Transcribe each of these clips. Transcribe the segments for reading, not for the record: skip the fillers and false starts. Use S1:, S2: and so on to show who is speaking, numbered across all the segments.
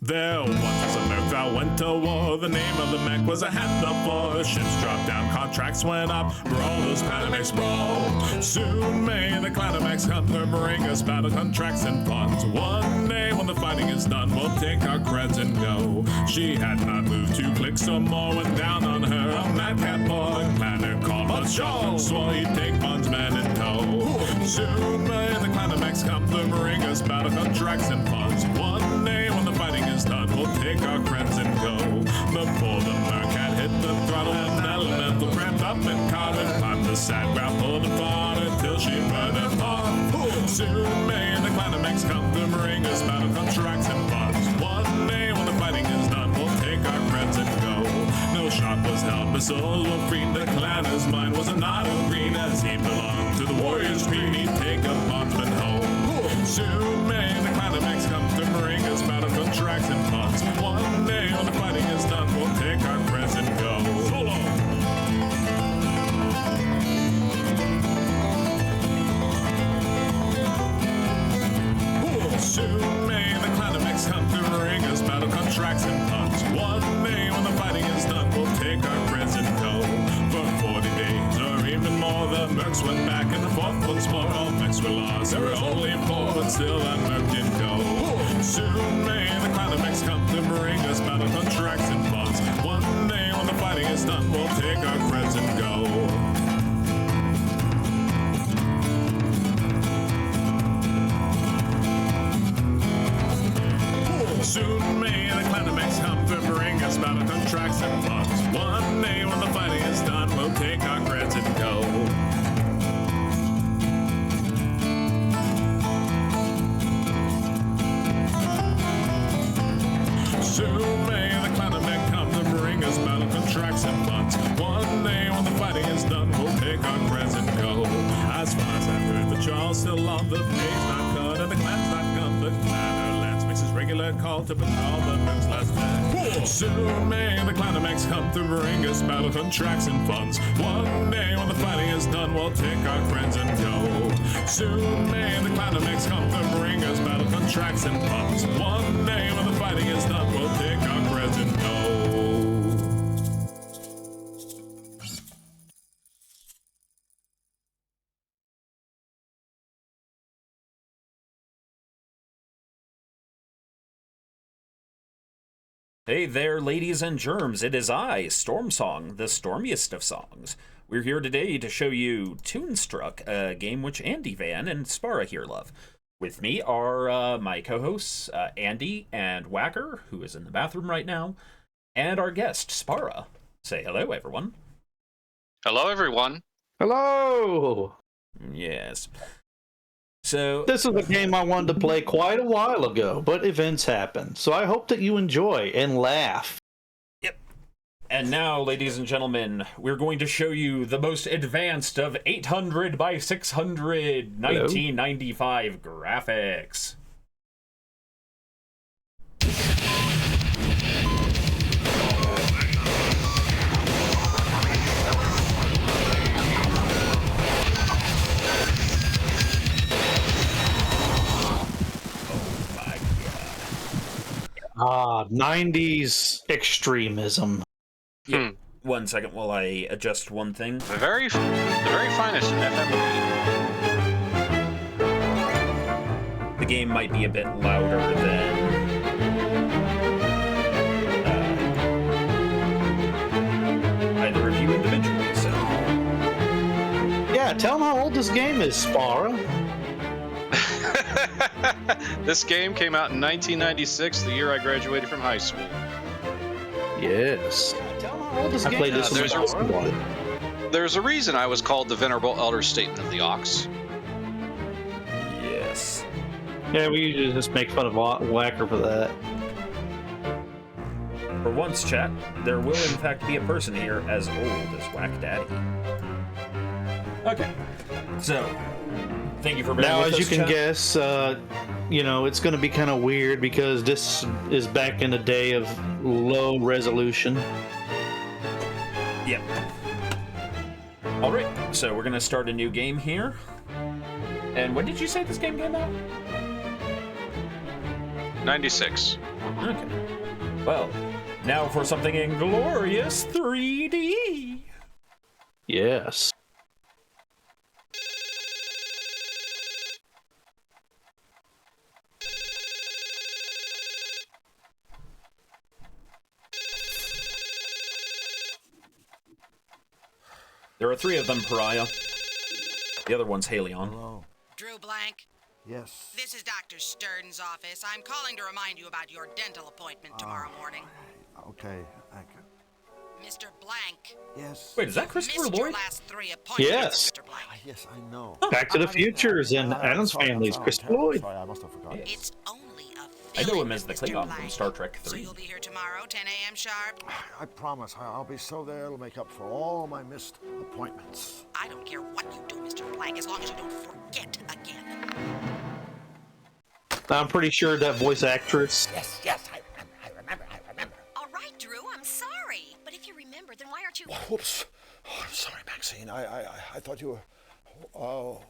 S1: There once was a Merc that went to war. The name of the mech was a hand of war. Ships dropped down, contracts went up. Brawlers, Panamex brawl. Soon may the Clanamex come to bring us battle contracts and funds. One day when the fighting is done, we'll take our creds and go. She had not moved 2 clicks or more when down on her a madcap boy. Planner called but Shaw swore he'd take funds man in tow. Soon may the Clanamex come to bring us battle contracts and funds. One day when the fighting is done, we'll take our creds and go. Before the Merc had hit the throttle, an elemental ramped up and caught her. Climbed the side, grappled and fought her till she burned him off. Soon may the Clanamex come to bring us battle contracts and funds. One day when the fighting is done, we'll take our creds and go. No shot was held, missiles were freed. The Clanner's mind was not a green, as he belonged to the Warriors' Queen. He'd take a bondsman home. Soon may the Clanamex come to bring us battle contracts and funds. One day when the fighting is done, we'll take our creds and go. So long. Soon may the Clanamex come to bring us battle contracts and funds. One day when the fighting is done, we'll take our creds and go. For 40 days or even more, the Mercs went back and forth once more. All mechs were lost, there were only 4, but still that Merc didn't go. Soon may the Clanamex come to bring us battle contracts and funds. One day when the fighting is done, we'll take our creds and go. Soon may the Clanamex come to bring us battle contracts and funds. One day when the fighting is done, we'll take our creds and go. Soon may the Clanamex come to bring us battle contracts and funds. One day when the fighting is done, we'll take our creds and go. As far as I've heard, the Charles still on the page, not cut, and the clan's not come. The Clanner Lance makes his regular call to patrol the Merc's last man. Soon may the Clanamex come to bring us battle contracts and funds. One day when the fighting is done, we'll take our creds and go. Soon may the Clanamex come to bring us battle contracts and funds. One day when the fighting is done, we'll take our creds and go.
S2: Hey there, ladies and germs. It is I, Stormsong, the stormiest of songs. We're here today to show you Toonstruck, a game which Andy Van and Spara here love. With me are my co-hosts, Andy and Whacker, who is in the bathroom right now, and our guest, Spara. Say hello, everyone.
S3: Hello, everyone.
S4: Hello!
S2: Yes. So
S4: This is a game I wanted to play quite a while ago, but events happen. So I hope that you enjoy and laugh.
S2: Yep. And now, ladies and gentlemen, we're going to show you the most advanced of 800 by 600 1995 graphics.
S4: Ah, 90s extremism.
S2: Yeah. 1 second while I adjust one thing.
S3: The very finest FM.
S2: The game might be a bit louder than either of you individually, so...
S4: Yeah, tell them how old this game is, Spara.
S3: This game came out in 1996, the year I graduated from high school.
S4: Yes. Tell them how old this game
S3: played
S4: is.
S3: this There's a reason I was called the Venerable Elder Statesman of the Ox.
S2: Yes.
S4: Yeah, we usually just make fun of Whacker for that.
S2: For once, chat, there will in fact be a person here as old as Whack Daddy. Okay. So... Thank you for being
S4: now,
S2: with
S4: as you
S2: us,
S4: can
S2: chat.
S4: guess, you know, it's going to be kind of weird because this is back in the day of low resolution.
S2: Yep. Alright, so we're going to start a new game here. And when did you say this game came out?
S3: 96.
S2: Okay. Well, now for something in glorious 3D.
S4: Yes.
S2: There are 3 of them, Pariah. The other one's Halion.
S5: Hello.
S6: Drew Blank,
S5: Yes.
S6: this is Dr. Sturden's office. I'm calling to remind you about your dental appointment tomorrow morning.
S5: Okay. Thank you.
S6: Mr. Blank,
S5: Yes.
S2: Wait, is that Christopher
S6: missed your
S2: Lloyd?
S6: last 3 appointments,
S4: Yes.
S6: Mr. Blank.
S5: Yes, I know.
S4: Back to the Futures and Adam's Family's Chris Lloyd.
S5: Sorry, I must have forgotten.
S6: It's only a
S2: I know
S6: fill-in,
S2: him as the
S6: Mr.
S2: Klingon
S6: Blank.
S2: from Star Trek
S6: So
S2: 3.
S6: you'll be here tomorrow, 10 a.m. sharp?
S5: I promise I'll be so there it'll make up for all my missed appointments.
S6: I don't care what you do, Mr. Blank, as long as you don't forget again.
S4: I'm pretty sure that voice actress.
S7: Yes, I remember.
S8: All right, Drew, I'm sorry. But if you remember, then why aren't you...
S5: Whoops. Oh, I'm sorry, Maxine. I thought you were... Oh,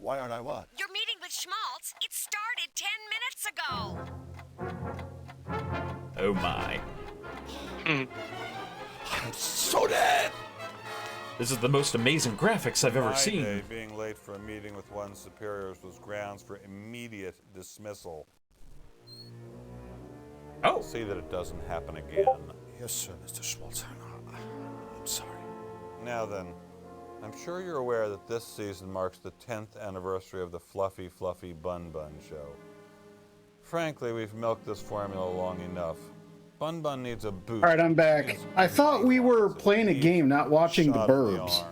S5: why aren't I what?
S8: Your meeting with Schmaltz, it started 10 minutes ago.
S2: Oh my.
S5: I'm so dead!
S2: This is the most amazing graphics I've ever
S9: My
S2: seen.
S9: day, being late for a meeting with one's superiors was grounds for immediate dismissal.
S2: Oh,
S9: See that it doesn't happen again.
S5: Yes, sir, Mr. Schmaltz. I'm sorry.
S9: Now then, I'm sure you're aware that this season marks the 10th anniversary of the Fluffy Bun Bun show. Frankly, we've milked this formula long enough. Bun Bun needs a boost.
S10: All right, I'm back.
S9: Needs
S10: I thought we were
S9: a
S10: playing a game, not watching The
S9: shot in
S10: Burbs.
S9: arm.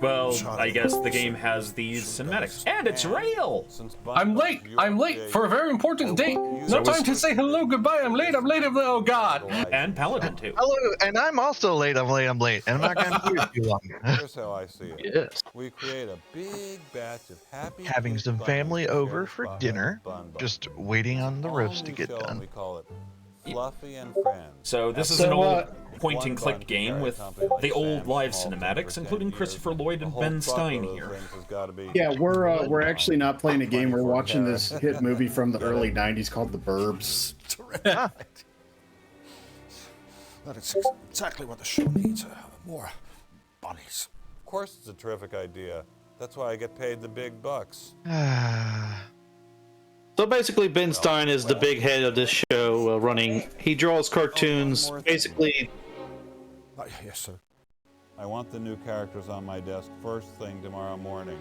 S2: well, I guess the game has these cinematics. And it's real!
S9: Since Bun
S11: I'm
S9: Bun's
S11: late.
S9: your
S11: I'm late
S9: creation,
S11: for a very important date.
S2: So
S11: No time
S2: was-
S11: to say hello, goodbye. I'm late. Oh God.
S2: And Paladin, too.
S12: Hello, and I'm also late. I'm late. And I'm not going to do it too long.
S9: Here's how I see it.
S4: Yes.
S9: We create a big batch of happy
S12: Having
S9: pink
S12: some
S9: buns
S12: family
S9: prepared
S12: over for
S9: by
S12: dinner,
S9: Bun Bun.
S12: just waiting on the
S9: All
S12: roast to
S9: new
S12: get
S9: show, and
S12: done.
S9: We call it Fluffy and Friends.
S2: So this is
S10: So,
S2: an old
S10: uh,
S2: point-and-click game with the old live cinematics, including Christopher Lloyd and Ben Stein here.
S10: Yeah, we're actually not playing a game. We're watching this hit movie from the early '90s called The Burbs.
S5: Terrific. That is exactly what the show needs. More bunnies.
S9: Of course, it's a terrific idea. That's why I get paid the big bucks.
S4: So basically, Ben Stein is the big head of this show, running. He draws cartoons. Basically,
S5: Yes, sir.
S9: I want the new characters on my desk first thing tomorrow morning.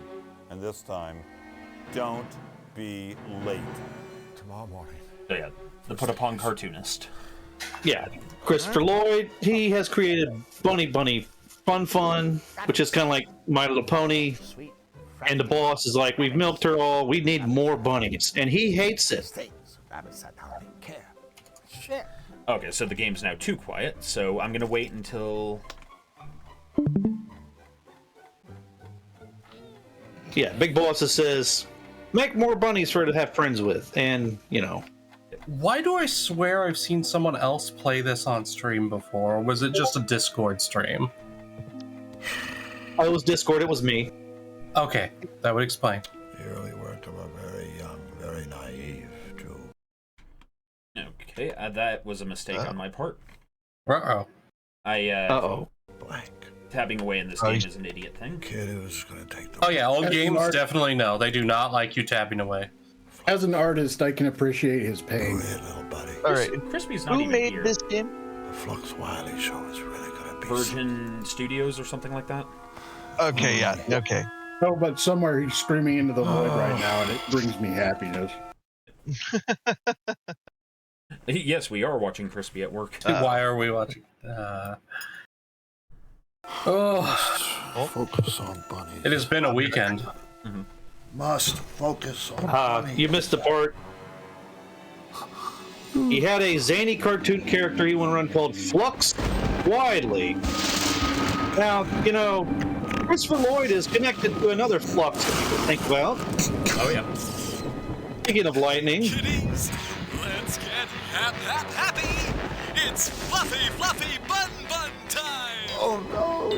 S9: And this time, don't be late.
S5: Tomorrow morning.
S2: So yeah, the put-upon cartoonist.
S4: yeah, Christopher Lloyd. He has created Bunny Fun, which is kind of like My Little Pony.
S7: Sweet.
S4: And the boss is like, we've milked her all. We need more bunnies, and he hates it.
S7: Things. Rabbit said hardly care.
S5: Shit.
S2: Okay, so the game's now too quiet, so I'm gonna wait until...
S4: Yeah, Big Boss says, make more bunnies for her to have friends with, and you know.
S11: Why do I swear I've seen someone else play this on stream before? Or was it just a Discord stream?
S4: Oh, it was Discord. It was me.
S11: Okay, that would explain.
S5: The early work of a very young, very naive Jew.
S2: Okay, that was a mistake on my part.
S11: Uh-oh.
S4: Uh-oh.
S5: Blank.
S2: Tabbing away in this game is an idiot thing.
S5: Kid who's gonna take the...
S11: Oh yeah, old
S10: As an
S11: games
S10: art-
S11: definitely no. They do not like you tapping away.
S10: As an artist, I can appreciate his
S5: Go
S10: pain.
S5: ahead, little buddy.
S12: All right,
S2: Crispy's not
S12: who
S2: even
S12: made
S2: here.
S12: this game?
S5: The Flux Wiley show is really gonna be...
S2: Virgin Studios or something like that?
S12: Okay, yeah, okay.
S10: Oh, but somewhere he's screaming into the void right now, and it brings me happiness.
S2: Yes, we are watching Crispy at work.
S11: Why are we watching? Oh,
S5: Focus on bunnies.
S11: it has been a weekend.
S5: Must focus on bunnies.
S4: You missed the part. He had a zany cartoon character he went around called Flux Widely. Now, you know, Christopher Lloyd is connected to another Flux that you can think about.
S2: Oh, yeah.
S4: Speaking of lightning,
S6: Kiddies, let's get happy! It's Fluffy Bun time!
S5: Oh, no.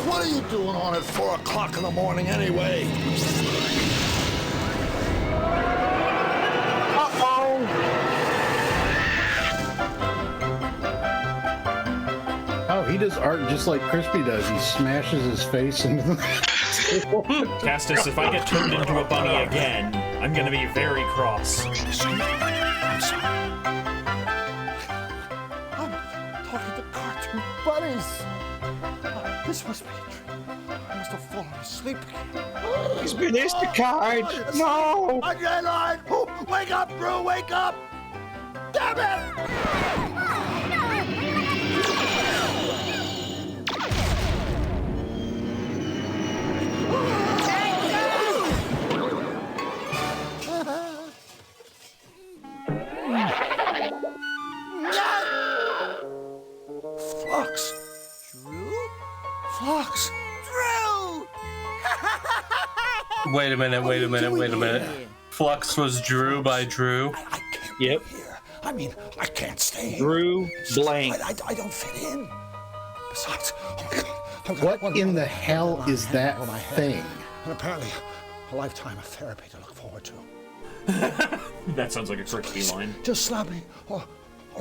S5: What are you doing on at 4 o'clock in the morning anyway?
S10: does art just like Crispy does. He smashes his face into the
S2: Castus, if I get turned into a bunny again, I'm gonna be very cross.
S5: I'm sorry. I'm talking to cartoon bunnies. This must be a dream. I must have fallen asleep again.
S4: He's been Instacart. No.
S5: Adrenaline! Oh, wake up, Drew! Wake up! Damn it! Flux!
S6: Drew?
S5: Flux!
S6: Drew!
S11: Wait a minute. Flux was Drew by Drew.
S5: I can't
S4: Yep.
S5: be here. I mean, I can't stay here.
S4: Drew blank.
S5: I don't fit in. Besides, oh my God. I've got
S10: What
S5: one
S10: in
S5: more
S10: the hell
S5: line
S10: is that
S5: over my head.
S10: thing?
S5: And apparently, a lifetime of therapy to look forward to.
S2: That sounds like a Crispy line.
S5: Just slap me, or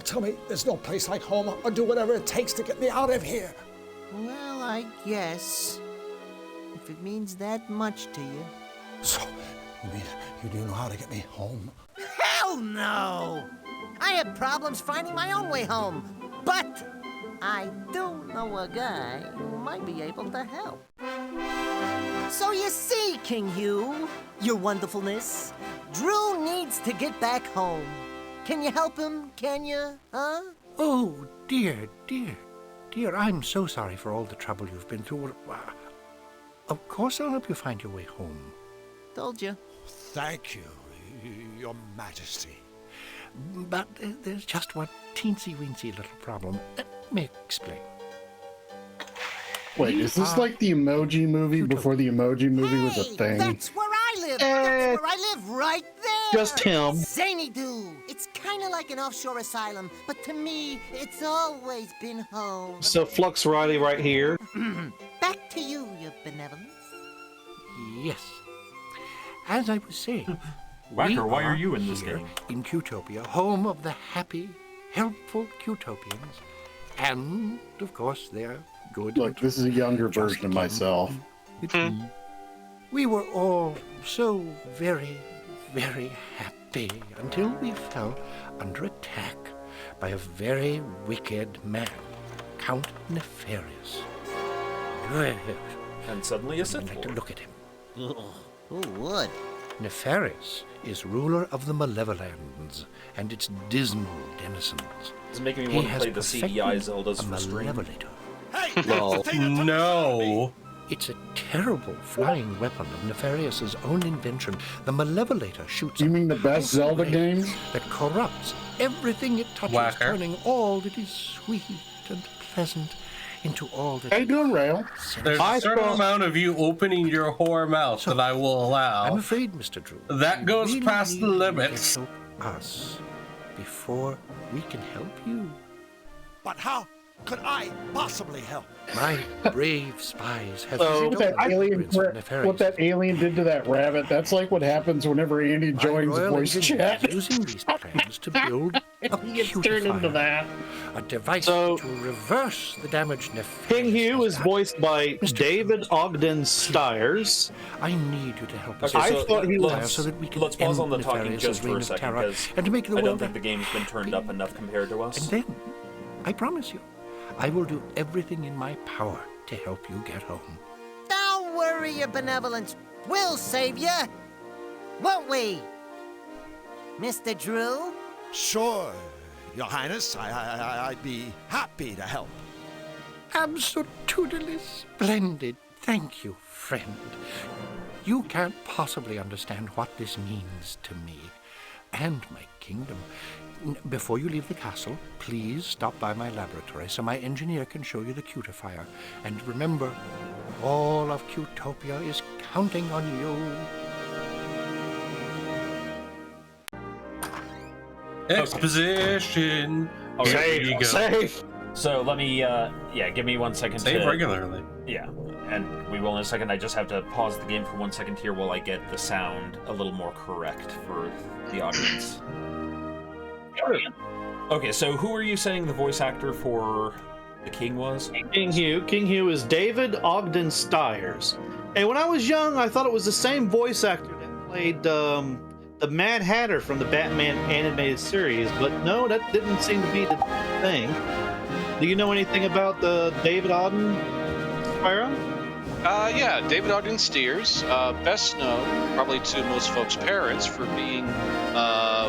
S5: tell me there's no place like home, or do whatever it takes to get me out of here.
S6: Well, I guess. If it means that much to you.
S5: So, you mean you do know how to get me home?
S6: Hell no! I have problems finding my own way home. But I do know a guy who might be able to help. So you see, King Hugh, your wonderfulness, Drew needs to get back home. Can you help him, can you, huh?
S7: Oh, dear, I'm so sorry for all the trouble you've been through. Of course I'll help you find your way home.
S6: Told you.
S5: Thank you, Your Majesty.
S7: But there's just one teensy-weensy little problem. Let me explain.
S10: Wait, is this like the Emoji Movie before the Emoji Movie was a thing?
S6: That's where I live. That's where I live, right there.
S4: Just him.
S6: Zany Doo. It's kind of like an offshore asylum, but to me, it's always been home.
S4: So Flux Riley right here.
S6: Back to you, your benevolence.
S7: Yes. As I was saying,
S2: Whacker, why are you in this
S7: here
S2: game?
S7: In Qtopia, home of the happy, helpful Qtopians, and of course their good.
S10: Look, this is a younger version of myself.
S7: We were all so very, very happy until we fell under attack by a very wicked man, Count Nefarious.
S2: And suddenly a Sith
S7: I'd like to
S2: Lord.
S7: look at him.
S6: Who would?
S7: Nefarious is ruler of the Malevolends and its dismal denizens.
S2: It's making me
S7: He
S2: want to
S7: has
S2: play the CDI
S7: perfected
S2: Zeldas
S7: a
S2: for stream.
S7: Malevolator.
S4: Lol.
S11: No.
S7: It's a terrible flying weapon of Nefarious's own invention. The Malevolator shoots
S10: You
S7: a
S10: mean the best Zelda
S7: ray
S10: games?
S7: that corrupts everything it touches,
S11: Whacker.
S7: turning all that is sweet and pleasant into all that
S10: How you doing, Rail?
S11: There's
S4: I
S11: a certain
S4: thought-
S11: amount of you opening your whore mouth that I will
S7: I'm
S11: allow.
S7: afraid, Mr. Drew.
S11: That
S7: you
S11: goes
S7: really
S11: past the
S7: need
S11: limits.
S7: to help us before we can help you.
S5: But how could I possibly help?
S7: My brave spies have
S4: So,
S10: What that, alien, what that alien did to that rabbit, that's like what happens whenever Andy joins voice chat.
S7: Using these plans to build a
S10: He gets turned into
S7: cutifier,
S10: that.
S7: a device
S4: So-
S7: to reverse the damage Nefarious
S4: King Hugh
S7: has
S4: is
S7: done.
S4: voiced by
S7: Mr.
S4: David Ogden Stiers.
S7: I need you to help us.
S2: Okay,
S4: I
S2: so
S4: thought he
S2: let's,
S7: so that we can
S2: let's pause
S7: end
S2: on the talking
S7: Nefarious's
S2: just for
S7: reign
S2: a
S7: of
S2: second,
S7: terror
S2: because
S7: and to make the
S2: I don't
S7: world
S2: think the game's been turned up enough compared to us.
S7: And then, I promise you, I will do everything in my power to help you get home.
S6: Don't worry, your benevolence. We'll save you. Won't we? Mr. Drew?
S5: Sure, Your Highness. I'd be happy to help.
S7: Absolutely splendid. Thank you, friend. You can't possibly understand what this means to me and my kingdom. Before you leave the castle, please stop by my laboratory so my engineer can show you the cutifier. And remember, all of Qtopia is counting on you.
S11: Exposition.
S2: Oh, yeah,
S11: There you go.
S4: Safe.
S2: So let me, give me 1 second
S11: Save
S2: to...
S11: regularly.
S2: Yeah, and we will in a second. I just have to pause the game for 1 second here while I get the sound a little more correct for the audience. Okay, so who are you saying the voice actor for the king was?
S4: King Hugh. King Hugh is David Ogden Stiers. And when I was young, I thought it was the same voice actor that played the Mad Hatter from the Batman animated series, but no, that didn't seem to be the thing. Do you know anything about the David Ogden Spara?
S3: Yeah, David Ogden Stiers, best known probably to most folks' parents for being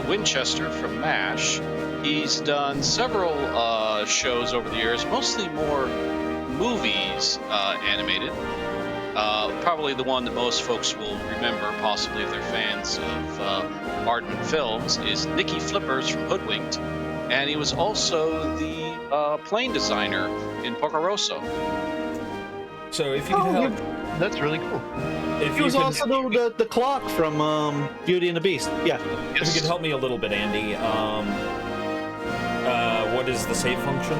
S3: Winchester from MASH. He's done several shows over the years, mostly more movies animated. Probably the one that most folks will remember, possibly if they're fans of ardent films, is Nicky Flippers from Hoodwinked. And he was also the plane designer in Porco Rosso.
S2: So if you could help...
S12: That's really cool.
S2: If
S4: He was
S2: you could,
S4: also the clock from Beauty and the Beast. Yeah.
S2: if you could help me a little bit, Andy, what is the save function?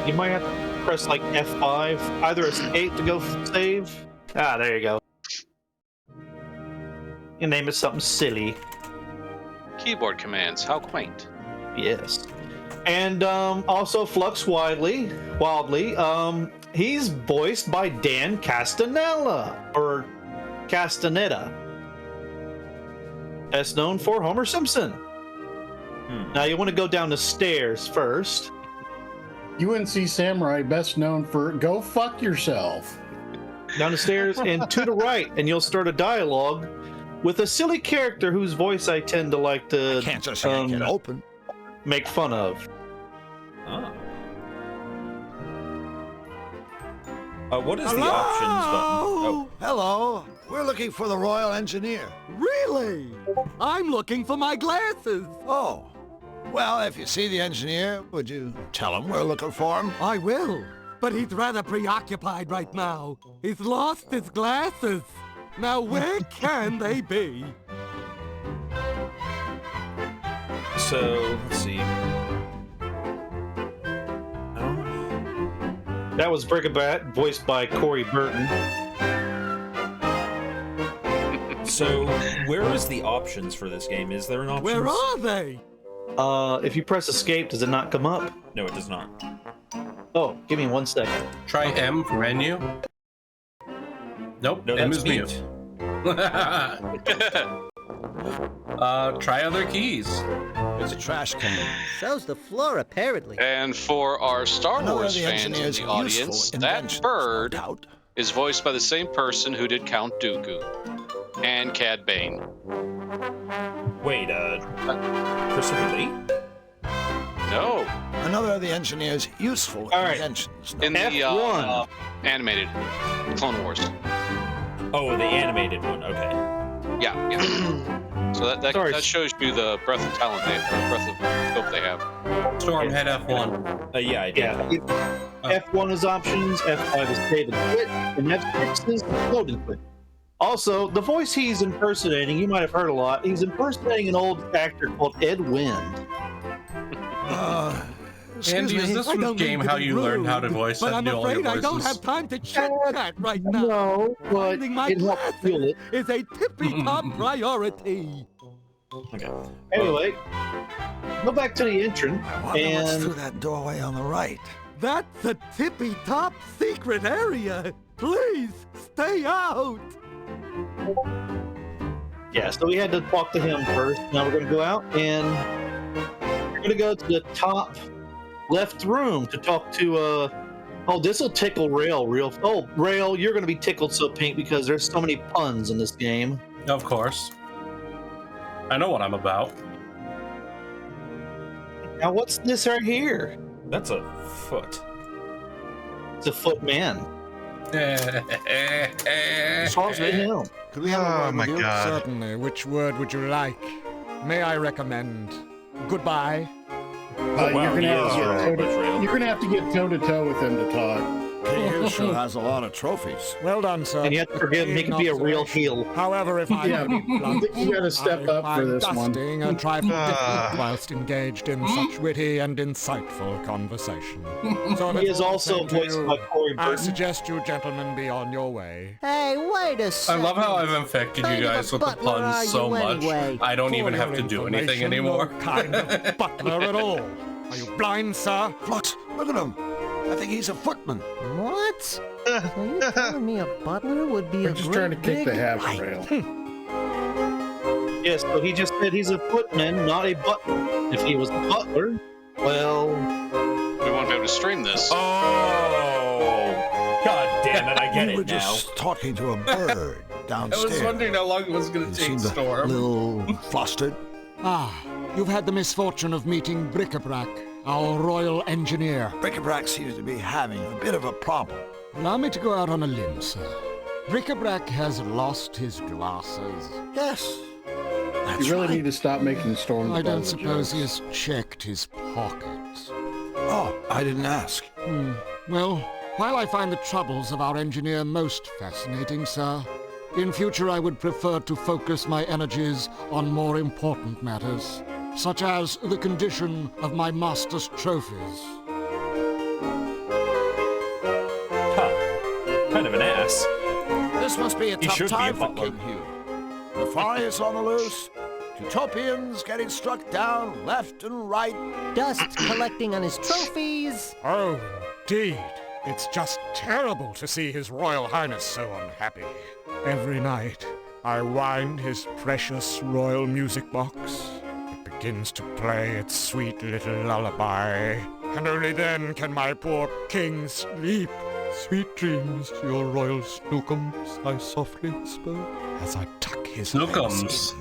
S4: You might have to press like F5, either escape to go save. Ah, there you go. Your name is something silly.
S3: Keyboard commands, how quaint.
S4: Yes. And also Flux Wildly, he's voiced by Dan Castanella, or Castaneda. Best known for Homer Simpson. Now you want to go down the stairs first.
S10: UNC Samurai, best known for "Go fuck yourself."
S4: Down the stairs and to the right, and you'll start a dialogue with a silly character whose voice I tend to like to
S5: Can't just yank it open.
S4: make fun of.
S2: Oh. What is the options button? Oh.
S5: Hello. We're looking for the Royal Engineer. Really? I'm looking for my glasses. Oh. Well, if you see the engineer, would you tell him we're looking for him? I will. But he's rather preoccupied right now. He's lost his glasses. Now, where can they be?
S2: So, let's see.
S4: That was Brigabat, voiced by Corey Burton.
S2: So, where is the options for this game? Is there an option?
S5: Where are they?
S4: If you press escape, does it not come up?
S2: No, it does not.
S4: Oh, give me 1 second.
S11: Try M for menu. Nope,
S2: No,
S11: M
S2: that's
S11: is mute. Try other keys.
S5: There's a trash can. So's the floor, apparently.
S3: And for our Star Wars fans in the audience, that bird is voiced by the same person who did Count Dooku and Cad Bane.
S2: Wait, Christopher Lee?
S3: No.
S5: Another of the engineer's useful inventions.
S3: In the animated Clone Wars.
S2: Oh, the animated one. Okay.
S3: Yeah. So that shows you the breadth of talent they have, breadth of scope they have.
S11: Storm, hit F1.
S2: Yeah, I did.
S4: F1 is options, F5 is save and quit, and F6 is load and quit. Also, the voice he's impersonating, you might have heard a lot, he's impersonating an old actor called Ed Wind.
S11: Andy, is this from game how you learned how to voice
S5: but I'm
S11: and do all your
S5: afraid I
S11: voices?
S5: don't have time to chit-chat right now.
S4: No, but
S5: finding my
S4: it helps feel
S5: glasses
S4: it.
S5: is a tippy-top priority.
S2: Okay.
S4: Anyway, go back to the entrance,
S5: What's through
S4: and
S5: that doorway on the right? That's a tippy-top secret area. Please, stay out.
S4: yeah, so we had to talk to him first. Now we're going to go out, and we're going to go to the top left room to talk to, oh, this will tickle Rail Rail, you're going to be tickled so pink because there's so many puns in this game.
S11: Of course. I know what I'm about.
S4: Now, what's this right here?
S2: That's a foot.
S4: It's a footman.
S5: Talk to him.
S13: Could we have a word
S12: my
S13: with you?
S12: God.
S13: Certainly. Which word would you like? May I recommend goodbye?
S2: Wow,
S10: you're
S2: he is
S10: gonna
S2: Rail.
S10: have to get toe to toe with him to talk.
S5: King sure has a lot of trophies.
S13: Well done, sir.
S4: And you have to forgive him, he can be a real heel.
S13: However, if I
S10: Yeah,
S13: may be blunt,
S10: you gotta step
S13: I
S10: up for
S13: find
S10: this one.
S13: dusting a trifle difficult whilst engaged in such witty and insightful conversation. So
S4: He is
S13: before
S4: also
S13: saying to
S4: voiced
S13: you,
S4: by Corey
S13: I
S4: Burton.
S13: suggest you gentlemen be on your way.
S6: Hey, wait a
S11: I
S6: second.
S11: love how I've infected you guys with the
S6: butler are
S11: puns so
S6: you
S11: much.
S6: anyway?
S11: I don't even
S13: For
S11: have
S13: your
S11: to do anything
S13: information,
S11: anymore.
S13: No kind of butler at all. Are you blind, sir?
S5: Flux, Look at him. I think he's a footman.
S6: What? So you telling me a butler would be
S10: We're
S6: a
S10: just
S6: great
S10: trying to kick the
S6: big...
S10: habit rail.
S4: Yes, so he just said he's a footman, not a butler. If he was a butler, well...
S3: We won't be able to stream this.
S2: Oh, God damn it! I get
S5: We were
S2: it now.
S5: just talking to a bird
S11: I
S5: downstairs.
S11: was wondering how long it was going
S5: He
S11: to take
S5: seemed a
S11: Storm.
S5: little flustered.
S13: Ah, you've had the misfortune of meeting Bric-a-Brac, our royal engineer.
S5: Bric-a-Brac seems to be having a bit of a problem.
S13: Allow me to go out on a limb, sir. Bric-a-Brac has lost his glasses.
S5: Yes. That's
S10: You really
S5: right.
S10: need to stop making Storm.
S13: I don't
S10: the
S13: suppose he
S10: jokes.
S13: has checked his pockets.
S5: Oh, I didn't ask.
S13: Well, while I find the troubles of our engineer most fascinating, sir, in future I would prefer to focus my energies on more important matters, such as the condition of my master's trophies.
S2: Huh. Kind of an ass.
S5: This must be a
S2: He
S5: tough
S2: should be
S5: time
S2: a
S5: for
S2: butler.
S5: King Hugh. The Farius on the loose, Utopians getting struck down left and right.
S6: Dust collecting on his trophies.
S13: Oh, indeed. It's just terrible to see His Royal Highness so unhappy. Every night, I wind his precious royal music box. It begins to play its sweet little lullaby, and only then can my poor king sleep. Sweet dreams to your royal snookums, I softly whisper, as I tuck his
S11: Snookums?
S13: legs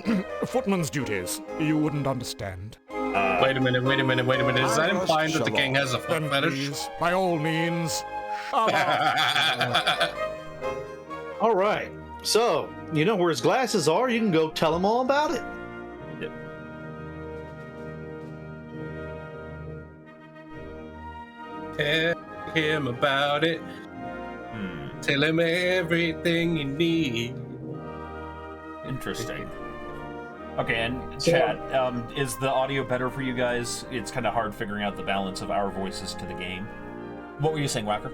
S13: in. Footman's duties. You wouldn't understand.
S11: Wait a minute. Is that implying that the king has a foot
S13: Then
S11: fetish?
S13: please, by all means, shut up.
S4: All right. So, you know where his glasses are. You can go tell him all about it.
S11: Tell him about it. Tell him everything you need.
S2: Interesting. Okay, and chat, is the audio better for you guys? It's kind of hard figuring out the balance of our voices to the game. What were you saying, Whacker?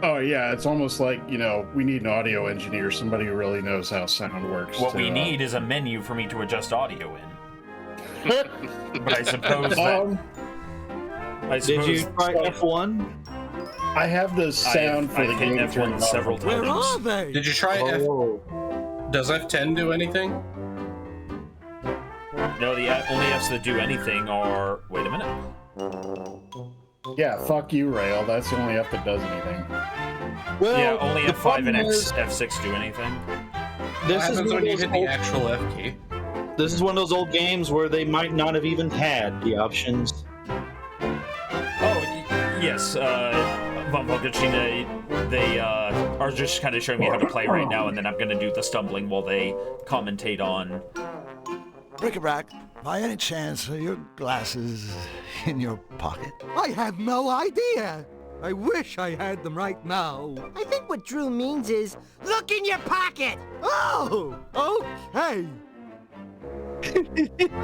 S10: Oh yeah, it's almost like, you know, we need an audio engineer, somebody who really knows how sound works.
S2: What
S10: to,
S2: we need is a menu for me to adjust audio in. But I suppose that... I
S4: Did you
S2: suppose
S4: try F1?
S10: I have the sound for the
S2: I've
S10: game
S2: hit
S10: turned
S2: F1
S10: on.
S2: several
S5: Where
S2: times.
S5: are they?
S11: Did you try Does F10 do anything?
S2: No, the only Fs that do anything are... Wait a minute.
S10: Yeah, fuck you, Rail. That's the only F that does anything.
S4: Well,
S2: Yeah, only
S4: the
S2: F5
S4: problem
S2: and
S4: is,
S2: F6 do anything.
S11: What
S4: this is
S11: happens
S4: one
S11: when
S4: of
S11: you
S4: those
S11: hit the
S4: old,
S11: actual F key?
S4: this is one of those old games where they might not have even had the options.
S2: Yes, Von Volkachina, they are just kind of showing me how to play right now, and then I'm going to do the stumbling while they commentate on...
S5: Bric-a-brac, by any chance are your glasses in your pocket?
S14: I have no idea. I wish I had them right now.
S6: I think what Drew means is, look in your pocket!
S14: Oh, okay.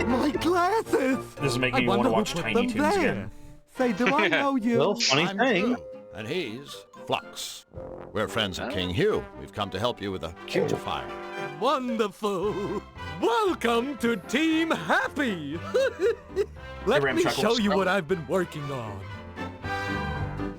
S14: My glasses!
S2: This is making
S14: I
S2: me want
S14: wonder
S2: to watch
S14: who put
S2: Tiny
S14: them
S2: Toons
S14: there.
S2: again.
S14: Say, do I know you?
S4: Well, funny
S5: I'm
S4: thing.
S5: Drew, and he's Flux. We're friends of King Hugh. We've come to help you with a cutifier.
S14: Wonderful. Welcome to Team Happy. Let
S2: Ram
S14: me
S2: Chuckles.
S14: show you what I've been working on.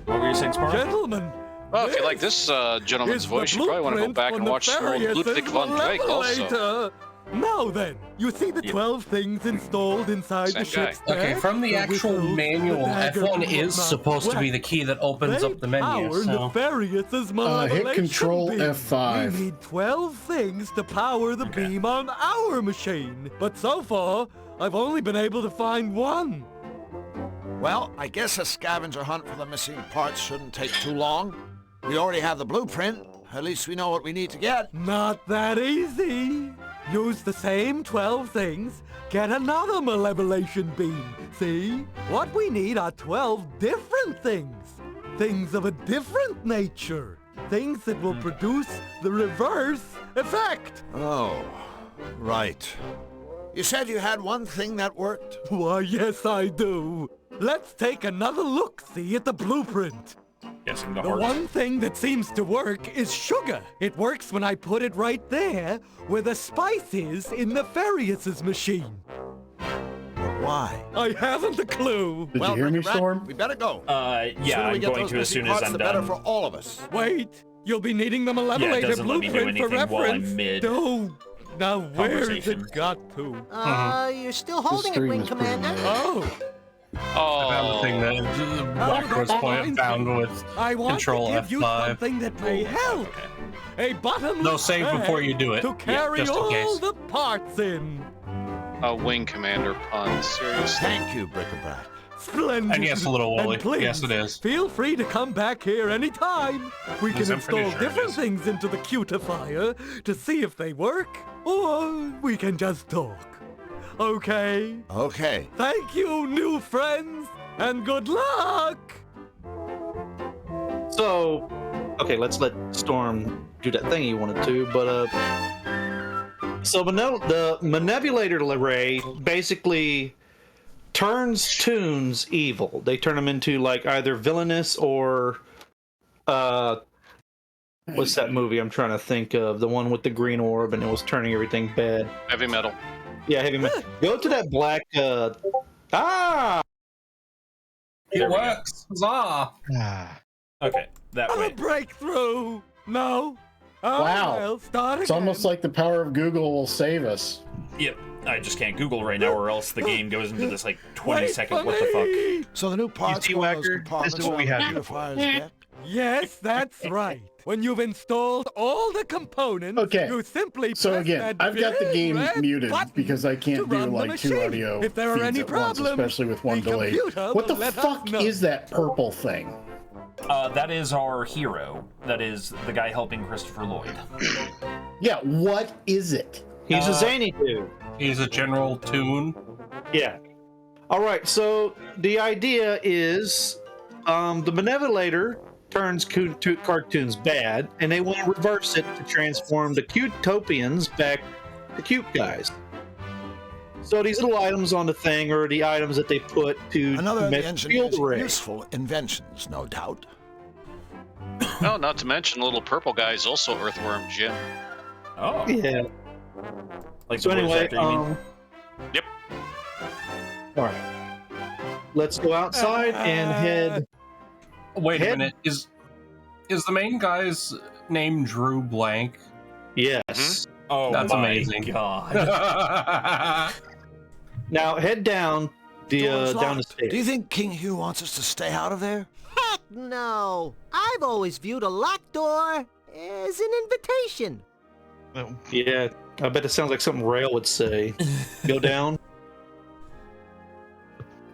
S2: What were you saying, Spara?
S14: Gentlemen,
S3: Well, if you like this gentleman's
S14: is
S3: voice,
S14: the
S3: you probably want to go
S14: blueprint
S3: back
S14: for
S3: and watch some old
S14: Nefarious'
S3: Ludwig von Drake also.
S14: levelator. Now then, you see the 12 things installed inside
S3: Same
S14: the ship's
S3: guy.
S11: Okay,
S14: deck?
S11: from the actual
S14: whistles,
S11: manual,
S14: the dagger,
S11: F1
S14: and
S11: is
S14: whatnot.
S11: supposed to be the key that opens
S14: They
S11: up the menu,
S14: power
S11: so...
S14: Nefarious's
S10: Hit
S14: malevolation
S10: Control
S14: beam.
S10: F5.
S14: We need 12 things to power the beam on our machine. But so far, I've only been able to find one.
S5: Well, I guess a scavenger hunt for the missing parts shouldn't take too long. We already have the blueprint. At least we know what we need to get.
S14: Not that easy. Use the same 12 things, get another malevolation beam. See? What we need are 12 different things. Things of a different nature. Things that will produce the reverse effect.
S5: Oh, right. You said you had one thing that worked?
S14: Why, yes, I do. Let's take another look-see at the blueprint.
S2: Guessing the
S14: The
S2: heart.
S14: one thing that seems to work is sugar. It works when I put it right there where the spice is in Nefarious's machine.
S5: why?
S14: I haven't a clue.
S10: Did you hear me, Storm?
S5: We better go.
S2: Yeah, I'm going to as soon as I'm
S5: the better
S2: done.
S5: for all of us.
S14: Wait, you'll be needing the
S2: Yeah, it
S14: Malevolator
S2: doesn't let me do
S14: blueprint for
S2: anything while I'm
S14: reference.
S2: mid
S14: No. Now where's
S2: conversation.
S14: it got to?
S6: You're still holding it, Wing Commander.
S14: Oh.
S11: I found the thing that Black was found with
S14: I want
S11: Control
S14: to give you
S11: F5.
S14: something that may help. A bottomless
S11: No, save
S14: bag
S11: before you do it.
S14: to carry
S11: just in
S14: all
S11: case.
S14: the parts in.
S3: A Wing Commander pun, seriously.
S5: Thank you, Bric-a-Brac.
S14: Splendid.
S11: And yes, little Wooly.
S14: And please,
S11: Yes, it is.
S14: Feel free to come back here anytime. We can
S11: I'm pretty
S14: install
S11: sure it
S14: different
S11: is.
S14: things into the cutifier to see if they work, or we can just talk. Okay?
S5: Okay.
S14: Thank you, new friends, and good luck!
S4: So, okay, let's let Storm do that thing he wanted to, but so the manipulator array basically turns Toons evil. They turn them into like either villainous or what's that movie I'm trying to think of? The one with the green orb and it was turning everything bad.
S3: Heavy metal.
S4: Yeah, heavy metal. Go to that black
S11: It works. Huzzah!
S2: Okay, that
S14: A
S2: way.
S14: breakthrough! No? Oh,
S10: Wow.
S14: well, start
S10: It's
S14: again.
S10: almost like the power of Google will save us.
S2: Yep, I just can't Google right now, or else the game goes into this like
S14: Wait
S2: 20-second
S14: for
S2: what the
S14: me!
S2: fuck.
S5: So the new parts
S12: see,
S5: go in those
S12: Whacker?
S5: compartments
S12: This is what we
S5: around
S12: had
S5: the
S12: before.
S5: beautifier's deck?
S14: Yes, that's right. When you've installed all the components,
S10: Okay.
S14: you simply
S10: So
S14: press
S10: again,
S14: that
S10: I've got the
S14: big
S10: game
S14: red
S10: muted
S14: button
S10: because I
S14: to
S10: can't do
S14: run the
S10: like two
S14: machine.
S10: audio
S14: If there are
S10: feeds
S14: any
S10: at once,
S14: problems,
S10: especially with one
S14: the
S10: delay.
S14: computer
S10: What the
S14: will let us
S10: fuck
S14: know.
S10: is that purple thing?
S2: That is our hero. That is the guy helping Christopher Lloyd.
S10: Yeah, what is it?
S4: He's a zany dude.
S11: He's a General Toon.
S4: Yeah. All right. So the idea is, the manipulator turns cartoons bad, and they want to reverse it to transform the Cutopians back to cute guys. So these little items on the thing are the items that they put to
S5: Another of the
S4: make the
S5: engineer's
S4: field array.
S5: useful inventions, no doubt.
S3: No, not to mention little purple guy is also Earthworm Jim.
S2: Oh.
S4: Yeah.
S2: Like
S4: So
S2: the voice
S4: anyway,
S2: actor, you mean?
S3: Yep.
S4: all right. Let's go outside and head.
S11: Wait a
S4: Head-
S11: minute. Is the main guy's name Drew Blank?
S4: Yes.
S2: Oh,
S11: That's
S2: my
S11: amazing.
S2: God.
S4: Now head down the
S5: Door's
S4: down the
S5: locked.
S4: stairs.
S5: Do you think King Hugh wants us to stay out of there?
S6: Heck no! I've always viewed a locked door as an invitation.
S4: Yeah, I bet it sounds like something Rail would say. Go down.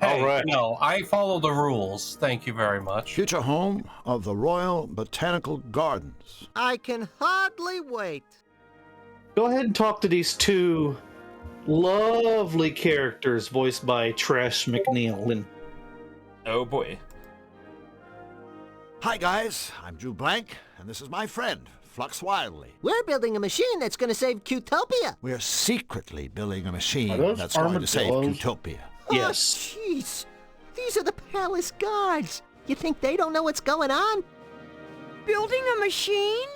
S11: Hey,
S4: All right.
S11: no, I follow the rules. Thank you very much.
S5: Future home of the Royal Botanical Gardens.
S6: I can hardly wait.
S4: Go ahead and talk to these two lovely characters voiced by Trash McNeil. And
S2: Oh boy.
S5: Hi, guys. I'm Drew Blank, and this is my friend, Flux Wildly.
S6: We're building a machine that's going to save Cutopia.
S5: We're secretly building a
S10: Are
S5: machine
S10: those
S5: that's going to save
S10: armadillos?
S5: Cutopia.
S4: yes,
S6: Oh, jeez. These are the palace guards. You think they don't know what's going on?
S8: Building a machine?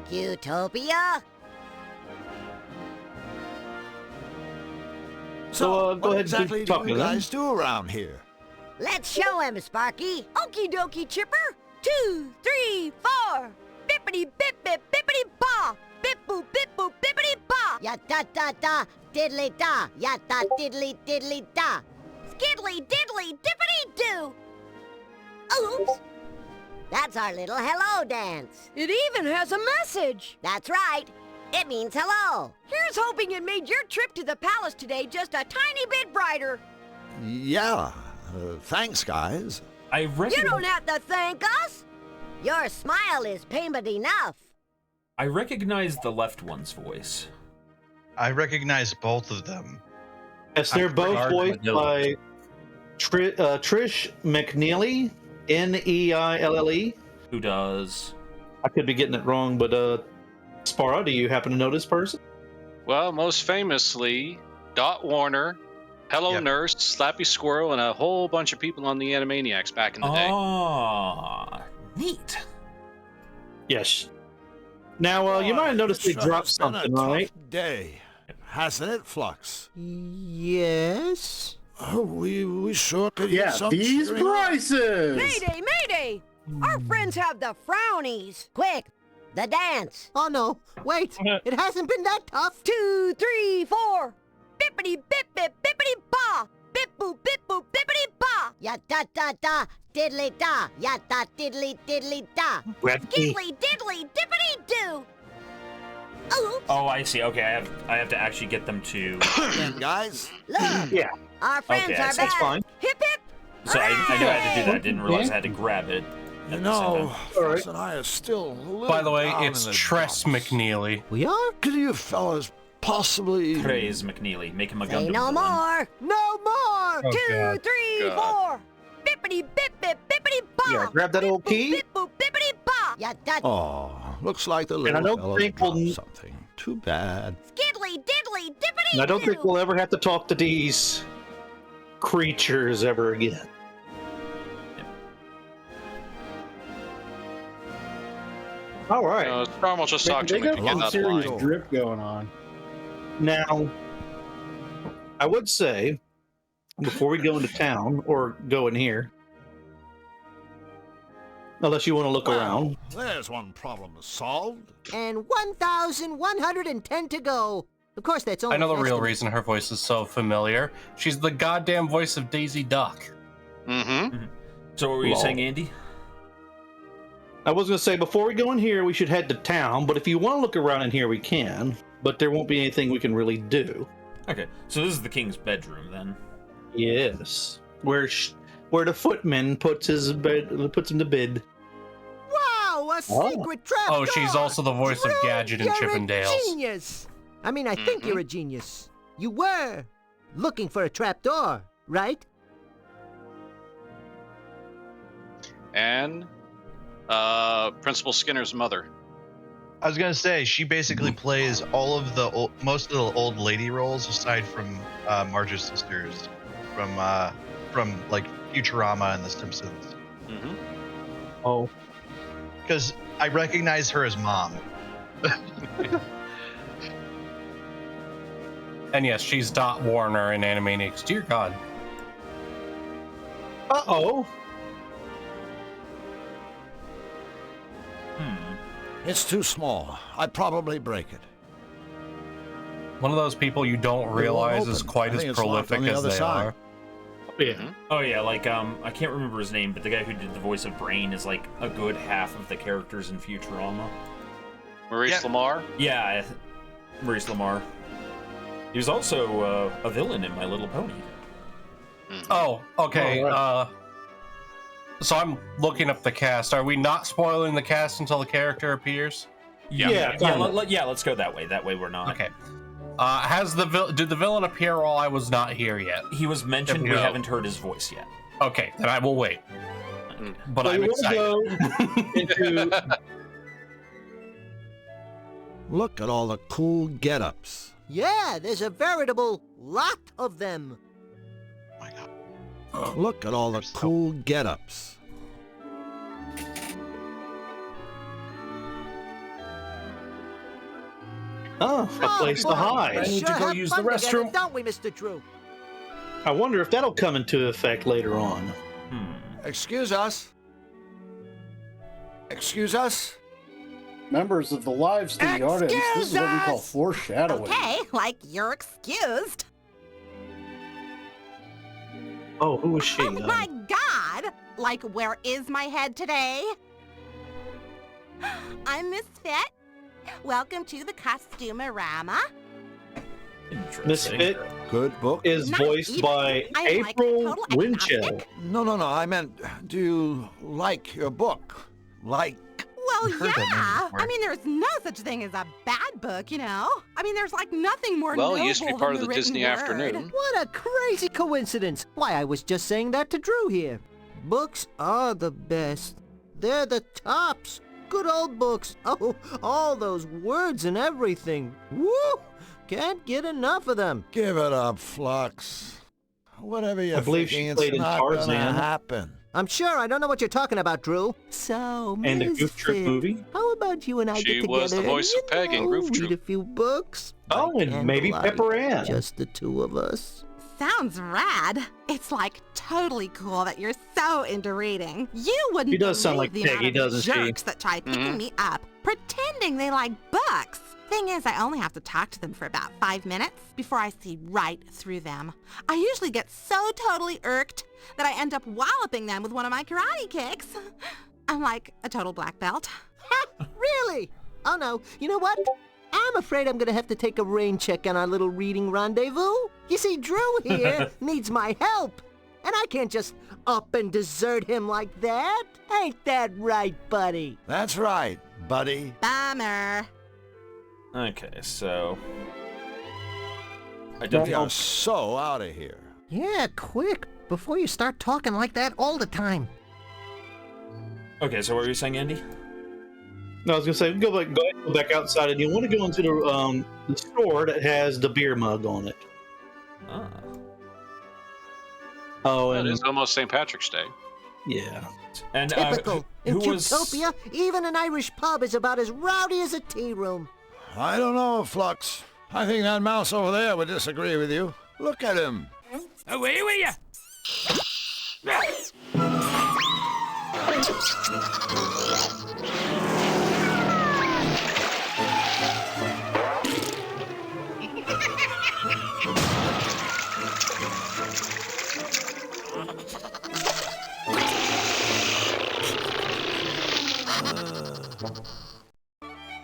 S6: Cutopia?
S4: So, go
S5: what
S4: ahead and
S5: exactly
S4: talk
S5: do you
S4: to them.
S5: guys do around here?
S8: Let's show him, Sparky. Okie dokie, Chipper. 2, 3, 4. Bippity bip bip bippity ba. Bip boop bip boop bippity ba.
S6: Ya da da da, diddly da. Ya da diddly diddly da.
S8: Skiddly diddly dippity doo. Oops.
S6: That's our little hello dance.
S8: It even has a message.
S6: That's right. It means hello.
S8: Here's hoping it made your trip to the palace today just a tiny bit brighter.
S5: Yeah. Thanks, guys.
S2: I
S8: You
S2: recognize.
S8: don't have to thank us.
S6: Your smile is payment enough.
S2: I recognize the left one's voice.
S12: I recognize both of them.
S4: yes, they're
S2: I'm
S4: both
S2: regarding
S4: voiced
S2: my
S4: by Trish McNeely, Neille.
S2: Who does?
S4: I could be getting it wrong, but Spara, do you happen to know this person?
S3: Well, most famously, Dot Warner, Hello
S12: Yep.
S3: Nurse, Slappy Squirrel, and a whole bunch of people on the Animaniacs back in the day.
S2: Ah, neat.
S4: Yes. Now, you might have noticed they
S5: Sure,
S4: dropped
S5: it's been a
S4: something,
S5: tough
S4: right?
S5: day. hasn't it, Flux?
S6: Yes?
S5: Oh, we sure could use
S10: Yeah,
S5: some
S10: these
S5: cheering up.
S10: prices!
S8: Mayday, mayday! Our friends have the frownies. Quick, the dance.
S6: Oh, no. Wait. It hasn't been that tough.
S8: 2, 3, 4. Bippity bip bip bippity ba. Bip boop bip boop bippity ba. Ya da da da. Diddly da. Ya da diddly diddly da. Skiddly diddly dippity doo. Oops.
S2: Oh, I see. Okay, I have to actually get them to.
S5: Then, guys.
S8: Look.
S4: Yeah.
S8: Our friends
S2: Okay,
S8: are
S2: that's
S8: back.
S4: fine.
S8: Hip hip.
S2: So I knew I had to do that. I
S8: Hooray!
S2: didn't realize I had to grab it.
S5: You
S2: at the same
S5: know,
S2: time.
S5: Flux and I are still a little
S11: By the way,
S5: down
S11: it's
S5: in the
S11: Tress
S5: dumps.
S11: McNeely.
S6: We are?
S5: Could you fellas possibly...
S2: Praise McNeely. Make him a
S8: Say
S2: Gundam
S8: no
S2: villain.
S8: more. No more.
S11: Oh,
S8: 2,
S11: God.
S8: 3,
S3: God.
S8: 4. Bippity bip bip bippity ba.
S4: Yeah, grab that old key.
S8: Bip boop bippity ba. Ya da
S5: Oh, looks like the
S4: I
S5: little
S4: don't
S5: fella
S4: think we'll-
S5: dropped something. Too bad.
S8: skiddly diddly dippity
S4: And I don't think
S8: doo.
S4: we'll ever have to talk to these creatures ever again. All right.
S3: Storm will just talk to
S10: They
S3: me
S10: got
S3: to get
S10: some
S3: that
S10: serious
S3: line.
S10: drip going on.
S4: Now, I would say, before we go into town or go in here, unless you want to look around,
S5: There's one problem solved.
S6: And 1,110 to go. Of course, that's only
S11: I know the
S6: an
S11: real
S6: estimate.
S11: reason her voice is so familiar. She's the goddamn voice of Daisy Duck.
S3: Mm-hmm.
S2: So what were you
S4: Lol.
S2: saying, Andy?
S4: I was going to say before we go in here, we should head to town. But if you want to look around in here, we can. But there won't be anything we can really do.
S2: Okay, so this is the king's bedroom then.
S4: Yes, where the footman puts his bed, puts him to bed.
S6: Wow, a
S4: Oh.
S6: secret trap
S11: Oh, she's
S6: door!
S11: also the voice of
S6: Drew,
S11: Gadget and
S6: you're
S11: Chippendales.
S6: a genius! I mean, I think you're a genius. You were looking for a trap door, right?
S3: And Principal Skinner's mother.
S12: I was gonna say she basically plays all of the most of the old lady roles aside from Marge's sisters from like Futurama and The Simpsons.
S3: Mm-hmm.
S4: Oh,
S12: Because I recognize her as mom.
S11: And yes, she's Dot Warner in Animaniacs. Dear God.
S4: uh-oh.
S5: It's too small. I'd probably break it.
S11: One of those people you don't realize is
S5: open.
S11: quite
S5: I
S11: as
S5: think it's locked
S11: prolific
S5: on the
S11: as
S5: other
S11: they
S5: side.
S11: are.
S4: Yeah.
S2: Oh yeah, like I can't remember his name, but the guy who did the voice of Brain is like a good half of the characters in Futurama.
S3: Maurice
S12: Yeah.
S3: Lamar.
S2: Yeah, Maurice Lamar. He was also a villain in My Little Pony.
S11: Oh, okay.
S4: Oh, right.
S11: So I'm looking up the cast. Are we not spoiling the cast until the character appears?
S4: Yeah, kinda.
S2: Let's go that way. That way we're not.
S11: Okay. Did the villain appear while I was not here yet?
S2: He was mentioned.
S11: Yep.
S2: We haven't heard his voice yet.
S11: Okay, then I will wait. But
S4: So
S11: I'm
S4: you wanna
S11: excited.
S4: go into
S5: Look at all the cool get-ups.
S6: Yeah, there's a veritable lot of them.
S5: Look at all the cool get-ups.
S4: a place to
S6: boy,
S4: hide.
S6: we
S11: need to
S6: sure
S11: go
S6: have
S11: use
S6: fun
S11: the
S6: together,
S11: restroom.
S6: don't we, Mr. Drew?
S4: I wonder if that'll come into effect later on.
S5: Excuse us. Excuse us.
S10: Members of the live studio audience, this is what we call foreshadowing.
S8: Okay, like you're excused.
S4: Oh, who is she?
S8: Oh my God! Like, where is my head today? I'm Miss Fit. Welcome to the Costumerama.
S4: Misfit
S5: Good book.
S4: is
S8: Not
S4: voiced
S8: even.
S4: by
S8: I'm like a
S4: April
S8: total
S4: Winchell.
S8: agnostic.
S5: No, I meant, do you like your book? Like...
S8: Well,
S12: heard that name
S8: yeah.
S12: before.
S8: I mean, there's no such thing as a bad book, you know? I mean, there's like nothing more
S3: Well,
S8: noble
S3: it used to be
S8: than
S3: part of the
S8: written
S3: Disney
S8: word.
S3: Afternoon.
S6: What a crazy coincidence. Why, I was just saying that to Drew here. Books are the best. They're the tops. Good old books. Oh, all those words and everything. Woo! Can't get enough of them.
S5: Give it up, Flux. Whatever you're
S4: I believe she
S5: thinking,
S4: played
S5: it's
S4: in
S5: not gonna
S4: Tarzan.
S5: happen.
S6: I'm sure I don't know what you're talking about, Drew. So,
S4: And the Goof Troop
S6: Misfit,
S4: movie?
S6: how about you and I
S3: She
S6: get together
S3: was the voice
S6: and,
S3: of Peg in Goof
S6: read a
S3: Troop.
S6: few books?
S4: Oh,
S6: by
S4: and maybe
S6: candlelight,
S4: Pepper Ann.
S6: Just the two of us.
S15: Sounds rad. It's like totally cool that you're so into reading. You wouldn't
S4: He does sound
S15: believe
S4: like
S15: the
S4: Peggy,
S15: amount of
S4: doesn't she?
S15: jerks that try picking me up, pretending they like books. Thing is, I only have to talk to them for about 5 minutes before I see right through them. I usually get so totally irked that I end up walloping them with one of my karate kicks. I'm like a total black belt.
S6: Really? Oh no, you know what? I'm afraid I'm gonna have to take a rain check on our little reading rendezvous. You see, Drew here needs my help. And I can't just up and desert him like that. Ain't that right, buddy?
S5: That's right, buddy.
S15: Bummer.
S2: Okay, so I
S5: We
S2: don't
S5: are so out of here.
S6: Yeah, quick, before you start talking like that all the time.
S2: Okay, so what were you saying, Andy?
S4: No, I was gonna say go back outside, and you want to go into the store that has the beer mug on it.
S2: Ah.
S4: Oh,
S3: It
S4: and
S3: is almost St. Patrick's Day.
S4: yeah.
S2: And
S6: Typical.
S2: who
S6: In
S2: was
S6: Utopia, even an Irish pub is about as rowdy as a tea room.
S5: I don't know, Flux. I think that mouse over there would disagree with you. Look at him.
S14: Away with you!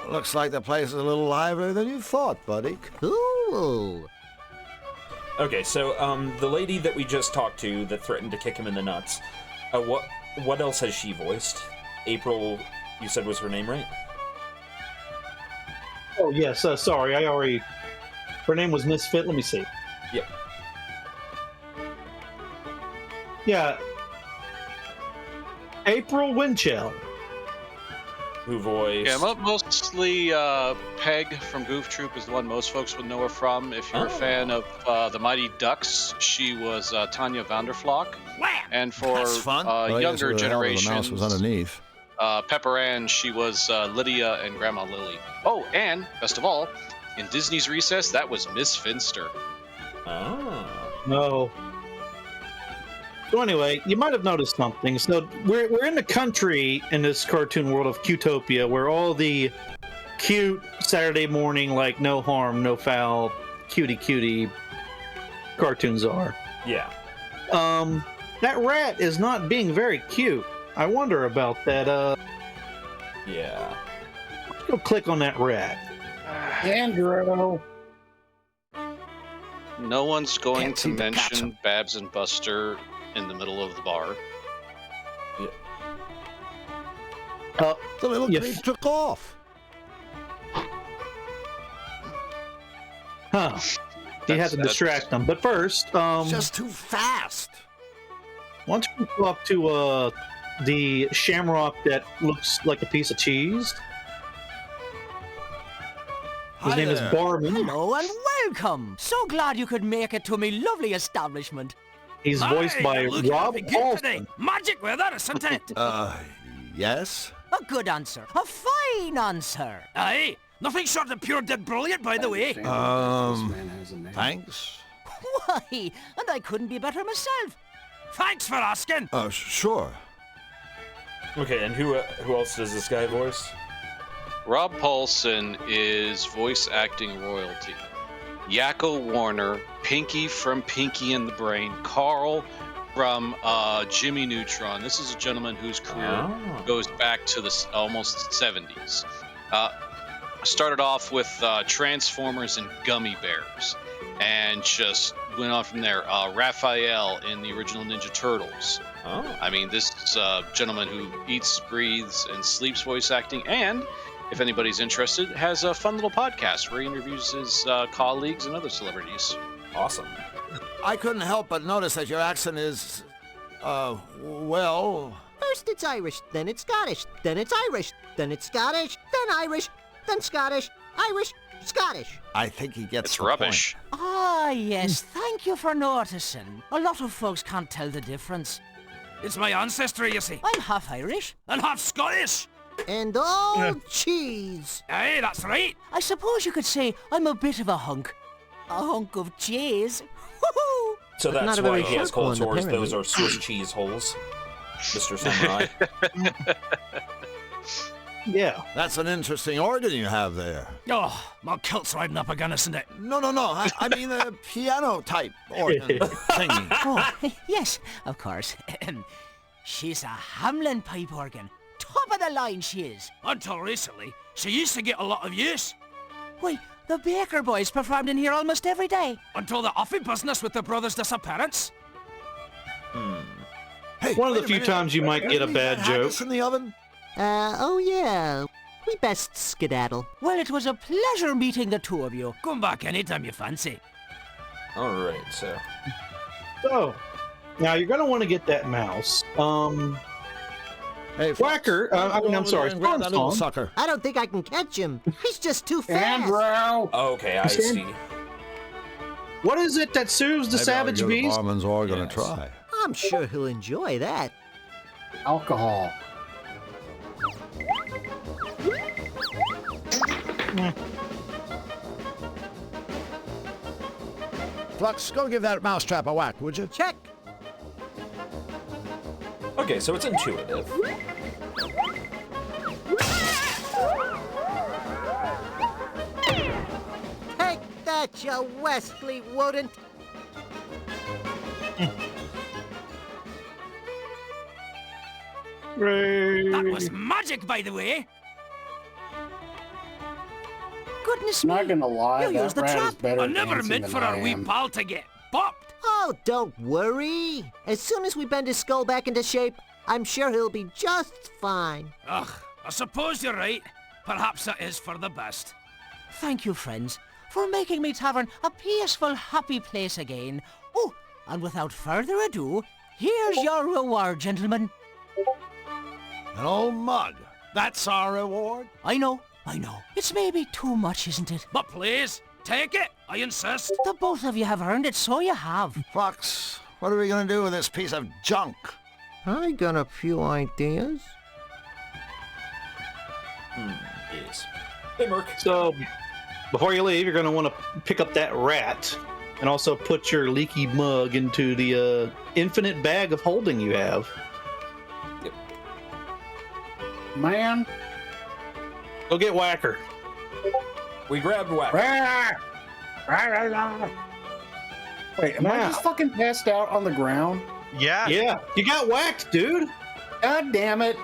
S5: Looks like the place is a little livelier than you thought, buddy.
S6: Cool.
S2: Okay, so the lady that we just talked to that threatened to kick him in the nuts, what else has she voiced? April, you said was her name, right?
S4: Oh yes. Sorry, her name was Misfit. Let me see.
S2: Yeah.
S4: Yeah. April Winchell.
S2: Who voiced?
S3: Yeah, mostly Peg from Goof Troop is the one most folks would know her from. If you're a fan of the Mighty Ducks, she was Tanya Vanderflock. And for
S5: That's fun.
S3: younger
S5: The
S3: generations,
S5: mouse was underneath.
S3: Pepper Ann, she was Lydia and Grandma Lily. Oh, and best of all, in Disney's Recess, that was Miss Finster.
S2: Oh.
S4: No. So anyway, you might have noticed something. So we're in the country in this cartoon world of Cutopia, where all the cute Saturday morning, like no harm, no foul, cutie cartoons are.
S2: Yeah.
S4: That rat is not being very cute. I wonder about that.
S2: Yeah.
S4: Let's go click on that rat.
S10: Andrew.
S3: No one's going
S5: Can't
S3: to
S5: seem to catch
S3: mention
S5: 'em.
S3: Babs and Buster in the middle of the bar.
S5: The little
S4: you
S5: creep took off.
S4: Huh. You have to
S3: That's-
S4: distract them. But first,
S5: Just too fast.
S4: why don't you go up to the shamrock that looks like a piece of cheese? His
S5: Hi
S4: name is
S5: there.
S4: Barman.
S14: Hello and welcome. So glad you could make it to me lovely establishment.
S4: He's voiced by Rob Paulson.
S14: Magic weather, isn't it?
S5: Yes?
S14: A good answer. A fine answer. Aye. Nothing short of pure dead brilliant, by the way.
S5: Thanks.
S14: Why, and I couldn't be better myself. Thanks for asking.
S5: Sure.
S2: Okay, and who else does this guy voice?
S3: Rob Paulson is voice acting royalty. Yakko Warner, Pinky from Pinky and the Brain, Carl from Jimmy Neutron. This is a gentleman whose career goes back to the almost 70s. Started off with Transformers and Gummy Bears, and just went on from there. Raphael in the original Ninja Turtles.
S2: Oh.
S3: I mean, this is a gentleman who eats, breathes, and sleeps voice acting, and if anybody's interested, has a fun little podcast where he interviews his colleagues and other celebrities.
S2: Awesome.
S5: I couldn't help but notice that your accent is, well...
S6: First it's Irish, then it's Scottish, then it's Irish, then it's Scottish, then Irish, then Scottish, Irish, Scottish.
S5: I think he gets
S3: It's
S5: the
S3: rubbish.
S14: Ah, yes, thank you for noticing. A lot of folks can't tell the difference.
S16: It's my ancestry, you see.
S6: I'm half Irish.
S16: And half Scottish.
S6: And all cheese.
S16: Aye, that's right.
S6: I suppose you could say I'm a bit of a hunk. A hunk of cheese. Woo-hoo!
S2: So
S6: But
S2: that's
S6: not a
S2: why
S6: very
S2: he has
S6: sharp one,
S2: cold sores.
S6: apparently.
S2: Those are Swiss cheese holes, Mr. Samurai.
S4: Yeah.
S5: That's an interesting organ you have there.
S16: Oh, my kilt's riding up against it.
S5: No. I mean a piano-type organ thingy.
S6: Oh, yes, of course. She's a Hamlin pipe organ. Top of the line she is.
S16: Until recently, she used to get a lot of use.
S6: Why, the Baker boys performed in here almost every day.
S16: Until the offy business with the brothers' disappearance.
S5: Hey,
S4: One of
S5: wait
S4: the
S5: a
S4: few
S5: minute.
S4: times you might get a
S5: Leave
S4: bad
S5: that
S4: joke.
S5: haggis in the oven?
S6: Oh yeah. We best skedaddle. Well, it was a pleasure meeting the two of you.
S16: Come back anytime you fancy.
S2: All right, so
S4: So, now you're going to want to get that mouse.
S5: Hey,
S4: Whacker, I'm sorry,
S5: Grab that little
S4: Stormsong.
S5: sucker.
S6: I don't think I can catch him. He's just too fast.
S10: Andrew!
S2: okay, I
S4: Stand-
S2: see.
S4: What is it that soothes the
S5: Maybe I'll
S4: savage
S5: give the
S4: beast?
S5: barman's organ
S2: Yes.
S5: a try.
S6: I'm sure he'll enjoy that.
S10: Alcohol.
S5: Flux, go give that mousetrap a whack, would you?
S6: Check.
S2: Okay, so it's intuitive.
S6: Take that, you Wesley Wouldn't.
S16: That was magic, by the way.
S6: Goodness
S10: I'm not
S6: me.
S10: gonna lie,
S6: You
S10: that
S6: used the
S10: rat
S6: trap.
S10: is better
S16: I never
S10: dancing
S16: meant
S10: than
S16: for our
S10: I
S16: wee
S10: am.
S16: pal to get bopped.
S6: Oh, don't worry. As soon as we bend his skull back into shape, I'm sure he'll be just fine.
S16: Ugh, I suppose you're right. Perhaps it is for the best.
S6: Thank you, friends, for making me tavern a peaceful, happy place again. Oh, and without further ado, here's your reward, gentlemen.
S5: An old mug. That's our reward?
S6: I know. It's maybe too much, isn't it?
S16: But please, take it. I insist.
S6: The both of you have earned it, so you have.
S5: Flux, what are we going to do with this piece of junk?
S6: I got a few ideas.
S2: Yes. Hey, Merc.
S4: So, before you leave, you're going to want to pick up that rat and also put your leaky mug into the infinite bag of holding you have.
S10: Man.
S4: Go get Whacker.
S2: We grabbed Whacker.
S10: Wait, am I
S4: Wow.
S10: just fucking passed out on the ground?
S12: Yeah.
S4: Yeah, you got whacked, dude.
S10: God damn it.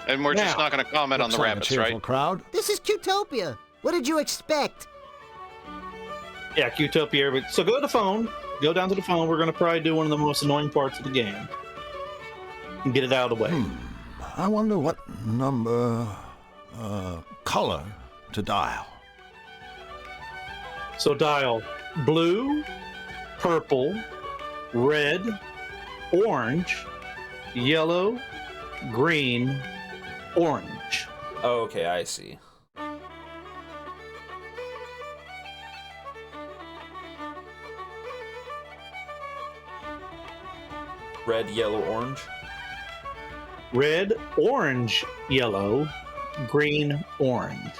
S3: And we're just
S4: Now,
S3: not going to comment on the
S5: Looks like a
S3: rabbits,
S5: cheerful
S3: right?
S5: crowd.
S6: This is Qtopia. What did you expect?
S4: Yeah, Qtopia. So go to the phone. Go down to the phone. We're going to probably do one of the most annoying parts of the game. And get it out of the way.
S5: I wonder what number, color to dial.
S4: So dial blue, purple, red, orange, yellow, green, orange.
S2: Okay, I see. Red, yellow, orange.
S4: Red, orange, yellow, green, orange.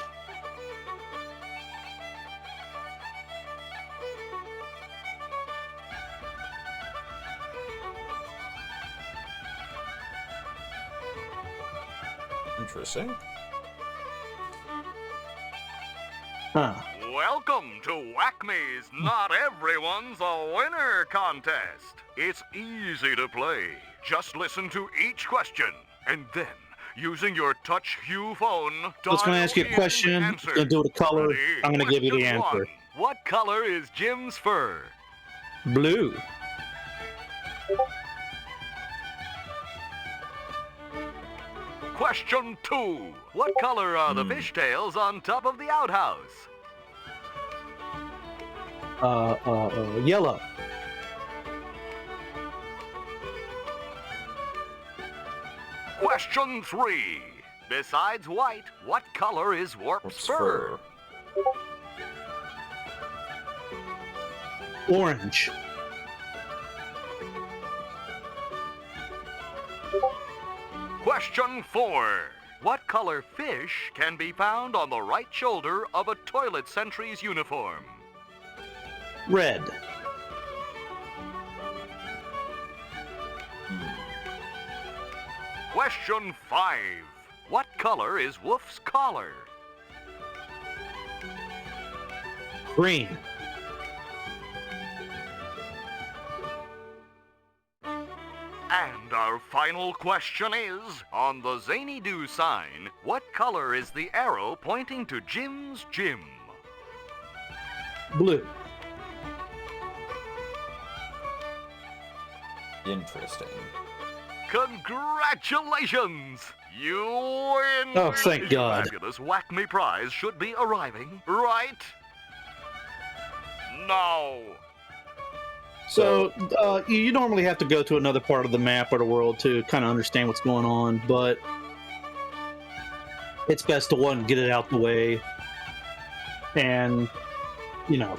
S2: Interesting.
S4: Huh.
S17: Welcome to Whack-Me's Not Everyone's a Winner contest. It's easy to play. Just listen to each question and then, using your touch hue phone,
S4: I was going to ask you a question. I'm going to do the color. I'm going to give you the
S17: Question
S4: answer.
S17: one. What color is Jim's fur?
S4: Blue.
S17: Question 2. What color are the fishtails on top of the outhouse?
S4: Yellow.
S17: Question 3. Besides white, what color is Warp's fur?
S4: Orange.
S17: Question 4. What color fish can be found on the right shoulder of a toilet sentry's uniform?
S4: Red.
S17: Question 5. What color is Wolf's collar?
S4: Green.
S17: And our final question is, on the Zany Do sign, what color is the arrow pointing to Jim's gym?
S4: Blue.
S2: Interesting.
S17: Congratulations! You win!
S4: Oh, thank God.
S17: Your fabulous Whack Me prize should be arriving right now.
S4: So, you normally have to go to another part of the map or the world to kind of understand what's going on, but it's best to, one, get it out the way, and, you know.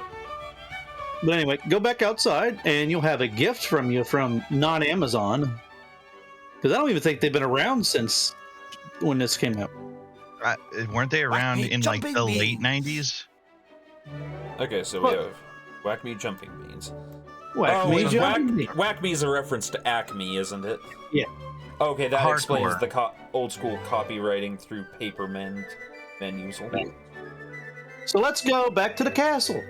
S4: But anyway, go back outside, and you'll have a gift from you from non-Amazon, because I don't even think they've been around since when this came out.
S12: Weren't they around in like the late 90s?
S2: Okay, so we have Whack Me Jumping Beans.
S4: Whack Me Jumping Beans.
S2: Whack Me is a reference to Acme, isn't it?
S4: Yeah.
S2: Okay, that
S12: Hardcore.
S2: explains the old school copywriting through paper menus.
S4: So let's go back to the castle.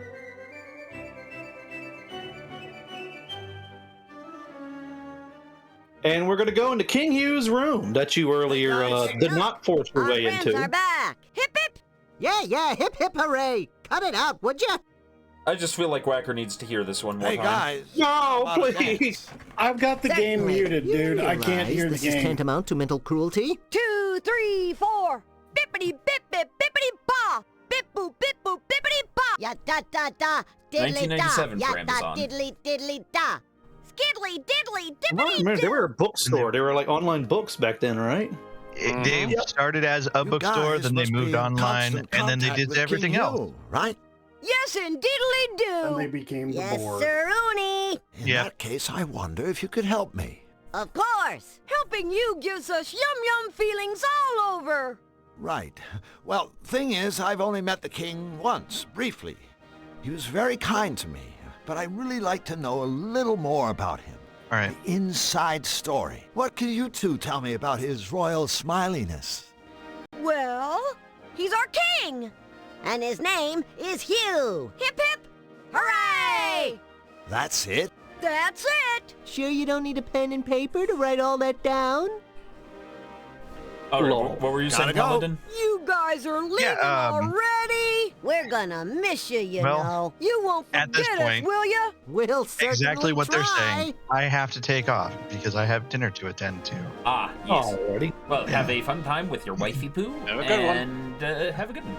S4: And we're going to go into King Hugh's room that you earlier did not force your way
S6: Friends
S4: into.
S6: are back. Hip hip. Yeah, hip hip hooray. Cut it out, would ya?
S2: I just feel like Whacker needs to hear this one more
S5: Hey,
S2: time.
S5: guys.
S4: No,
S5: About a
S4: please.
S10: I've got the game
S6: Certainly.
S10: muted,
S6: You
S10: dude. I can't
S6: realize
S10: hear the
S6: this is
S10: game.
S6: tantamount to mental cruelty.
S8: 2, 3, 4. Bippity bip bip bippity ba. Bip boop bip boop bippity ba.
S6: Ya da da da. Diddly da.
S2: 1997
S6: Ya
S2: for
S6: da
S2: Amazon.
S6: diddly diddly da.
S8: Skiddly diddly
S4: I
S8: dippity
S4: remember they were a bookstore. They were like online books back then, right?
S12: They started as a bookstore,
S5: guys
S12: then they
S5: must
S12: moved
S5: be in
S12: online,
S5: constant
S12: and then they
S5: contact
S12: did
S5: with
S12: everything
S5: King
S12: else.
S5: Hugh, right?
S8: Yes, and diddly do.
S10: And they became the
S6: Yes,
S10: board.
S6: sir-oony.
S5: In
S12: Yeah.
S5: that case, I wonder if you could help me.
S6: Of course.
S8: Helping you gives us yum feelings all over.
S5: Right. Well, thing is, I've only met the king once, briefly. He was very kind to me, but I'd really like to know a little more about him.
S12: All right.
S5: The inside story. What can you two tell me about his royal smiliness?
S8: Well, he's our king.
S6: And his name is Hugh.
S8: Hip hip. Hooray!
S5: That's it?
S8: That's it.
S6: Sure you don't need a pen and paper to write all that down?
S2: All right, what were you saying,
S5: Gotta go.
S2: Paladin?
S8: You guys are leaving already.
S6: We're gonna miss you, you
S12: Well,
S6: know.
S8: You won't
S12: at this
S8: forget us,
S12: point-
S8: will ya?
S6: We'll certainly
S12: Exactly what they're
S6: try.
S12: saying. I have to take off because I have dinner to attend to.
S2: Ah, yes.
S4: Alrighty.
S2: Well, have a fun time with your wifey poo.
S3: Have a good one.
S2: And have a good one.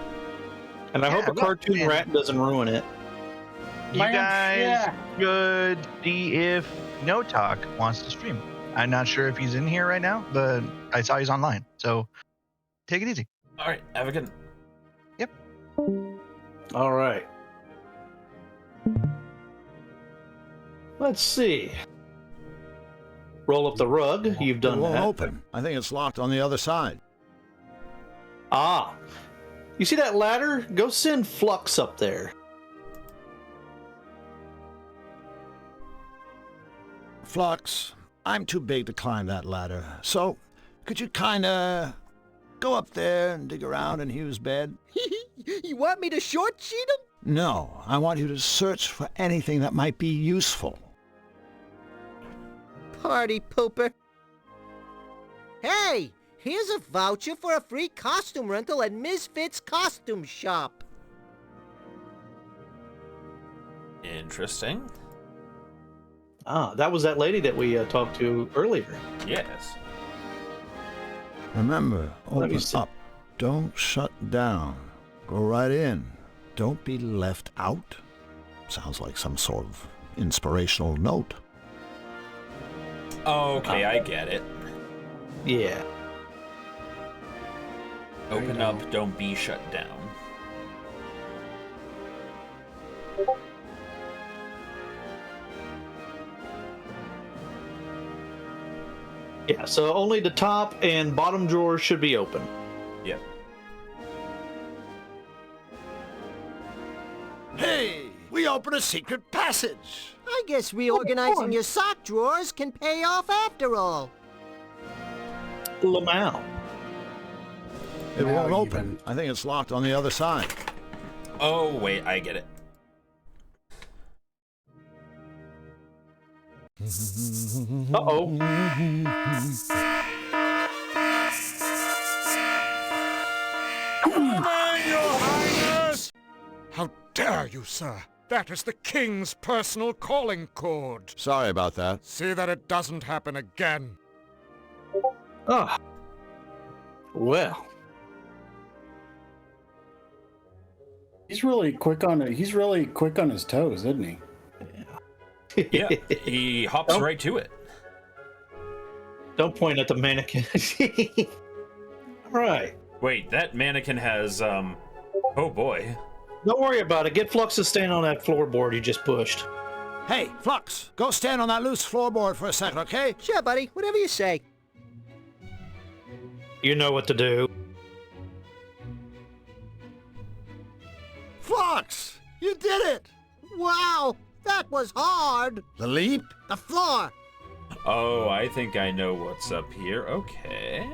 S4: And I hope a cartoon rat doesn't ruin it.
S12: You guys could see if No Talk wants to stream. I'm not sure if he's in here right now, but I saw he's online. So take it easy.
S2: All right, have a good one.
S12: Yep.
S4: All right. Let's see. Roll up the rug. You've done
S5: It won't
S4: that.
S5: open. I think it's locked on the other side.
S4: Ah. You see that ladder? Go send Flux up there.
S5: Flux, I'm too big to climb that ladder. So, could you kinda go up there and dig around in Hugh's bed?
S6: You want me to short sheet him?
S5: No, I want you to search for anything that might be useful.
S6: Party pooper. Hey, here's a voucher for a free costume rental at Misfits Costume Shop.
S2: Interesting.
S4: Ah, that was that lady that we talked to earlier.
S2: Yes.
S5: Remember,
S4: Let me
S5: open
S4: see.
S5: up. Don't shut down. Go right in. Don't be left out. Sounds like some sort of inspirational note.
S2: Okay, I get it.
S4: Yeah.
S2: Open up, don't be shut down.
S4: Yeah, so only the top and bottom drawers should be open.
S2: Yep.
S5: Hey, we opened a secret passage.
S6: I guess reorganizing your sock drawers can pay off after all.
S4: Lamau.
S5: It won't open. I think it's locked on the other side.
S2: Oh, wait, I get it.
S4: Uh-oh.
S13: Amen, your highness! How dare you, sir? That is the king's personal calling cord.
S5: Sorry about that.
S13: See that it doesn't happen again.
S4: Ah. Well.
S10: He's really quick on it. He's really quick on his toes, isn't he?
S2: Yeah, he hops right to it.
S4: Don't point at the mannequin. All right.
S2: Wait, that mannequin has, oh boy.
S4: Don't worry about it. Get Flux to stand on that floorboard you just pushed.
S5: Hey, Flux, go stand on that loose floorboard for a second, okay?
S6: Sure, buddy. Whatever you say.
S4: You know what to do.
S5: Flux, you did it!
S6: Wow, that was hard.
S5: The leap?
S6: The floor.
S2: Oh, I think I know what's up here. Okay.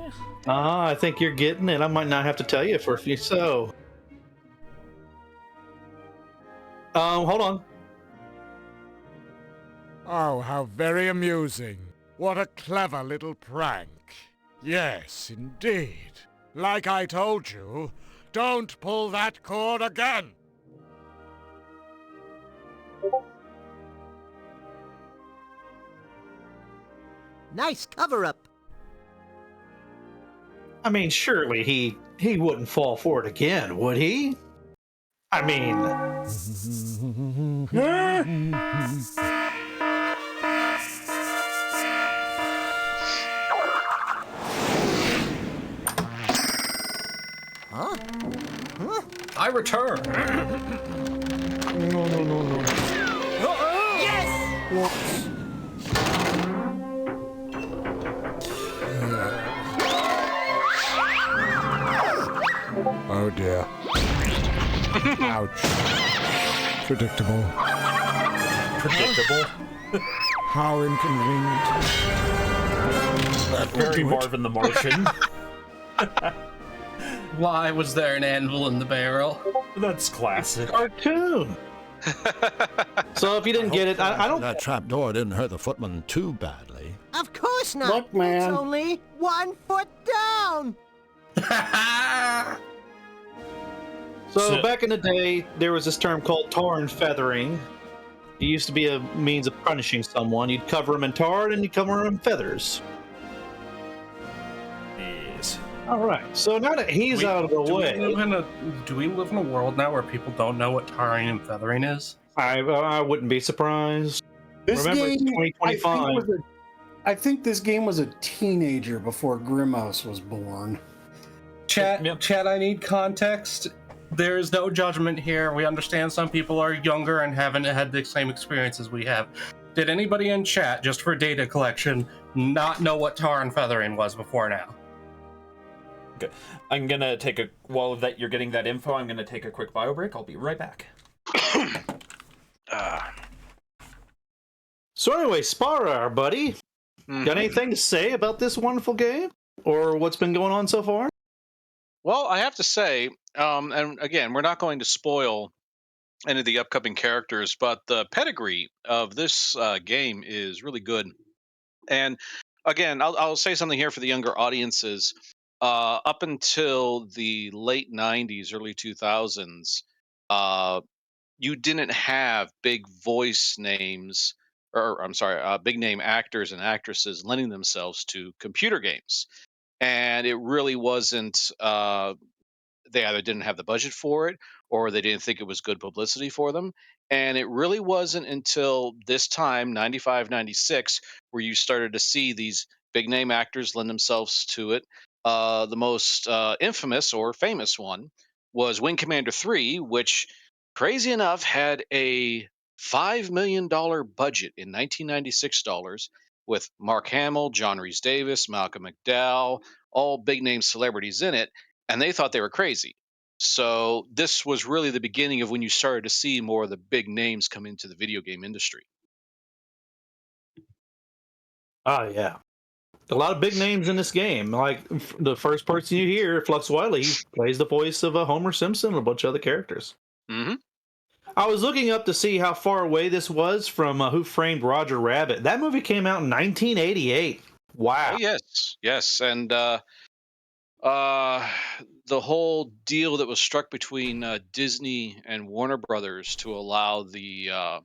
S4: I think you're getting it. I might not have to tell you for a few. So, hold on.
S13: Oh, how very amusing. What a clever little prank. Yes, indeed. Like I told you, don't pull that cord again.
S6: Nice cover-up.
S4: I mean, surely he wouldn't fall for it again, would he? I mean...
S6: Huh? Huh?
S11: I return.
S4: No.
S6: Yes!
S4: Whoops.
S13: Oh dear. Ouch. Predictable.
S2: Predictable.
S13: How inconvenient.
S2: Very Marvin the Martian.
S11: Why was there an anvil in the barrel?
S2: That's classic.
S4: Cartoon. So if you didn't get it, I don't...
S5: That trap door didn't hurt the footman too badly.
S6: Of course not.
S10: Look, man.
S6: It's only 1 foot down.
S4: So back in the day, there was this term called tar and feathering. It used to be a means of punishing someone. You'd cover them in tar and you'd cover them in feathers.
S2: Yes.
S4: All right. So now that he's out of the way,
S11: Do we live in a world now where people don't know what tarring and feathering is?
S4: I wouldn't be surprised.
S10: This
S4: Remember, it's
S10: game,
S4: 2025.
S10: I think this game was a teenager before Grimhouse was born.
S11: Chat, I need context. There is no judgment here. We understand some people are younger and haven't had the same experiences we have. Did anybody in chat, just for data collection, not know what tar and feathering was before now?
S2: Okay. I'm gonna take a... While that you're getting that info, I'm gonna take a quick bio break. I'll be right back.
S4: So anyway, Spara, our buddy, got anything to say about this wonderful game? Or what's been going on so far?
S3: Well, I have to say, and again, we're not going to spoil any of the upcoming characters, but the pedigree of this game is really good. And again, I'll say something here for the younger audiences. Up until the late 90s, early 2000s, you didn't have big voice names, or I'm sorry, big name actors and actresses lending themselves to computer games. And it really wasn't, they either didn't have the budget for it or they didn't think it was good publicity for them. And it really wasn't until this time, 95, 96, where you started to see these big name actors lend themselves to it. The most infamous or famous one was Wing Commander 3, which, crazy enough, had a $5 million budget in 1996 dollars with Mark Hamill, John Rhys Davis, Malcolm McDowell, all big name celebrities in it, and they thought they were crazy. So this was really the beginning of when you started to see more of the big names come into the video game industry.
S4: Oh yeah, a lot of big names in this game. Like the first person you hear, Flux Wiley, plays the voice of Homer Simpson and a bunch of other characters.
S3: Mm-hmm.
S4: I was looking up to see how far away this was from Who Framed Roger Rabbit. That movie came out in 1988. Wow.
S3: Oh yes, and the whole deal that was struck between Disney and Warner Brothers to allow the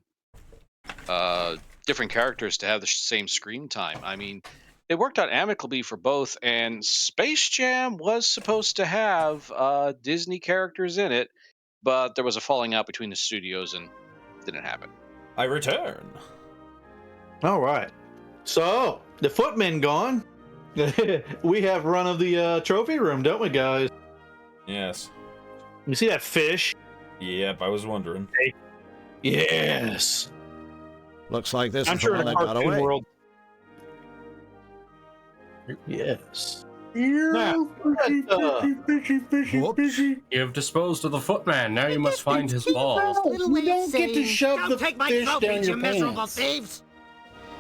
S3: different characters to have the same screen time. I mean, it worked out amicably for both, and Space Jam was supposed to have Disney characters in it, but there was a falling out between the studios and it didn't happen.
S2: I return.
S4: All right. So, the footmen gone. We have run of the trophy room, don't we, guys?
S2: Yes.
S4: You see that fish?
S2: Yep, I was wondering.
S4: Yes.
S5: Looks like this
S4: I'm
S5: is
S4: sure
S5: the one
S4: in
S5: that got
S4: cartoon
S5: away.
S4: world. Yes.
S11: You
S5: Whoops.
S11: have disposed of the footman. Now you must find his balls.
S10: You don't get to shove the
S6: Take my
S10: fish
S6: trophies,
S10: down
S6: you
S10: your
S6: miserable
S10: pants.
S6: thieves!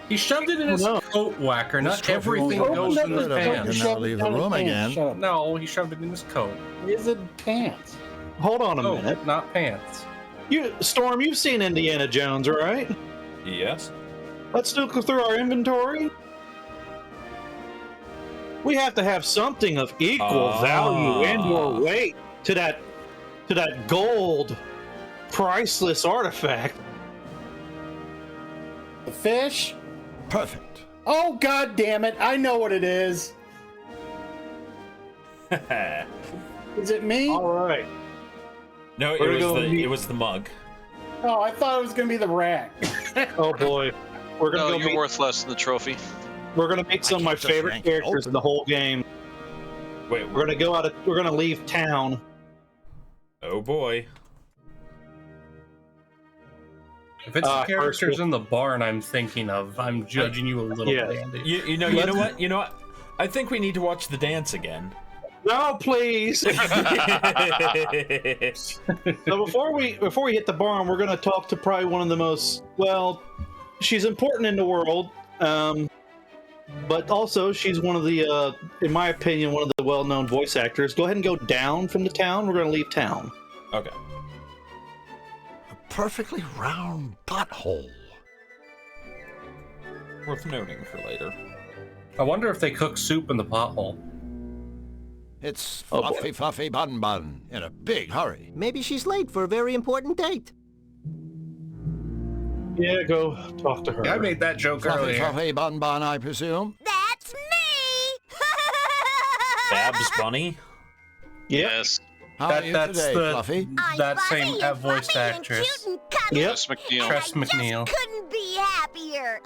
S11: He shoved it in his coat whacker.
S5: This
S11: Not
S5: trophy
S11: everything
S5: won't
S11: goes
S5: open
S11: in his
S5: that up.
S11: pants.
S5: You can now leave the room again.
S11: No, he shoved it in his coat.
S10: Is it pants?
S4: Hold on a
S11: Oh,
S4: minute.
S11: not pants.
S4: Storm, you've seen Indiana Jones, right?
S2: Yes.
S4: Let's look through our inventory. We have to have something of equal value and/or weight to that gold, priceless artifact.
S10: The fish?
S5: Perfect.
S10: Oh, god damn it. I know what it is. Is it me?
S4: All right.
S2: No, it was the mug.
S10: Oh, I thought it was going to be the rack.
S4: Oh boy. We're gonna
S3: No,
S4: go
S3: you're
S4: meet,
S3: worth less than the trophy.
S4: We're gonna meet some of my favorite characters in the whole game.
S2: Wait,
S4: We're gonna leave town.
S2: Oh boy.
S11: If it's the characters in the barn I'm thinking of, I'm judging you a little bit, Andy.
S2: You know what? I think we need to watch the dance again.
S4: No, please. So before we hit the barn, we're gonna talk to probably one of the most she's important in the world, but also she's one of the, in my opinion, one of the well-known voice actors. Go ahead and go down from the town. We're gonna leave town.
S2: Okay.
S5: A perfectly round butthole.
S2: Worth noting for later.
S11: I wonder if they cook soup in the pothole.
S5: It's Fluffy Fluffy Bun Bun in a big hurry.
S6: Maybe she's late for a very important date.
S4: Yeah, go talk to her.
S11: I made that joke
S5: Fluffy
S11: earlier.
S5: Fluffy Bun Bun, I presume.
S8: That's me!
S2: Babs Bunny?
S3: Yes.
S5: How are you today, Fluffy?
S11: That same voice actress.
S3: Tress McNeil.
S11: Tress McNeil.
S8: Couldn't be happier.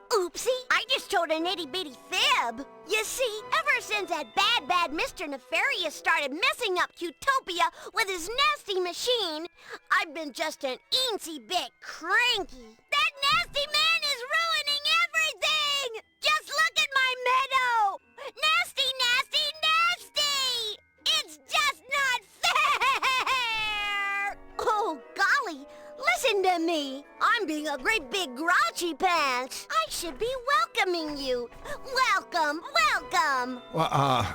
S8: Oopsie, I just told an itty-bitty fib. You see, ever since that bad Mr. Nefarious started messing up Qtopia with his nasty machine, I've been just an eensy bit cranky. That nasty man is ruining everything! Just look at my meadow! Nasty, nasty, nasty! It's just not fair! Oh, golly! Listen to me. I'm being a great big grouchy pants. I should be welcoming you. Welcome, welcome.
S5: Well,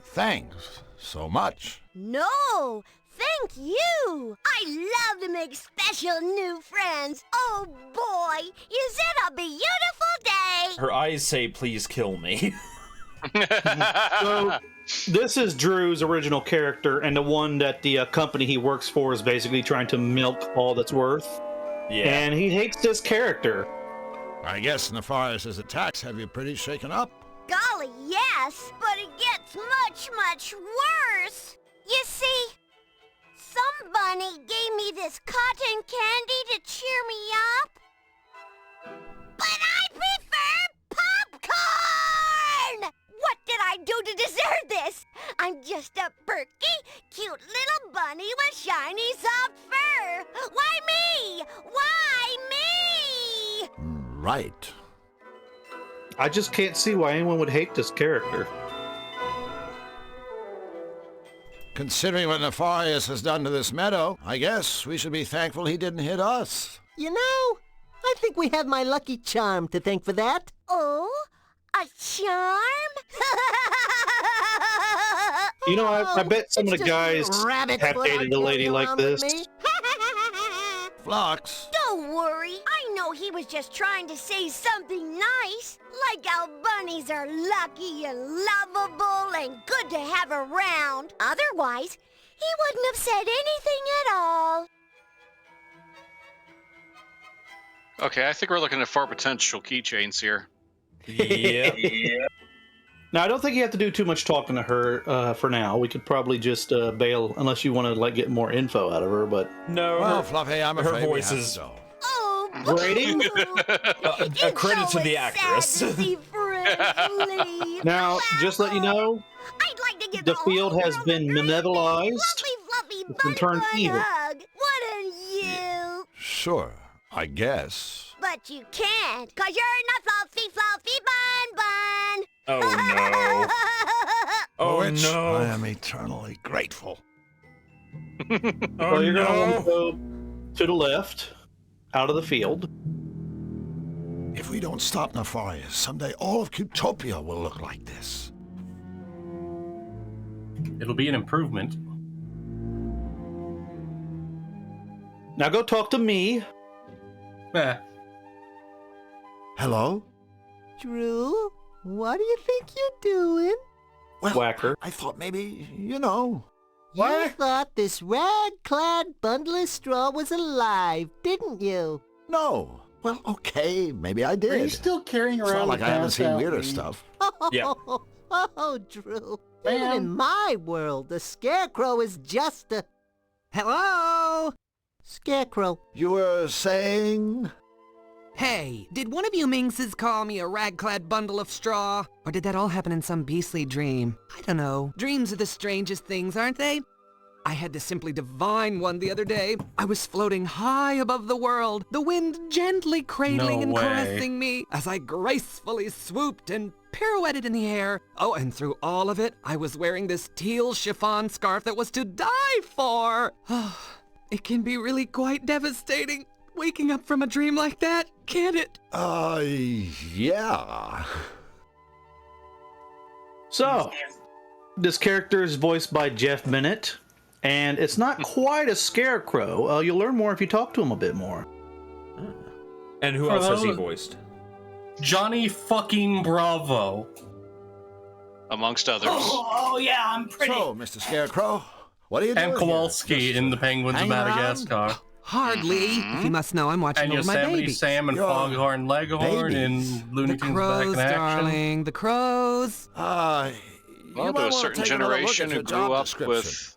S5: thanks so much.
S8: No, thank you. I love to make special new friends. Oh boy, is it a beautiful day.
S2: Her eyes say, please kill me.
S4: So, this is Drew's original character, and the one that the company he works for is basically trying to milk all that's worth.
S2: Yeah.
S4: And he hates this character.
S5: I guess Nefarious' attacks have you pretty shaken up.
S8: Golly, yes, but it gets much worse. You see, some bunny gave me this cotton candy to cheer me up. But I prefer popcorn! What did I do to deserve this? I'm just a perky, cute little bunny with shiny, soft fur. Why me? Why me?
S5: Right.
S4: I just can't see why anyone would hate this character.
S5: Considering what Nefarious has done to this meadow, I guess we should be thankful he didn't hit us.
S6: You know, I think we have my lucky charm to thank for that.
S8: Oh, a charm?
S4: You know, I bet some of the
S6: It's just
S4: guys
S6: a rabbit
S4: have
S6: foot
S4: dated a lady
S6: arguing
S4: like
S6: around with
S4: this.
S6: me.
S5: Flux.
S8: Don't worry. I know he was just trying to say something nice. Like how bunnies are lucky and lovable and good to have around. Otherwise, he wouldn't have said anything at all.
S3: Okay, I think we're looking at far potential keychains here.
S2: Yeah.
S4: Now, I don't think you have to do too much talking to her for now. We could probably just bail, unless you want to like get more info out of her. But
S2: no,
S5: Well, Fluffy, I'm
S2: her
S5: afraid we
S2: voice
S5: have
S2: is
S5: to go.
S8: Oh,
S4: Rating?
S2: a credit to the actress.
S8: sad to see friends leave.
S4: now, just let you know,
S8: I'd like to give
S4: the
S8: whole
S4: field has
S8: world
S4: been
S8: a great big
S4: benevolized.
S8: fluffy
S4: It's been turned
S8: bun
S4: evil.
S8: hug. Wouldn't you?
S5: Sure, I guess.
S8: But you can't, 'cause you're not fluffy bun bun.
S2: Oh no.
S5: For
S2: Oh
S5: which
S2: no.
S5: I am eternally grateful.
S4: Well, you're going to want to go to the left, out of the field.
S5: If we don't stop Nefarious, someday all of Cutopia will look like this.
S11: It'll be an improvement.
S4: Now go talk to me.
S11: Eh.
S5: Hello?
S6: Drew, what do you think you're doing?
S5: Well,
S4: Whacker.
S5: I thought maybe, you know.
S6: You thought this rag-clad bundle of straw was alive, didn't you?
S5: No. Well, okay, maybe I did.
S10: Are you still carrying
S5: It's
S10: around
S5: not like
S10: the
S5: I haven't
S10: passed
S5: seen
S10: out
S5: weirder
S10: lead?
S5: stuff.
S2: Yeah.
S6: Oh, Drew. Even
S10: Ma'am?
S6: in my world, the scarecrow is just a... Hello? Scarecrow.
S5: You were saying?
S18: Hey, did one of you minxes call me a rag-clad bundle of straw? Or did that all happen in some beastly dream? I don't know. Dreams are the strangest things, aren't they? I had to simply divine one the other day. I was floating high above the world, the wind gently cradling
S11: No
S18: and
S11: way.
S18: caressing me as I gracefully swooped and pirouetted in the air. Oh, and through all of it, I was wearing this teal chiffon scarf that was to die for. It can be really quite devastating, waking up from a dream like that, can't it?
S5: Yeah.
S4: So, this character is voiced by Jeff Bennett, and it's not quite a scarecrow. You'll learn more if you talk to him a bit more.
S2: And who else has he voiced?
S11: Johnny fucking Bravo.
S3: Amongst others.
S14: Oh yeah, I'm pretty.
S5: So, Mr. Scarecrow, what are you doing
S11: And
S5: here?
S11: Kowalski in The Penguins of
S5: hanging around?
S11: Madagascar.
S18: Hardly. If you must know, I'm watching
S11: And
S18: over my
S11: Yosemite
S18: baby.
S11: Sam and
S5: Your
S11: Foghorn Leghorn
S5: babies?
S11: and Looney
S18: The
S11: Tunes
S18: crows,
S11: Back in Action.
S18: darling. The crows.
S5: You
S3: Well,
S5: might
S3: to a
S5: wanna
S3: certain
S5: take another look
S3: generation
S5: at
S3: who
S5: your
S3: grew
S5: job
S3: up
S5: description.
S3: with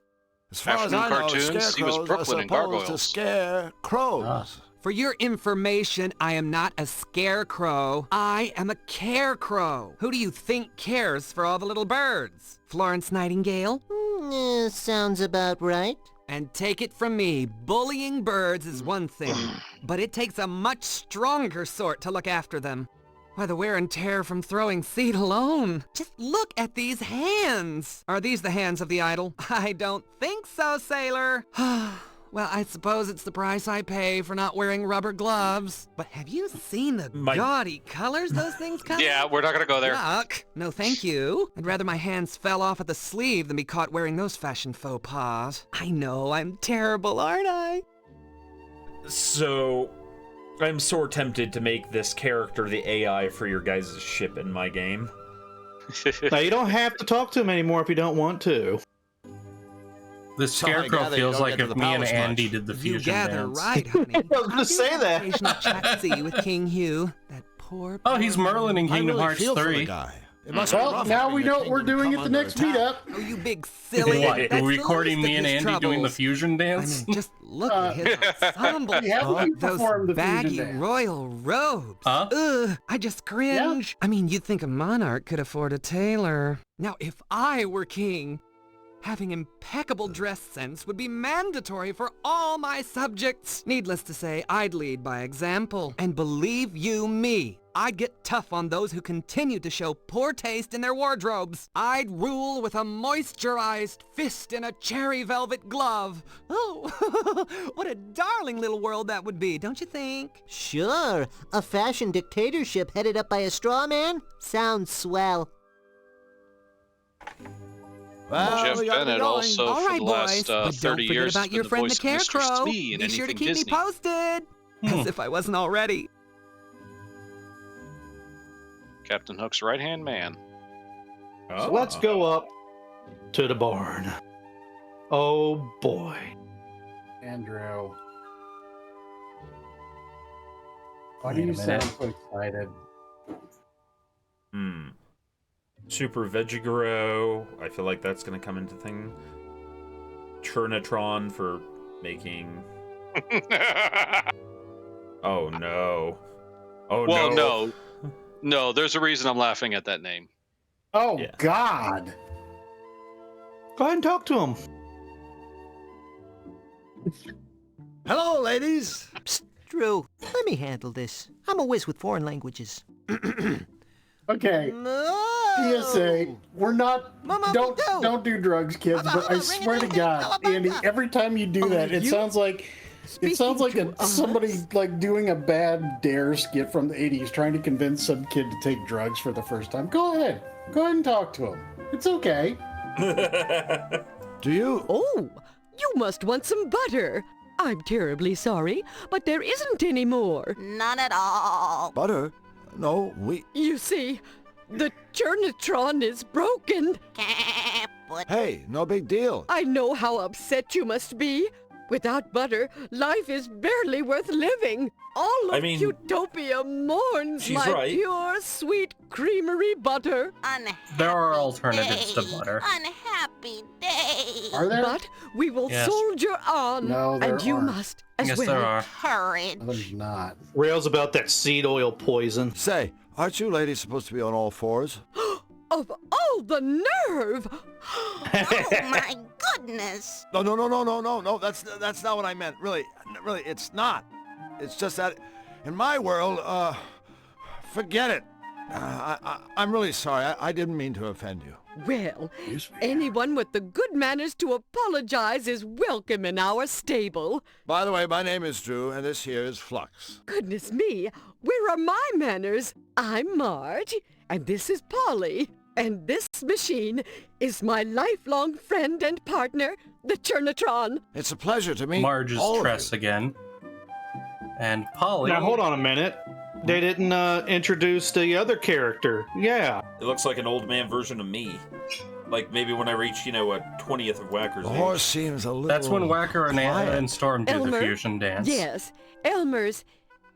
S5: As far as
S3: afternoon
S5: I know,
S3: cartoons, he was
S5: scarecrows are
S3: Brooklyn in
S5: supposed
S3: Gargoyles.
S5: to scare crows.
S11: Ah.
S18: For your information, I am not a scarecrow. I am a carecrow. Who do you think cares for all the little birds? Florence Nightingale?
S6: Sounds about right.
S18: And take it from me, bullying birds is one thing, but it takes a much stronger sort to look after them. Why, the wear and tear from throwing seed alone. Just look at these hands. Are these the hands of the idol? I don't think so, sailor. Well, I suppose it's the price I pay for not wearing rubber gloves. But have you seen the gaudy colors those things come in?
S3: Yeah, we're not gonna go there.
S18: Yuck. No, thank you. I'd rather my hands fell off at the sleeve than be caught wearing those fashion faux pas. I know, I'm terrible, aren't I?
S2: So, I'm sore tempted to make this character the AI for your guys' ship in my game.
S4: Now, you don't have to talk to him anymore if you don't want to.
S11: The
S5: So I
S11: Scarecrow
S5: gather you
S11: feels
S5: don't
S11: like
S5: get to
S11: if
S5: the
S11: me and
S5: power
S11: Andy
S5: sludge.
S11: did the
S18: You
S11: fusion
S18: gather
S11: dance.
S18: right, honey.
S4: I was gonna say that.
S18: Occasional chat-see with King Hugh. That poor...
S11: Oh, he's Merlin in
S5: I
S11: Kingdom
S5: really
S11: Hearts
S5: feel for the
S11: 3.
S5: guy. It must be
S10: Well,
S5: rough
S10: now
S5: having
S10: we
S5: the
S10: know what we're
S5: kingdom
S10: doing
S5: come
S10: at the
S5: under
S10: next
S5: attack.
S10: meetup.
S18: Oh, you big silly.
S11: What?
S18: That's
S11: Are
S18: the
S11: we recording
S18: least
S11: me
S18: of
S11: and
S18: his
S11: Andy doing the
S18: troubles.
S11: fusion
S18: I
S11: dance?
S18: mean, just look at his ensemble.
S10: We haven't
S18: Those
S10: performed the fusion
S18: baggy
S10: dance.
S18: royal robes.
S11: Huh?
S18: Ugh, I just cringe. I mean, you'd think a monarch could afford a tailor. Now, if I were king, having impeccable dress sense would be mandatory for all my subjects. Needless to say, I'd lead by example. And believe you me, I'd get tough on those who continue to show poor taste in their wardrobes. I'd rule with a moisturized fist and a cherry velvet glove. Oh, what a darling little world that would be, don't you think?
S6: Sure, a fashion dictatorship headed up by a straw man? Sounds swell.
S5: Well,
S3: Jeff
S5: we gotta be
S3: Bennett
S5: going.
S3: also
S18: All
S3: for
S18: right,
S3: the last
S18: boys, but
S3: 30
S18: don't forget
S3: years
S18: about
S3: has
S18: your
S3: been the
S18: friend the
S3: voice of Mr.
S18: Carecrow.
S3: Smee in
S18: Be sure to
S3: anything
S18: keep
S3: Disney.
S18: me posted. As if I wasn't already.
S3: Captain Hook's right-hand man.
S4: So let's go up to the barn. Oh boy.
S10: Andrew. Why
S11: Wait
S10: do
S11: a
S10: you
S11: minute.
S10: sound so excited?
S2: Super Vegigoro. I feel like that's going to come into thing. Churnatron for making... Oh, no. Oh,
S3: well,
S2: no.
S3: No, there's a reason I'm laughing at that name.
S10: Oh, God.
S4: Go ahead and talk to him.
S5: Hello, ladies.
S6: Psst, Drew, let me handle this. I'm a whiz with foreign languages.
S10: Okay. PSA, we're not. Don't do drugs, kids. But I swear to God, Andy, every time you do that, it sounds like somebody like doing a bad Dare skit from the '80s, trying to convince some kid to take drugs for the first time. Go ahead and talk to him. It's okay.
S5: Do you?
S19: Oh, you must want some butter. I'm terribly sorry, but there isn't any more.
S8: None at all.
S5: Butter? No, we...
S19: You see, the Churnatron is broken.
S5: Hey, no big deal.
S19: I know how upset you must be. Without butter, life is barely worth living. All of Utopia mourns
S2: she's
S19: my
S2: right.
S19: pure, sweet creamery butter.
S11: There are alternatives to butter.
S8: Unhappy day.
S10: Are there?
S19: But we will
S11: Yes.
S19: soldier on.
S10: No, there
S19: and you
S10: aren't.
S19: must as
S11: Yes,
S19: well.
S11: there are.
S8: Courage.
S10: No, there's not.
S4: Rails about that seed oil poison.
S5: Say, aren't you ladies supposed to be on all fours?
S19: Of all the nerve!
S8: Oh my goodness.
S5: No. That's not what I meant. Really, it's not. It's just that in my world, forget it. I'm really sorry. I didn't mean to offend you.
S19: Well, anyone with the good manners to apologize is welcome in our stable.
S5: By the way, my name is Drew, and this here is Flux.
S19: Goodness me, where are my manners? I'm Marge, and this is Polly. And this machine is my lifelong friend and partner, the Churnatron.
S5: It's a pleasure to meet
S11: Marge is
S5: all of
S11: Tress again. And Polly...
S4: Now hold on a minute. They didn't introduce the other character. Yeah.
S2: It looks like an old man version of me. Like maybe when I reach, a 20th of Whacker's
S5: The
S2: age.
S5: horse seems a little...
S11: That's when Whacker and Storm do the
S19: Elmer?
S11: fusion dance.
S19: Yes, Elmer's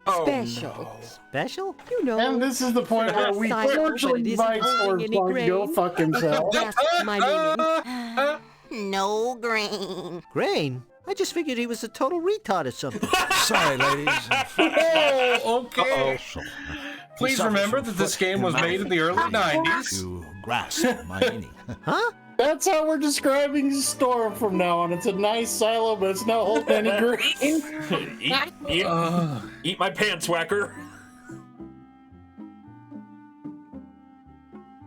S19: special.
S2: No.
S6: Special?
S19: You know.
S10: And this is the point where we
S19: Silo, but
S10: virtually
S19: it isn't
S10: invite
S19: holding any
S10: Stormfront to go
S19: grain.
S10: fuck himself.
S19: That's my meaning.
S8: No grain.
S6: Grain? I just figured he was a total retard or something.
S5: Sorry, ladies.
S11: Oh, okay. Please
S5: suffers
S11: remember
S5: from
S11: that this
S5: foot
S11: game
S5: and
S11: was
S5: mouth
S11: made in the early 90s.
S5: You grasp my meaning.
S6: Huh?
S10: That's how we're describing Storm from now on. It's a nice silo, but it's not holding any grain.
S2: Eat my pants, Whacker.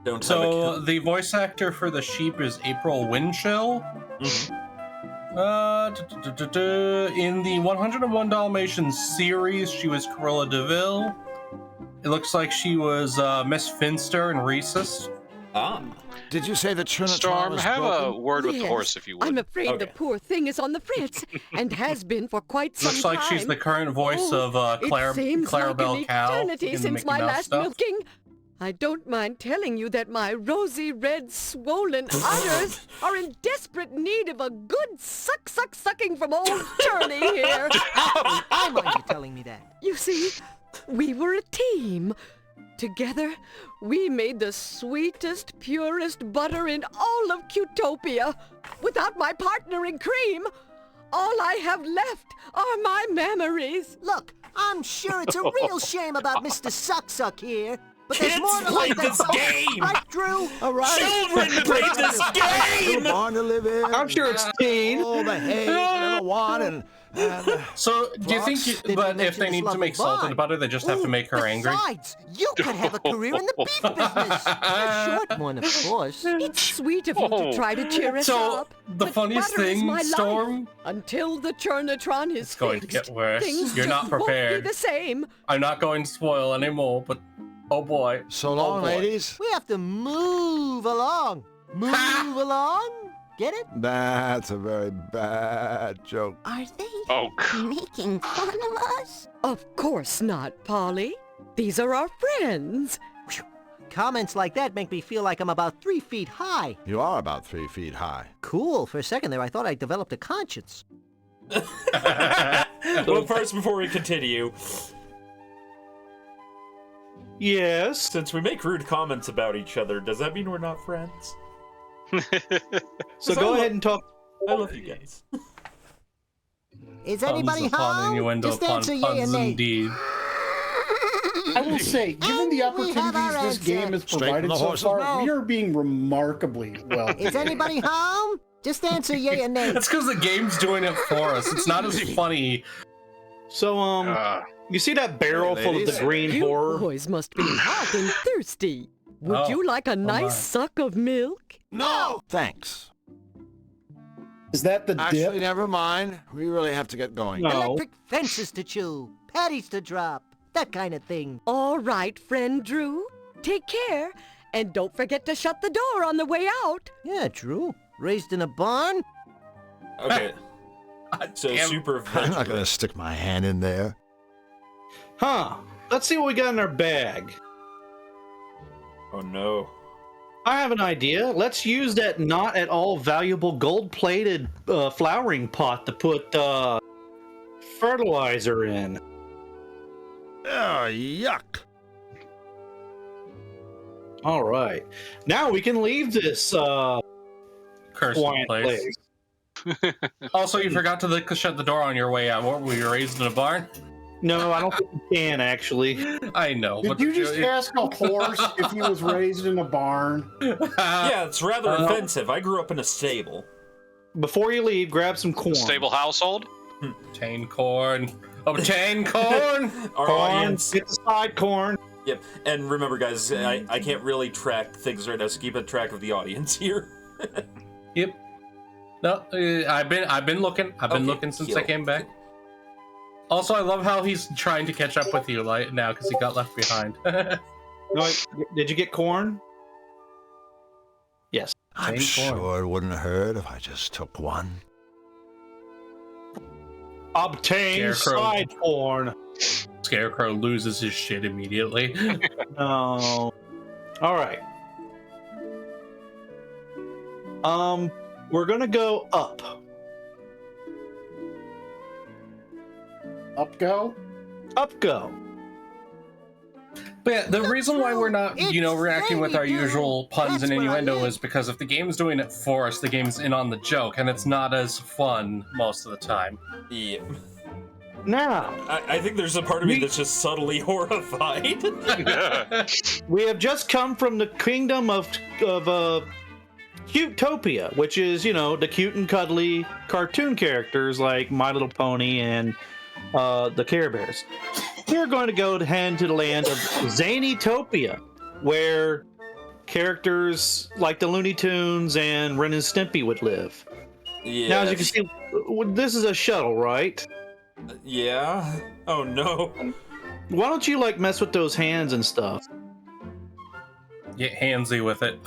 S2: Don't
S11: So the voice actor for the sheep is April Winchell. In the 101 Dalmatians series, she was Cruella DeVille. It looks like she was Miss Finster and Rhesus.
S5: Did you say the Churnatron
S3: Storm,
S5: was
S3: have
S5: broken?
S3: a word with the
S19: Yes,
S3: horse, if you would.
S19: I'm afraid the poor thing is on the fritz, and has been for quite some
S11: Looks
S19: time.
S11: like she's the current voice of
S19: it seems
S11: Clarabelle
S19: like
S11: Cow
S19: an eternity
S11: in the
S19: since
S11: Mickey
S19: my
S11: Mouse
S19: last
S11: stuff.
S19: milking. I don't mind telling you that my rosy red swollen udders are in desperate need of a good sucking from old Churney here.
S6: I mind you telling me that.
S19: You see, we were a team. Together, we made the sweetest, purest butter in all of Qtopia. Without my partner in cream, all I have left are my memories.
S6: Look, I'm sure it's a real shame about Mr. Suck here. But there's
S2: Kids
S6: more to
S2: play
S6: life than
S2: this
S6: butter.
S2: game!
S6: Right, Drew?
S5: All right.
S2: Children play this game!
S5: Born to live in.
S4: I'm sure it's teen.
S5: All the hay you ever want, and
S11: So, do you think? But if they need to make salted butter, they just have to make her angry.
S6: Besides, you could have a career in the beef business. A short one, of course.
S19: It's sweet of you to try to cheer us up.
S11: The
S19: but
S11: funniest
S19: butter is
S11: thing,
S19: my
S11: Storm.
S19: life. Until the Churnatron is
S11: It's going to
S19: fixed,
S11: get worse.
S19: things
S11: You're not
S19: just won't
S11: prepared.
S19: be the same.
S11: I'm not going to spoil anymore, but oh boy.
S5: So long, ladies.
S6: We have to move along. Move along. Get it?
S5: That's a very bad joke.
S8: Are they
S3: Oh,
S8: making fun of us?
S19: Of course not, Polly. These are our friends.
S6: Comments like that make me feel like I'm about 3 feet high.
S5: You are about 3 feet high.
S6: Cool. For a second there, I thought I developed a conscience.
S2: Well, first, before we continue,
S4: yes,
S2: since we make rude comments about each other, does that mean we're not friends?
S4: So go ahead and talk.
S2: I love you guys.
S6: Is anybody
S11: Puns upon
S6: home?
S11: innuendo
S6: Just
S11: upon
S6: answer yay and
S11: puns
S6: nay.
S11: indeed.
S10: I will say, given the
S6: And we have our
S10: opportunities this game has
S5: Straight from
S10: provided
S5: the
S10: so
S5: horse's
S10: far,
S6: mouth.
S10: we are being remarkably well.
S6: Is anybody home? Just answer yay and nay.
S11: That's because the game's doing it for us. It's not as funny.
S4: So, you see that barrel
S5: Hey,
S4: full of the
S5: ladies.
S4: green
S19: You
S4: horror?
S19: boys must be hot and thirsty. Would
S11: Oh,
S19: you like a nice
S11: my.
S19: suck of milk?
S5: No! Thanks.
S10: Is that the
S5: Actually,
S10: dip?
S5: never mind. We really have to get going.
S4: No.
S6: Electric fences to chew, patties to drop, that kind of thing.
S19: All right, friend Drew. Take care. And don't forget to shut the door on the way out.
S6: Yeah, Drew. Raised in a barn?
S2: Okay. So
S11: Damn.
S2: super
S5: I'm not
S2: vegetable.
S5: going to stick my hand in there.
S4: Huh. Let's see what we got in our bag.
S2: Oh no.
S4: I have an idea. Let's use that not at all valuable gold-plated flowering pot to put fertilizer in.
S5: Oh, yuck.
S4: All right. Now we can leave this
S11: Cursed
S4: quiet
S11: place.
S4: place.
S11: Also, you forgot to shut the door on your way out. What, were you raised in a barn?
S4: No, I don't think you can, actually.
S11: I know.
S10: Did
S11: but
S10: you just ask a horse if he was raised in a barn?
S2: Yeah, it's rather offensive. I grew up in a stable.
S4: Before you leave, grab some corn.
S3: stable household?
S11: Obtain corn. Obtain corn!
S2: Our
S4: Corn,
S2: audience.
S4: get the side corn.
S2: Yep. And remember, guys, I can't really track things right now, so keep a track of the audience here.
S11: Yep. No, I've been looking. I've been
S2: Okay,
S11: looking since
S2: heal.
S11: I came back. Also, I love how he's trying to catch up with you now because he got left behind.
S4: No, did you get corn? Yes.
S5: I'm sure it wouldn't hurt if I just took one.
S4: Obtain
S11: Scarecrow.
S4: side corn.
S11: Scarecrow loses his shit immediately.
S4: No. All right. We're gonna go up.
S10: Up go?
S4: Up go.
S11: But yeah, the reason why we're not, reacting with our usual puns and
S6: That's where I
S11: innuendo
S6: live.
S11: is because if the game's doing it for us, the game's in on the joke, and it's not as fun most of the time.
S2: Yeah.
S4: Now,
S2: I think there's a part of me that's just subtly horrified.
S4: we have just come from the kingdom of Cutetopia, which is, the cute and cuddly cartoon characters like My Little Pony and the Care Bears. We're going to go head to the land of Zanytopia, where characters like the Looney Tunes and Ren and Stimpy would live.
S2: Yeah.
S4: Now, as you can see, this is a shuttle, right?
S2: Yeah. Oh no.
S4: Why don't you mess with those hands and stuff?
S11: Get handsy with it.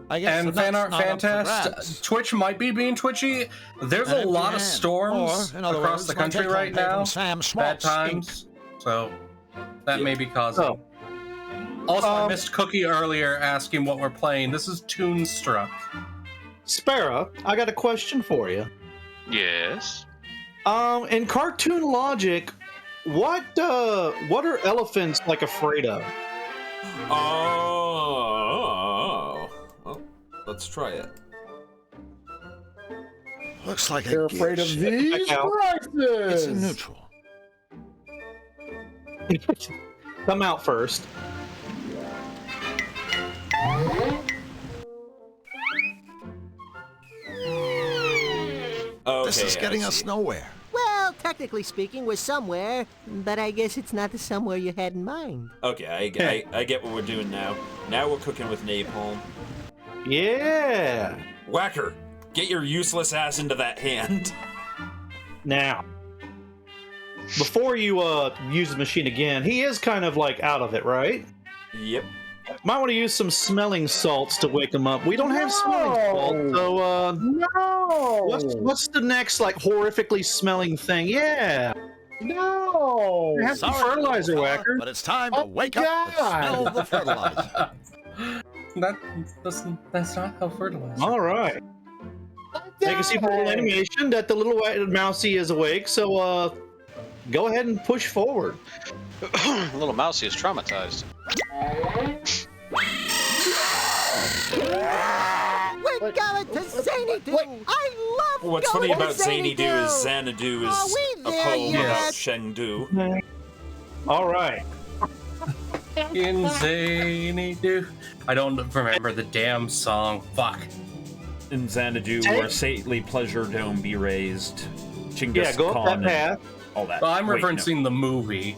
S5: I guess
S11: And
S5: the nuts
S11: Fanart
S5: not up for grabs.
S11: Fantast, Twitch might be being twitchy. There's
S5: An
S11: a lot
S5: empty
S11: of
S5: hand.
S11: storms
S5: Or, in other
S11: across
S5: words,
S11: the
S5: my
S11: country
S5: take-home
S11: right
S5: pay from
S11: now.
S5: Sam
S11: Bad
S5: Schmaltz.
S11: times. So that may be causing.
S4: Oh.
S11: Also, I missed Cookie earlier asking what we're playing. This is Toonstruck.
S4: Spara, I got a question for you.
S3: Yes.
S4: In cartoon logic, what are elephants afraid of?
S2: Oh. Well, let's try it.
S5: Looks like
S10: They're
S5: a
S10: afraid of
S5: gift.
S10: these
S4: Check out.
S10: prices.
S5: It's a neutral.
S4: Come out first.
S2: Okay,
S5: This is getting
S2: I
S5: us
S2: see.
S5: nowhere.
S6: Well, technically speaking, we're somewhere, but I guess it's not the somewhere you had in mind.
S2: Okay, I get what we're doing now. Now we're cooking with napalm.
S4: Yeah.
S2: Whacker, get your useless ass into that hand.
S4: Now, before you use the machine again, he is kind of like out of it, right?
S2: Yep.
S4: Might want to use some smelling salts to wake him up. We don't have smelling salts, so
S10: no.
S4: What's the next like horrifically smelling thing? Yeah.
S10: No.
S4: Have some fertilizer, Whacker.
S5: But it's time to wake up and smell the fertilizer.
S11: That's not how fertilizer.
S4: All right. They can see from the little animation that the little white mousey is awake, so go ahead and push forward.
S3: Little mousey is traumatized.
S6: We're going to Xanadu! I love
S2: What's funny
S6: going
S2: about
S6: to
S2: Xanadu is Xanadu is a poem about Chengdu.
S4: All right.
S11: In Xanadu. I don't remember the damn song. Fuck.
S2: In Xanadu, where stately pleasure dome be raised. Chinggis
S4: go up
S2: Khan
S4: that path.
S2: All that.
S11: Well, I'm
S2: Wait,
S11: referencing the movie.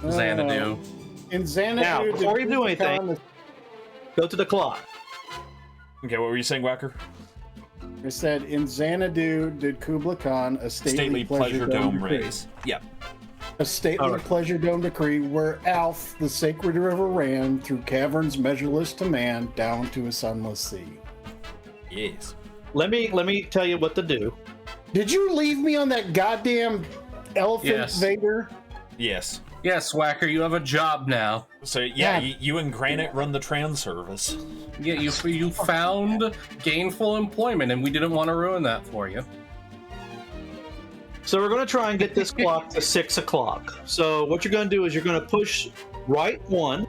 S11: Xanadu.
S10: In Xanadu,
S4: Now, before you do anything, go to the clock.
S2: Okay, what were you saying, Whacker?
S10: I said, in Xanadu did Kublai Khan a stately pleasure dome
S2: raise. Yep.
S10: A stately pleasure dome decree where Alf, the sacred river, ran through caverns measureless to man down to a sunless sea.
S2: Yes.
S4: Let me tell you what to do.
S10: Did you leave me on that goddamn elephant Vader?
S2: Yes.
S11: Yes, Whacker, you have a job now.
S2: So yeah, you and Granite run the trans service.
S11: Yeah, you found gainful employment, and we didn't want to ruin that for you.
S4: So we're going to try and get this clock to 6 o'clock. So what you're going to do is you're going to push right 1,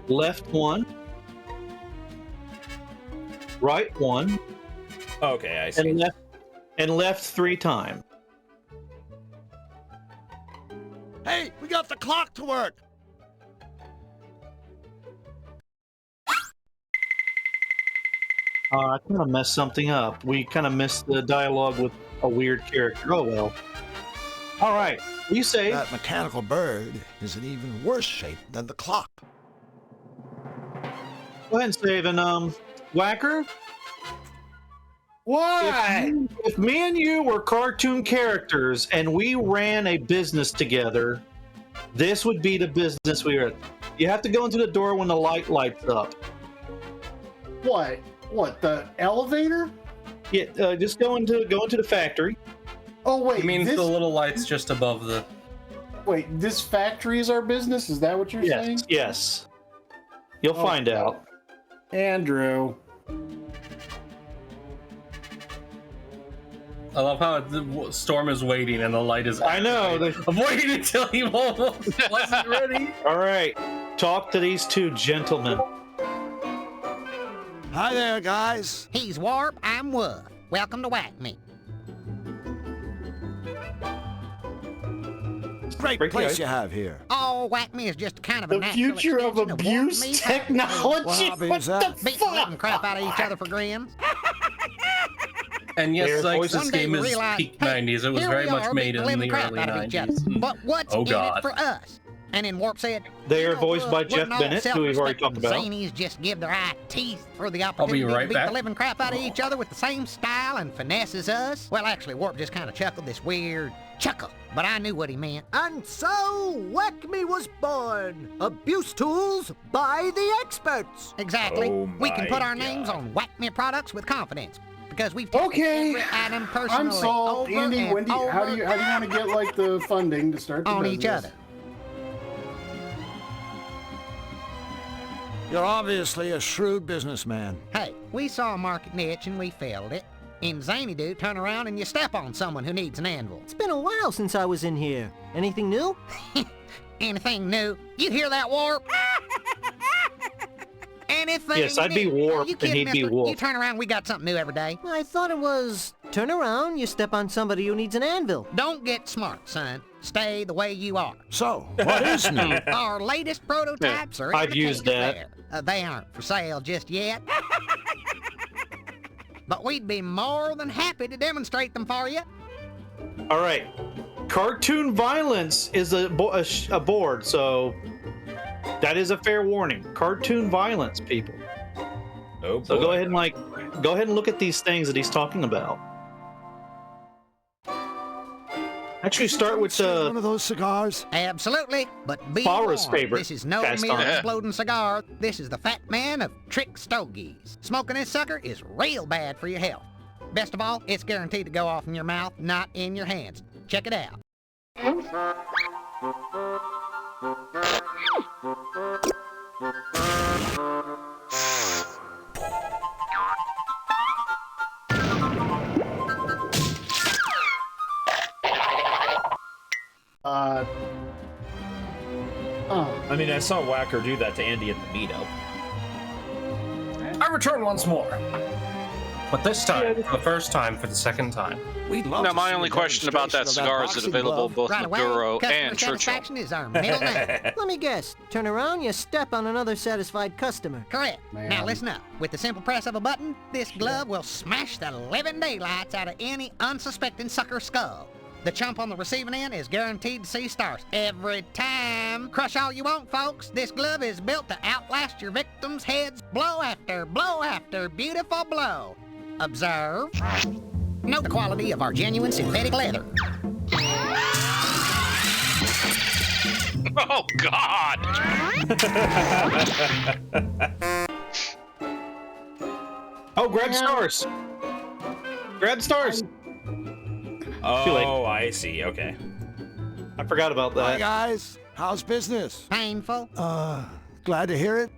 S4: left 1, right 1.
S2: Okay, I see.
S4: And left 3 times.
S5: Hey, we got the clock to work.
S4: I kind of messed something up. We kind of missed the dialogue with a weird character. Oh well. All right. You say
S5: that mechanical bird is in even worse shape than the clock.
S4: Go ahead and save. And Whacker.
S10: Why?
S4: If me and you were cartoon characters and we ran a business together, this would be the business we were. You have to go into the door when the light lights up.
S10: What? What, the elevator?
S4: Yeah, just go into the factory.
S10: Oh wait,
S11: It means the little lights just above the.
S10: Wait, this factory is our business? Is that what you're saying?
S4: Yes. You'll find out.
S10: Andrew.
S11: I love how the Storm is waiting and the light is.
S4: I know.
S11: I'm waiting until he almost wasn't ready.
S4: All right. Talk to these two gentlemen.
S5: Hi there, guys.
S6: He's Warp, I'm Woof. Welcome to Whack Me.
S5: Great place you have here.
S6: Oh, Whack Me is just kind of a
S10: The
S6: natural
S10: future of
S6: extension
S10: abuse
S6: Warp Me.
S10: technology?
S5: What
S10: What the
S6: Beating the living crap out of each other for grins.
S11: And yes,
S4: There's
S11: like
S4: voices.
S11: this
S6: One day
S11: game
S6: we
S11: is
S6: realized,
S11: peak
S6: hey,
S11: 90s. It was
S6: here
S11: very
S6: we
S11: much
S6: are,
S11: made
S6: beating
S11: in
S6: the
S11: the
S6: living crap
S11: early
S6: out of each other.
S11: 90s.
S6: But what's
S11: Oh,
S6: in
S11: God.
S6: it for us? And then Warp said,
S4: They are
S6: "You know,
S4: voiced by
S6: Woof,
S4: Jeff
S6: wouldn't all
S4: Bennett, who we've already talked about.
S6: Zanies just give their eye teeth for the
S11: be
S6: opportunity
S11: right
S6: to beat
S11: back.
S6: the living crap out of each other with the same style and finesse as us?" Well, actually, Warp just kind of chuckled this weird chuckle, but I knew what he meant. And so, Whack Me was born. Abuse tools by the experts. Exactly.
S2: Oh
S6: We can put
S2: my
S6: our names
S2: God.
S6: on Whack Me products with confidence. Because we've tested
S10: Okay,
S6: every item personally
S10: I'm sold.
S6: over
S10: Andy,
S6: and
S10: Wendy, how do you
S6: over
S10: want to get like the funding to start the
S6: on
S10: business?
S6: each other.
S5: You're obviously a shrewd businessman.
S6: Hey, we saw a market niche and we filled it. In Xanadu, turn around and you step on someone who needs an anvil.
S20: It's been a while since I was in here. Anything new?
S6: Anything new? You hear that, Warp? Anything
S4: Yes, I'd be
S6: new?
S4: Warp
S6: You
S4: and
S6: kidding,
S4: he'd be
S6: mister?
S4: Wolf.
S6: You turn around, we got something new every day.
S20: I thought it was turn around, you step on somebody who needs an anvil.
S6: Don't get smart, son. Stay the way you are.
S5: So, what is new?
S6: Our latest prototypes are in
S4: I've
S6: the
S4: used
S6: case
S4: that.
S6: there. They aren't for sale just yet.
S21: but we'd be more than happy to demonstrate them for you.
S4: All right. Cartoon violence is a board, so that is a fair warning. Cartoon violence, people.
S2: Oh, boy.
S4: So go ahead and look at these things that he's talking about. Actually, start with
S5: one of those cigars.
S21: Absolutely, but be
S4: Spara's
S21: warned,
S4: favorite
S21: this is no
S4: pastime.
S21: mere exploding cigar. This is the Fat Man of Trick Stogies. Smoking this sucker is real bad for your health. Best of all, it's guaranteed to go off in your mouth, not in your hands. Check it out.
S2: I mean, I saw Whacker do that to Andy at the meetup.
S11: I return once more. But this time, for the first time, for the second time.
S3: Now, my only question about that cigar is it available both
S21: Right away,
S3: Maduro
S21: customer
S3: and Churchill?
S21: satisfaction is our middle name.
S20: Let me guess. Turn around, you step on another satisfied customer.
S21: Correct. Now listen up. With the simple press of a button, this glove will smash the living daylights out of any unsuspecting sucker skull. The chump on the receiving end is guaranteed to see stars every time. Crush all you want, folks. This glove is built to outlast your victims' heads blow after beautiful blow. Observe. Note the quality of our genuine synthetic leather.
S3: Oh, God!
S4: Oh, grab stars. Grab stars.
S2: Oh, I see. Okay.
S4: I forgot about that.
S5: Hi, guys. How's business?
S21: Painful.
S5: Glad to hear it.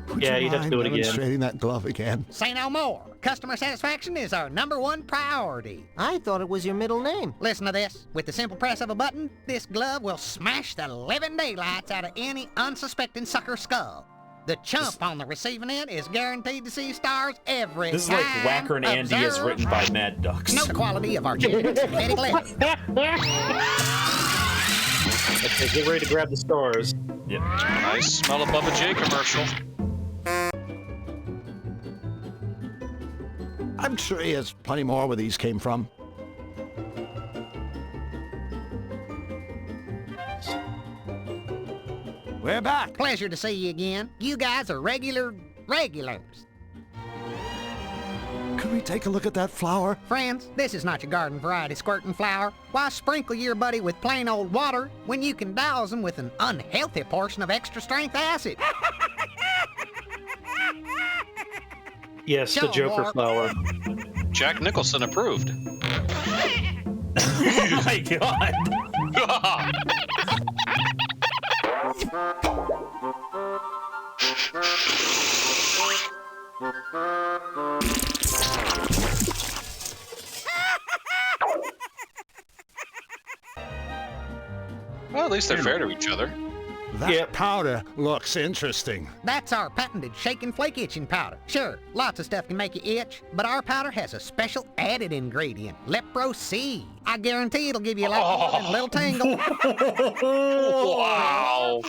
S5: Would
S4: Yeah,
S5: you
S4: you'd have to
S5: mind
S4: do it again.
S5: demonstrating that glove again?
S21: Say no more. Customer satisfaction is our #1 priority.
S20: I thought it was your middle name.
S21: Listen to this. With the simple press of a button, this glove will smash the living daylights out of any unsuspecting sucker skull. The chump on the receiving end is guaranteed to see stars every time.
S2: This is like Whacker and Andy is
S21: Observe.
S2: written by Mad Ducks.
S21: Note the quality of our genuine synthetic leather.
S4: Okay, get ready to grab the stars.
S2: Yeah.
S3: Nice smell of Bubba J commercial.
S5: I'm sure he has plenty more where these came from. We're back.
S21: Pleasure to see you again. You guys are regulars.
S5: Could we take a look at that flower?
S21: Friends, this is not your garden variety squirting flower. Why sprinkle your buddy with plain old water when you can douse him with an unhealthy portion of extra strength acid?
S4: Yes, the Joker flower.
S3: Jack Nicholson approved.
S2: Oh my God.
S3: Well, at least they're fair to each other.
S5: That powder looks interesting.
S21: That's our patented shake and flake itching powder. Sure, lots of stuff can make you itch, but our powder has a special added ingredient, Lepro C. I guarantee it'll give you a lot more than a little tingle.
S3: Wow.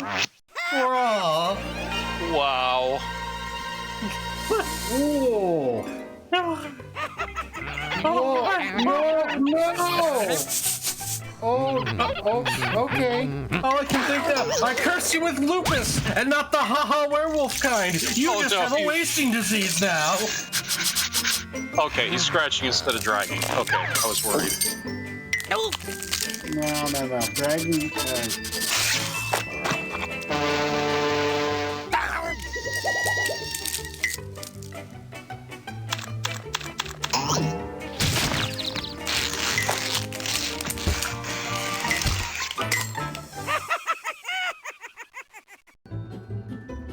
S3: Wow.
S10: Ooh. Okay.
S11: All I can think of, I curse you with lupus, and not the haha werewolf kind. You
S3: Oh,
S11: just
S3: no,
S11: have a
S3: you-
S11: wasting disease now.
S3: Okay, he's scratching instead of dragging. Okay, I was worried.
S10: No. Dragging.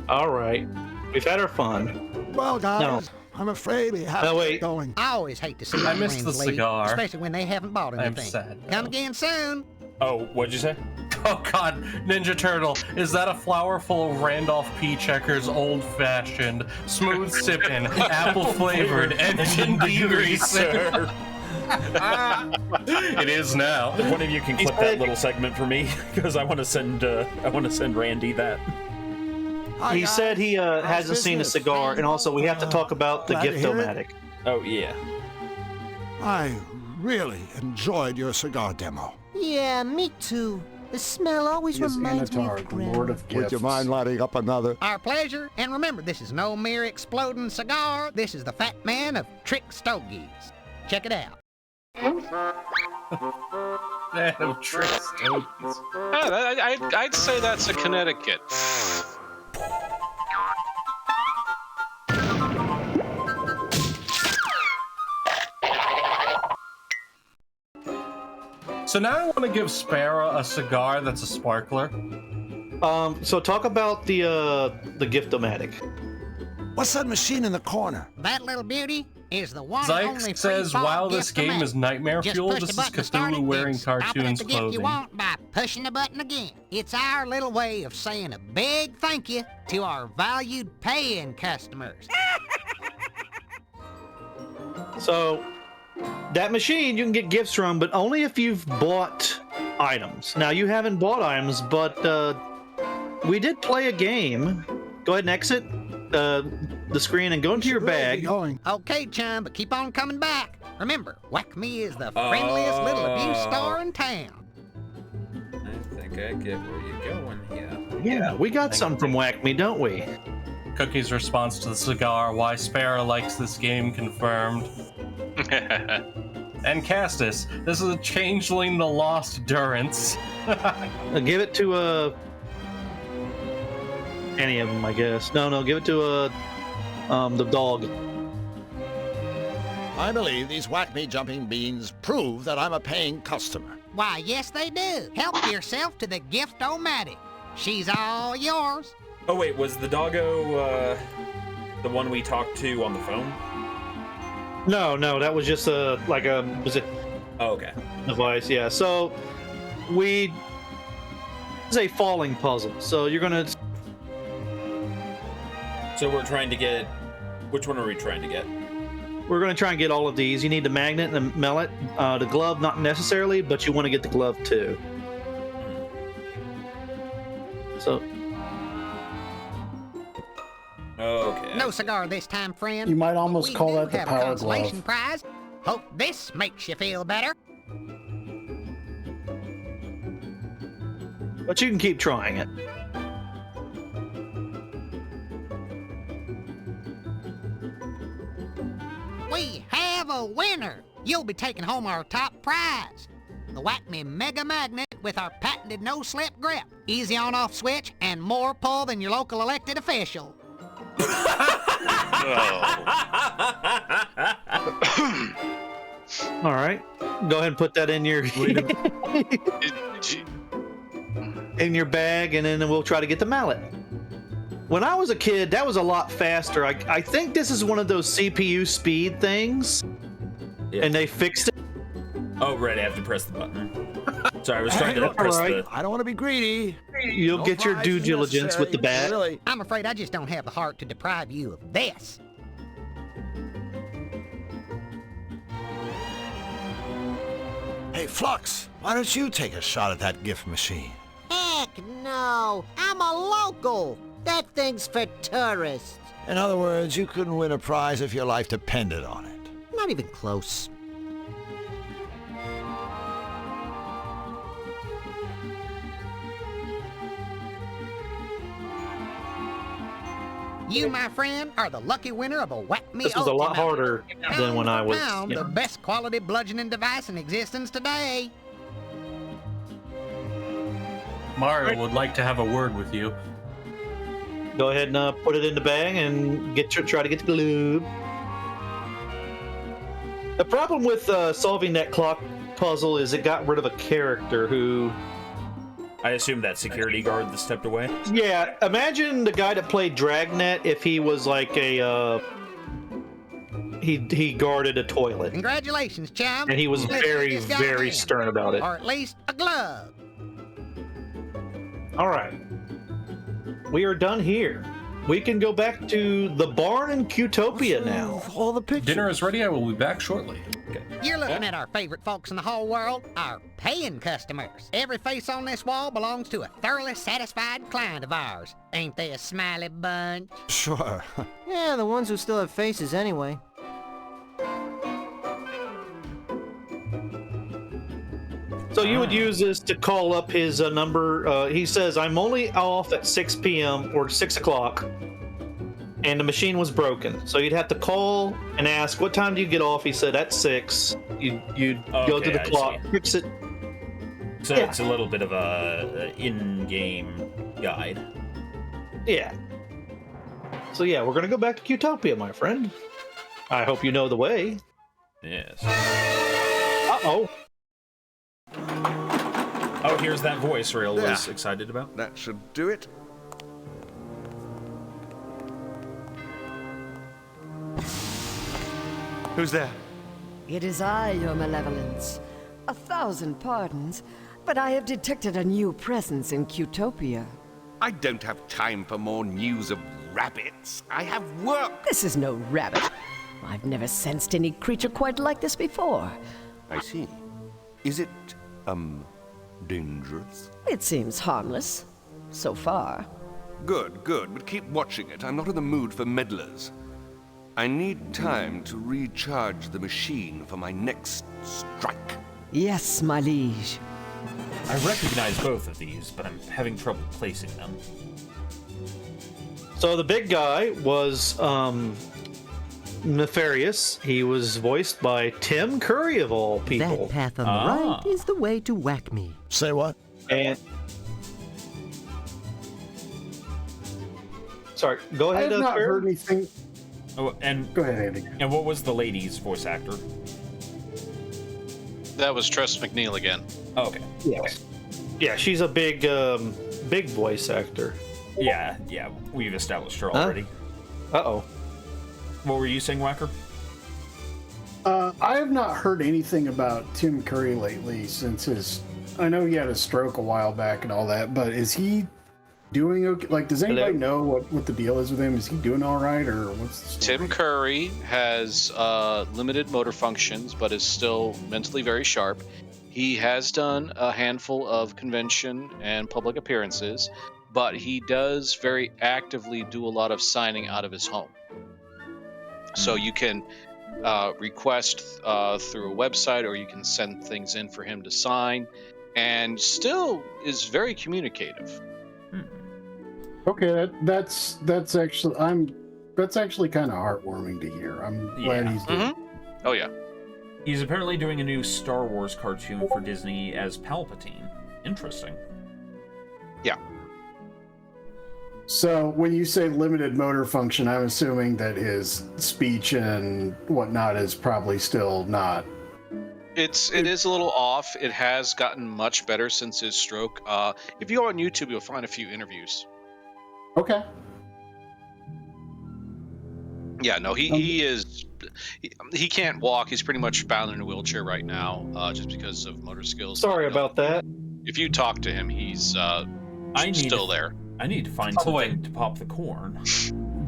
S4: All right. We've had our fun.
S5: Well, guys,
S4: No.
S5: I'm afraid we have
S4: No,
S5: to
S4: wait.
S5: get going.
S21: I always hate to see
S11: I
S21: my
S11: missed
S21: friends
S11: the
S21: leave,
S11: cigar.
S21: especially when they haven't bought
S11: I'm
S21: anything.
S11: sad.
S21: Come again soon.
S2: Oh, what'd you say?
S11: Oh God, Ninja Turtle, is that a flower full of Randolph P. Checkers old-fashioned, smooth sipping, apple-flavored engine degreaser? It is now.
S2: If one of you can clip that little segment for me, because I want to send Randy that.
S4: He said he hasn't seen a cigar, and also we have to talk about the
S5: Glad to hear it.
S4: gift-o-matic.
S2: Oh, yeah.
S5: I really enjoyed your cigar demo.
S6: Yeah, me too. The smell always
S10: He is
S6: reminds me
S10: Anatar,
S6: of
S10: the
S6: Grandma.
S10: Lord of Gifts.
S5: Would you mind lighting up another?
S21: Our pleasure. And remember, this is no mere exploding cigar. This is the Fat Man of Trick Stogies. Check it out.
S11: Man of Trick Stogies.
S3: I'd say that's a Connecticut.
S11: So now I want to give Spara a cigar that's a sparkler.
S4: So talk about the gift-o-matic.
S5: What's that machine in the corner?
S21: That little beauty is the one and only
S11: Zyke says, while this game is nightmare
S21: Just
S11: fuel,
S21: push
S11: this
S21: the
S11: is
S21: button to start
S11: Cthulhu
S21: it,
S11: wearing
S21: then stop it at
S11: cartoons
S21: the gift you
S11: clothing.
S21: want by pushing the button again. It's our little way of saying a big thank you to our valued paying customers.
S4: So that machine you can get gifts from, but only if you've bought items. Now you haven't bought items, but we did play a game. Go ahead and exit the screen and go into your bag.
S21: Okay, chum, but keep on coming back. Remember, Whack Me is the friendliest little abuse star in town.
S2: I think I get where you're going here.
S4: Yeah, we got something from Whack Me, don't we?
S11: Cookie's response to the cigar, why Spara likes this game confirmed. And Castus, this is a changeling the lost Durance.
S4: Give it to any of them, I guess. No, give it to the dog.
S5: I believe these Whack Me jumping beans prove that I'm a paying customer.
S21: Why, yes, they do. Help yourself to the gift-o-matic. She's all yours.
S2: Oh, wait, was the doggo the one we talked to on the phone?
S4: No, that was just was it?
S2: Oh, okay.
S4: Device, yeah. So it's a falling puzzle. So you're gonna.
S2: So we're trying to get. Which one are we trying to get?
S4: We're gonna try and get all of these. You need the magnet and the mallet. The glove, not necessarily, but you want to get the glove too. So.
S2: Okay.
S21: No cigar this time, friend.
S10: You might almost
S21: We
S10: call
S21: do
S10: that the
S21: have a
S10: power
S21: consolation
S10: glove.
S21: prize. Hope this makes you feel better.
S4: But you can keep trying it.
S21: We have a winner. You'll be taking home our top prize. The Whack Me Mega Magnet with our patented no-slip grip. Easy on-off switch and more pull than your local elected official.
S4: All right. Go ahead and put that in your in your bag, and then we'll try to get the mallet. When I was a kid, that was a lot faster. I think this is one of those CPU speed things, and they fixed it.
S2: Oh, right, I have to press the button. Sorry, I was trying to press the...
S5: I don't want to be greedy.
S4: You'll
S5: No
S4: get your
S5: prize
S4: due
S5: is
S4: diligence with the
S5: necessary,
S4: bat.
S5: really.
S21: I'm afraid I just don't have the heart to deprive you of this.
S5: Hey, Flux, why don't you take a shot at that gift machine?
S6: Heck no! I'm a local! That thing's for tourists.
S5: In other words, you couldn't win a prize if your life depended on it.
S6: Not even close.
S21: You, my friend, are the lucky winner of a Whack Me
S4: This was a lot harder than when I was.
S21: Pound, the best quality bludgeoning device in existence today.
S11: Mario would like to have a word with you.
S4: Go ahead and put it in the bag and try to get the glue. The problem with solving that clock puzzle is it got rid of a character who...
S2: I assume that security guard that stepped away?
S4: Yeah, imagine the guy that played Dragnet if he was like a... He guarded a toilet.
S21: Congratulations, chum.
S4: And he was
S21: Let's
S4: very,
S21: get this guy
S4: very
S21: in.
S4: stern about it.
S21: Or at least a glove.
S4: All right. We are done here. we can go back to the barn in Qtopia now.
S10: All the pictures.
S11: Dinner is ready. I will be back shortly.
S2: Okay.
S21: You're looking at our favorite folks in the whole world, our paying customers. Every face on this wall belongs to a thoroughly satisfied client of ours. Ain't they a smiley bunch?
S5: Sure.
S20: Yeah, the ones who still have faces anyway.
S4: So you would use this to call up his number. He says, I'm only off at 6 p.m. or 6 o'clock, and the machine was broken. So you'd have to call and ask, what time do you get off? He said, at 6. You'd go to the clock, fix it.
S2: So it's a little bit of a in-game guide.
S4: Yeah. So yeah, we're going to go back to Qtopia, my friend. I hope you know the way.
S2: Yes.
S4: Uh-oh.
S2: Oh, here's that voice Rail was excited about.
S1: That should do it. Who's there?
S19: It is I, your malevolence. 1,000 pardons, but I have detected a new presence in Qtopia.
S1: I don't have time for more news of rabbits. I have work.
S19: This is no rabbit. I've never sensed any creature quite like this before.
S1: I see. Is it, dangerous?
S19: It seems harmless. So far.
S1: Good, but keep watching it. I'm not in the mood for meddlers. I need time to recharge the machine for my next strike.
S19: Yes, my liege.
S2: I recognize both of these, but I'm having trouble placing them.
S4: So the big guy was Nefarious. He was voiced by Tim Curry, of all people.
S20: That path on the right is the way to whack me.
S5: Say what?
S4: And sorry, go ahead.
S10: I have not heard anything.
S2: Oh, and
S10: go ahead, Andy.
S2: And what was the lady's voice actor?
S3: That was Tress McNeil again.
S2: Oh, okay.
S4: Yes. Yeah, she's a big voice actor.
S2: Yeah, we've established her already.
S4: Uh-oh.
S2: What were you saying, Whacker?
S10: I have not heard anything about Tim Curry lately since his... I know he had a stroke a while back and all that, but is he doing okay? Like, does anybody know what the deal is with him? Is he doing all right, or what's the story?
S3: Tim Curry has limited motor functions, but is still mentally very sharp. He has done a handful of convention and public appearances, but he does very actively do a lot of signing out of his home. So you can request through a website, or you can send things in for him to sign, and still is very communicative.
S10: Okay, that's actually kind of heartwarming to hear. I'm glad he's doing.
S3: Oh yeah.
S2: He's apparently doing a new Star Wars cartoon for Disney as Palpatine. Interesting.
S3: Yeah.
S10: So when you say limited motor function, I'm assuming that his speech and whatnot is probably still not.
S3: It is a little off. It has gotten much better since his stroke. If you go on YouTube, you'll find a few interviews.
S10: Okay.
S3: Yeah, no, he can't walk. He's pretty much bound in a wheelchair right now, just because of motor skills.
S4: Sorry about that.
S3: If you talk to him, he's still there.
S2: I need to find something to pop the corn.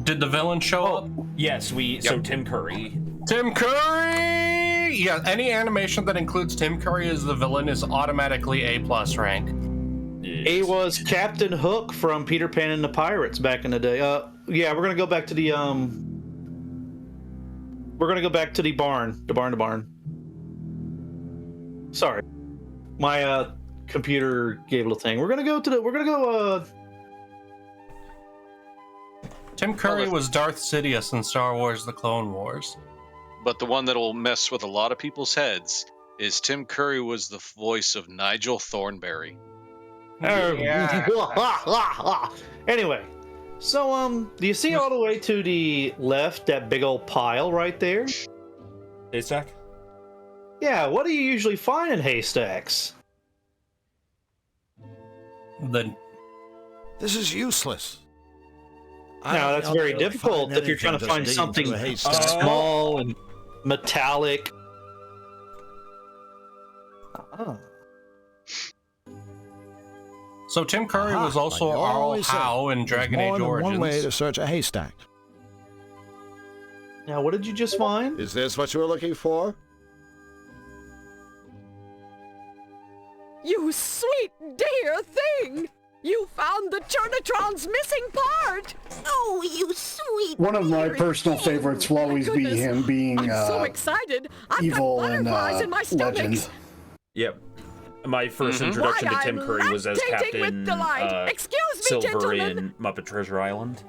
S11: Did the villain show up?
S2: Yes, so Tim Curry.
S11: Tim Curry! Yeah, any animation that includes Tim Curry as the villain is automatically A+ rank.
S4: He was Captain Hook from Peter Pan and the Pirates back in the day. Yeah, we're gonna go back to the barn. The barn. Sorry, my computer gave a little thing. We're gonna go.
S11: Tim Curry was Darth Sidious in Star Wars: The Clone Wars.
S3: But the one that will mess with a lot of people's heads is Tim Curry was the voice of Nigel Thornberry.
S4: Anyway, so do you see all the way to the left that big old pile right there?
S2: Haystack?
S4: Yeah, what do you usually find in haystacks?
S5: This is useless.
S4: Now that's very difficult if you're trying to find something small and metallic.
S11: So Tim Curry was also
S5: like you
S11: Arl
S5: always say,
S11: Howe in Dragon
S5: there's
S11: Age
S5: more than
S11: Origins.
S5: one way to search a haystack.
S4: Now, what did you just find?
S5: Is this what you were looking for?
S19: You sweet dear thing! You found the Chernatron's missing part!
S8: Oh, you sweet.
S10: One of my personal favorites will always be him being
S19: I'm so excited. I've
S10: evil
S19: got
S10: in
S19: butterflies in my stomach.
S10: Legend.
S2: Yep. My first introduction to Tim Curry was as
S19: lactating with
S2: Captain
S19: delight. Excuse me,
S2: Silver
S19: gentlemen.
S2: in Muppet Treasure Island.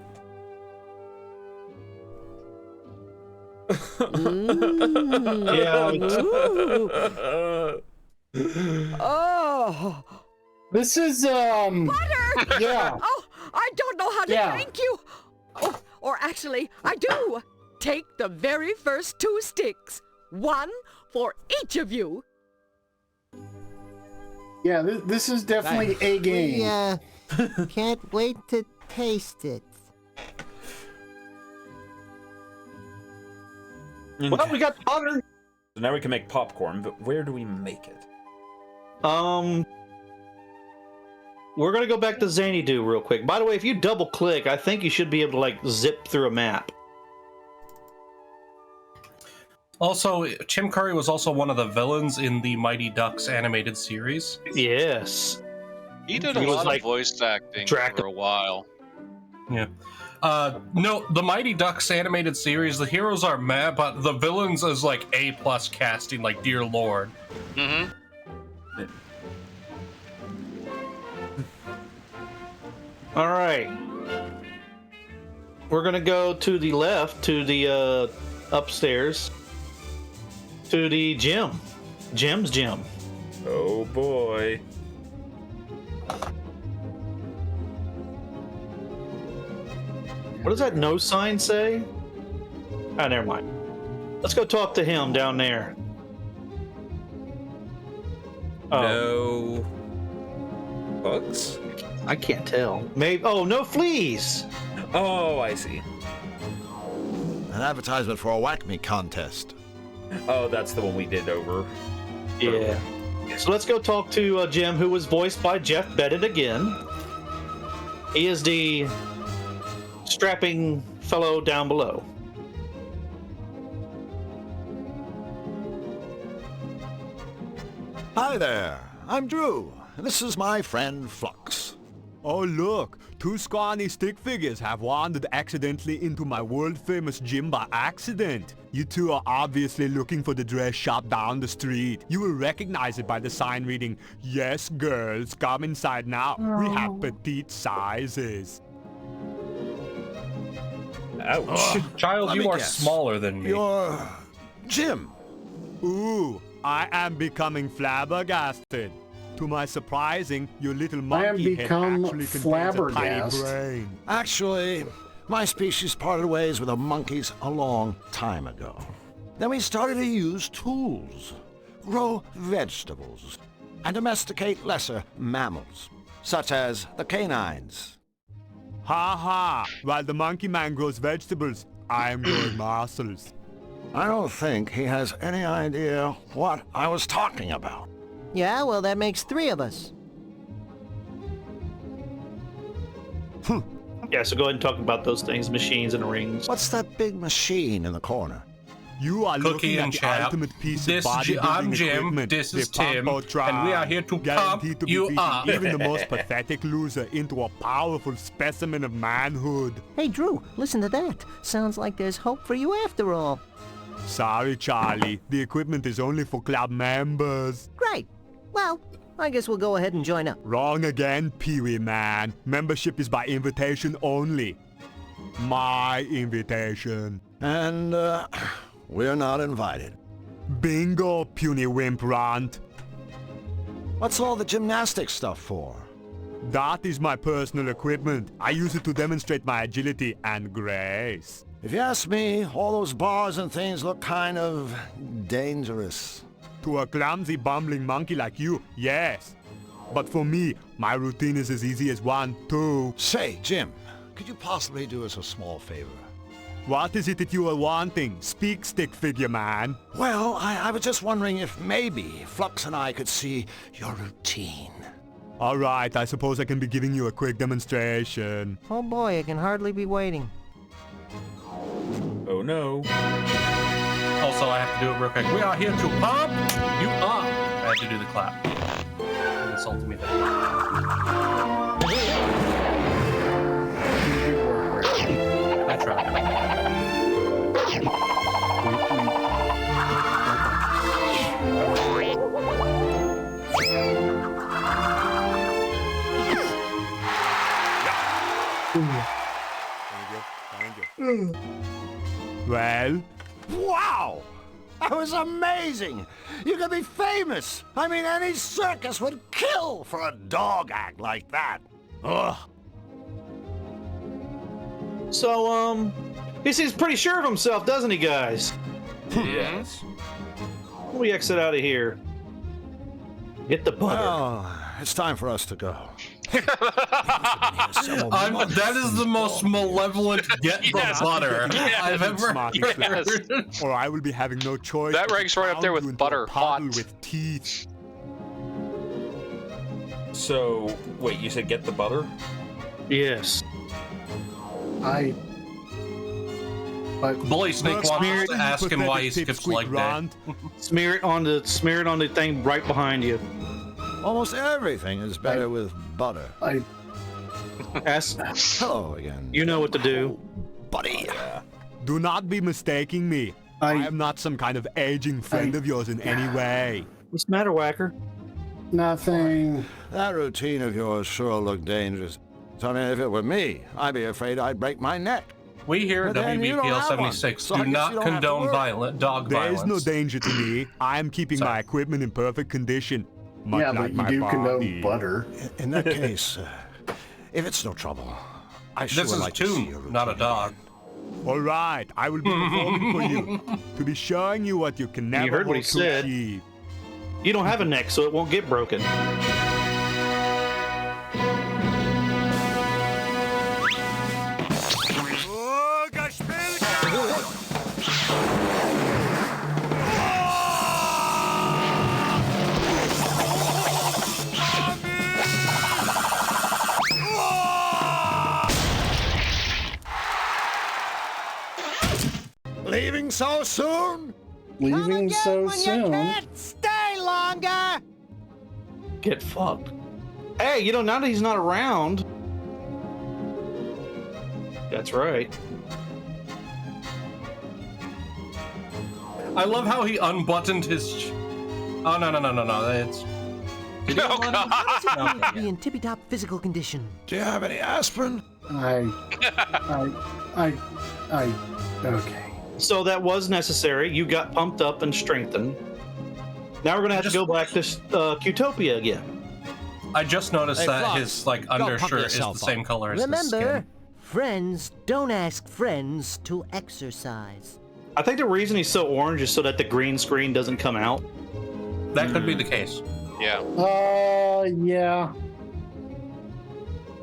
S19: Oh.
S10: This is
S19: Butter!
S10: Yeah.
S19: Oh, I don't know how to thank you. Oh, or actually, I do. Take the very first 2 sticks. 1 for each of you.
S10: Yeah, this is definitely a game.
S6: Yeah. Can't wait to taste it.
S4: Well, we got butter.
S2: So now we can make popcorn, but where do we make it?
S4: We're gonna go back to Xanadu real quick. By the way, if you double click, I think you should be able to like zip through a map.
S11: Also, Tim Curry was also one of the villains in the Mighty Ducks animated series.
S4: Yes.
S3: He did a lot of voice acting for a while.
S11: Yeah. No, the Mighty Ducks animated series, the heroes are mad, but the villains is like A+ casting, like Dear Lord.
S3: Mm-hmm.
S4: All right. We're gonna go to the left, to the upstairs, to the gym. Jim's gym.
S2: Oh boy.
S4: What does that no sign say? Ah, never mind. Let's go talk to him down there.
S2: No bugs?
S4: I can't tell. Maybe. Oh, no fleas.
S2: Oh, I see.
S5: An advertisement for a Whack Me contest.
S2: Oh, that's the one we did over.
S4: Yeah. So let's go talk to Jim, who was voiced by Jeff Bennett again. He is the strapping fellow down below.
S5: Hi there, I'm Drew, and this is my friend Flux.
S9: Oh look, 2 scrawny stick figures have wandered accidentally into my world-famous gym by accident. You two are obviously looking for the dress shop down the street. You will recognize it by the sign reading, "Yes, girls, come inside now. We have petite sizes."
S11: Ouch. Child, you are smaller than me.
S5: You're Jim.
S9: Ooh, I am becoming flabbergasted. To my surprising, your little monkey head
S10: become
S9: actually contains a
S10: flabbergasted.
S9: tiny brain.
S5: Actually, my species parted ways with the monkeys a long time ago. Then we started to use tools, grow vegetables, and domesticate lesser mammals, such as the canines.
S9: Ha ha! While the monkey man grows vegetables, I am growing muscles.
S5: I don't think he has any idea what I was talking about.
S20: Yeah, well, that makes 3 of us.
S4: Yeah, so go ahead and talk about those things, machines and rings.
S5: What's that big machine in the corner?
S9: You are
S11: Cookie
S9: looking
S11: and
S9: at the
S11: chap.
S9: ultimate piece
S11: This
S9: of
S11: I'm
S9: bodybuilding
S11: Jim,
S9: equipment.
S11: this is
S9: the
S11: Tim,
S9: Pumpotron.
S11: and we are here to
S9: Guaranteed
S11: pump
S9: to be
S11: you
S9: beating
S11: up.
S9: even the most pathetic loser into a powerful specimen of manhood.
S20: Hey, Drew, listen to that. Sounds like there's hope for you after all.
S9: Sorry, Charlie. The equipment is only for club members.
S20: Great. Well, I guess we'll go ahead and join up.
S9: Wrong again, Pee-wee man. Membership is by invitation only. My invitation.
S5: And, we're not invited.
S9: Bingo, puny wimp runt.
S5: What's all the gymnastics stuff for?
S9: That is my personal equipment. I use it to demonstrate my agility and grace.
S5: If you ask me, all those bars and things look kind of dangerous.
S9: To a clumsy, bumbling monkey like you, yes. But for me, my routine is as easy as 1, 2.
S5: Say, Jim, could you possibly do us a small favor?
S9: What is it that you are wanting? Speak, stick figure man.
S5: Well, I was just wondering if maybe Flux and I could see your routine.
S9: All right, I suppose I can be giving you a quick demonstration.
S20: Oh boy, I can hardly be waiting.
S2: Oh no.
S11: Also, I have to do it real quick. We are here to pump you up. I had to do the clap. You insulted me there. I tried.
S9: Well?
S5: Wow! That was amazing! You could be famous! I mean, any circus would kill for a dog act like that! Ugh!
S4: So, he seems pretty sure of himself, doesn't he, guys?
S2: Yes.
S4: We exit out of here. Get the butter.
S5: Well, it's time for us to go.
S11: That is the most malevolent get the butter I've ever heard.
S9: Or I will be having no choice.
S3: That ranks right up there with butter hot.
S9: With teeth.
S2: So, wait, you said get the butter?
S4: Yes.
S11: Bully Snake wants to ask him why he skips leg day.
S4: Smear it on the thing right behind you.
S5: Almost everything is better with butter.
S4: Ask.
S5: Hello again.
S4: You know what to do.
S5: Buddy.
S9: Do not be mistaking me. I am not some kind of aging friend of yours in any way.
S4: What's the matter, Whacker?
S10: Nothing.
S5: That routine of yours sure looked dangerous. I mean, if it were me, I'd be afraid I'd break my neck.
S11: We here at
S5: But then you don't
S11: WBPL
S5: have
S11: 76
S5: one, so I
S11: do
S5: guess
S11: not
S5: you don't have to
S11: condone
S5: worry.
S11: dog
S9: There
S11: violence.
S9: is no danger to me. I am keeping my equipment in perfect condition. Much
S10: Yeah,
S9: like
S10: but you
S9: my
S10: do
S9: body.
S10: condone butter.
S5: In that case, if it's no trouble, I sure
S11: This is
S5: like to see your
S11: Toon, not a dog.
S9: All right, I will be performing for you to be showing you what you can never
S4: You heard what he
S9: hope to
S4: said.
S9: achieve.
S4: You don't have a neck, so it won't get broken.
S5: Leaving so soon?
S10: Leaving so soon?
S6: Stay longer!
S4: Get fucked. Hey, you know, now that he's not around. That's right.
S11: I love how he unbuttoned his. Oh no! It's.
S3: Oh God!
S20: Be in tippy-top physical condition.
S5: Do you have any aspirin?
S10: Okay.
S4: So that was necessary. You got pumped up and strengthened. Now we're gonna have to go back to Qtopia again.
S11: I just noticed
S20: Hey,
S11: that
S20: Fox,
S11: his like
S20: go pump
S11: undershirt is the
S20: yourself
S11: same
S20: up.
S11: color as his
S20: Remember,
S11: skin.
S20: friends don't ask friends to exercise.
S4: I think the reason he's so orange is so that the green screen doesn't come out.
S11: That could be the case.
S3: Yeah.
S10: Yeah.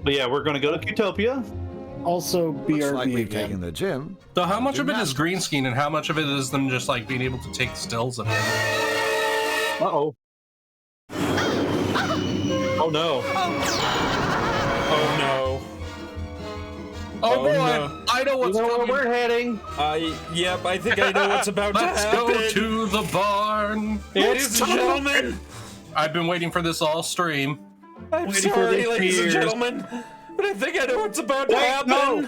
S4: But yeah, we're gonna go to Qtopia.
S10: Also, BRB
S5: Looks like we've
S10: again.
S5: taken the gym.
S11: So how much of it is green screen and how much of it is them just like being able to take stills of it?
S4: Uh-oh. Oh no. Oh no.
S11: Oh, boy,
S2: no.
S11: I know what's
S4: You know where
S11: coming.
S4: we're heading.
S2: Yep, I think I know what's about to
S11: Let's
S2: happen.
S11: go to the barn.
S2: Ladies and gentlemen.
S11: I've been waiting for this all stream.
S2: I'm
S4: Waiting for
S2: sorry,
S4: this
S2: ladies and
S4: years.
S2: gentlemen, but I think I know what's about to
S4: Wait,
S2: happen.
S4: No.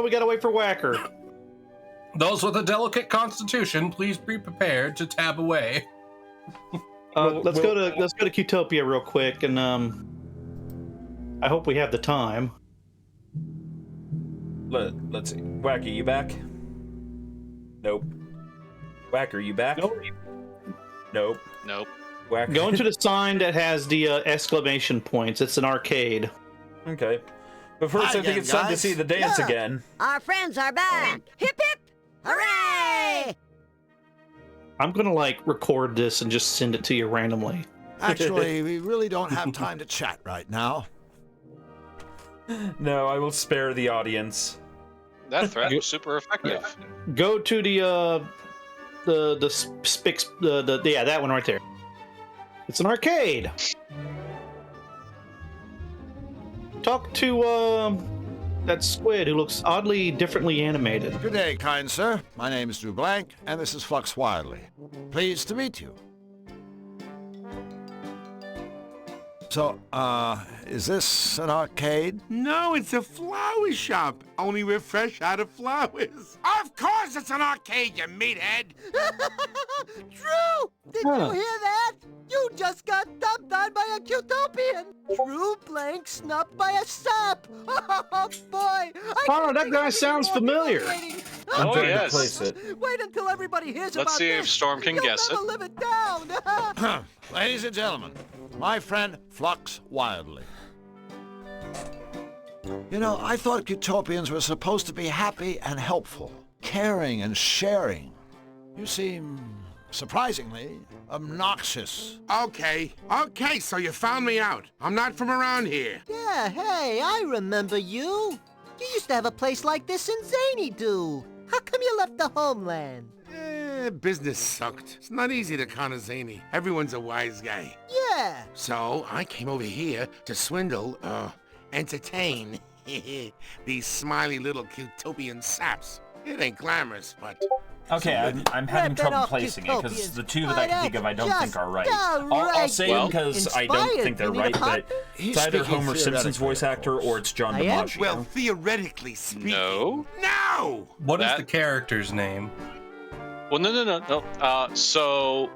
S4: We gotta wait for Whacker.
S11: Those with a delicate constitution, please be prepared to tab away.
S4: Let's go to Qtopia real quick, and I hope we have the time.
S2: Let's see. Whacker, you back? Nope. Whacker, you back? Nope.
S3: Nope.
S2: Whacker.
S4: Go into the sign that has the exclamation points. It's an arcade.
S2: Okay. But first,
S6: Hi
S2: I think
S6: again,
S2: it's time to
S6: guys.
S2: see the dance
S6: Look,
S2: again.
S8: Our friends are back. Hip hip! Hooray!
S4: I'm gonna record this and just send it to you randomly.
S5: Actually, we really don't have time to chat right now.
S2: No, I will spare the audience.
S3: That threat was super effective.
S4: Go to that one right there. It's an arcade. talk to that squid who looks oddly differently animated.
S5: Good day, kind sir. My name is Drew Blank, and this is Flux Wildly. Pleased to meet you. So, is this an arcade?
S7: No, it's a flower shop. Only we're fresh out of flowers. Of course it's an arcade, you meathead.
S6: True! Did you hear that? You just got dumped on by a Cutopian. True Blank snubbed by a sap. Oh, boy.
S4: Oh, that guy sounds familiar.
S2: I'm
S3: Oh,
S2: trying
S3: yes.
S2: to place it.
S6: Wait until everybody hears about
S3: Let's see
S6: this.
S3: if Storm can
S6: You'll
S3: guess
S6: never
S3: it.
S6: live it down.
S5: Ladies and gentlemen, my friend Flux Wildly. You know, I thought Cutopians were supposed to be happy and helpful, caring and sharing. You seem, surprisingly, obnoxious.
S7: Okay, so you found me out. I'm not from around here.
S6: Yeah, hey, I remember you. You used to have a place like this in Zany-Doo. How come you left the homeland?
S7: Business sucked. It's not easy to con a zany. Everyone's a wise guy.
S6: Yeah.
S7: So I came over here to swindle, entertain these smiley little Cutopian saps. It ain't glamorous, but...
S2: Okay, I'm having trouble placing it because the two that I can think of I don't think are right. I'll say them because I don't think they're right, but it's either Homer Simpson's voice actor or it's John DiMaggio.
S7: Well, theoretically speaking...
S3: No.
S7: No!
S11: What is the character's name?
S3: Well, no. So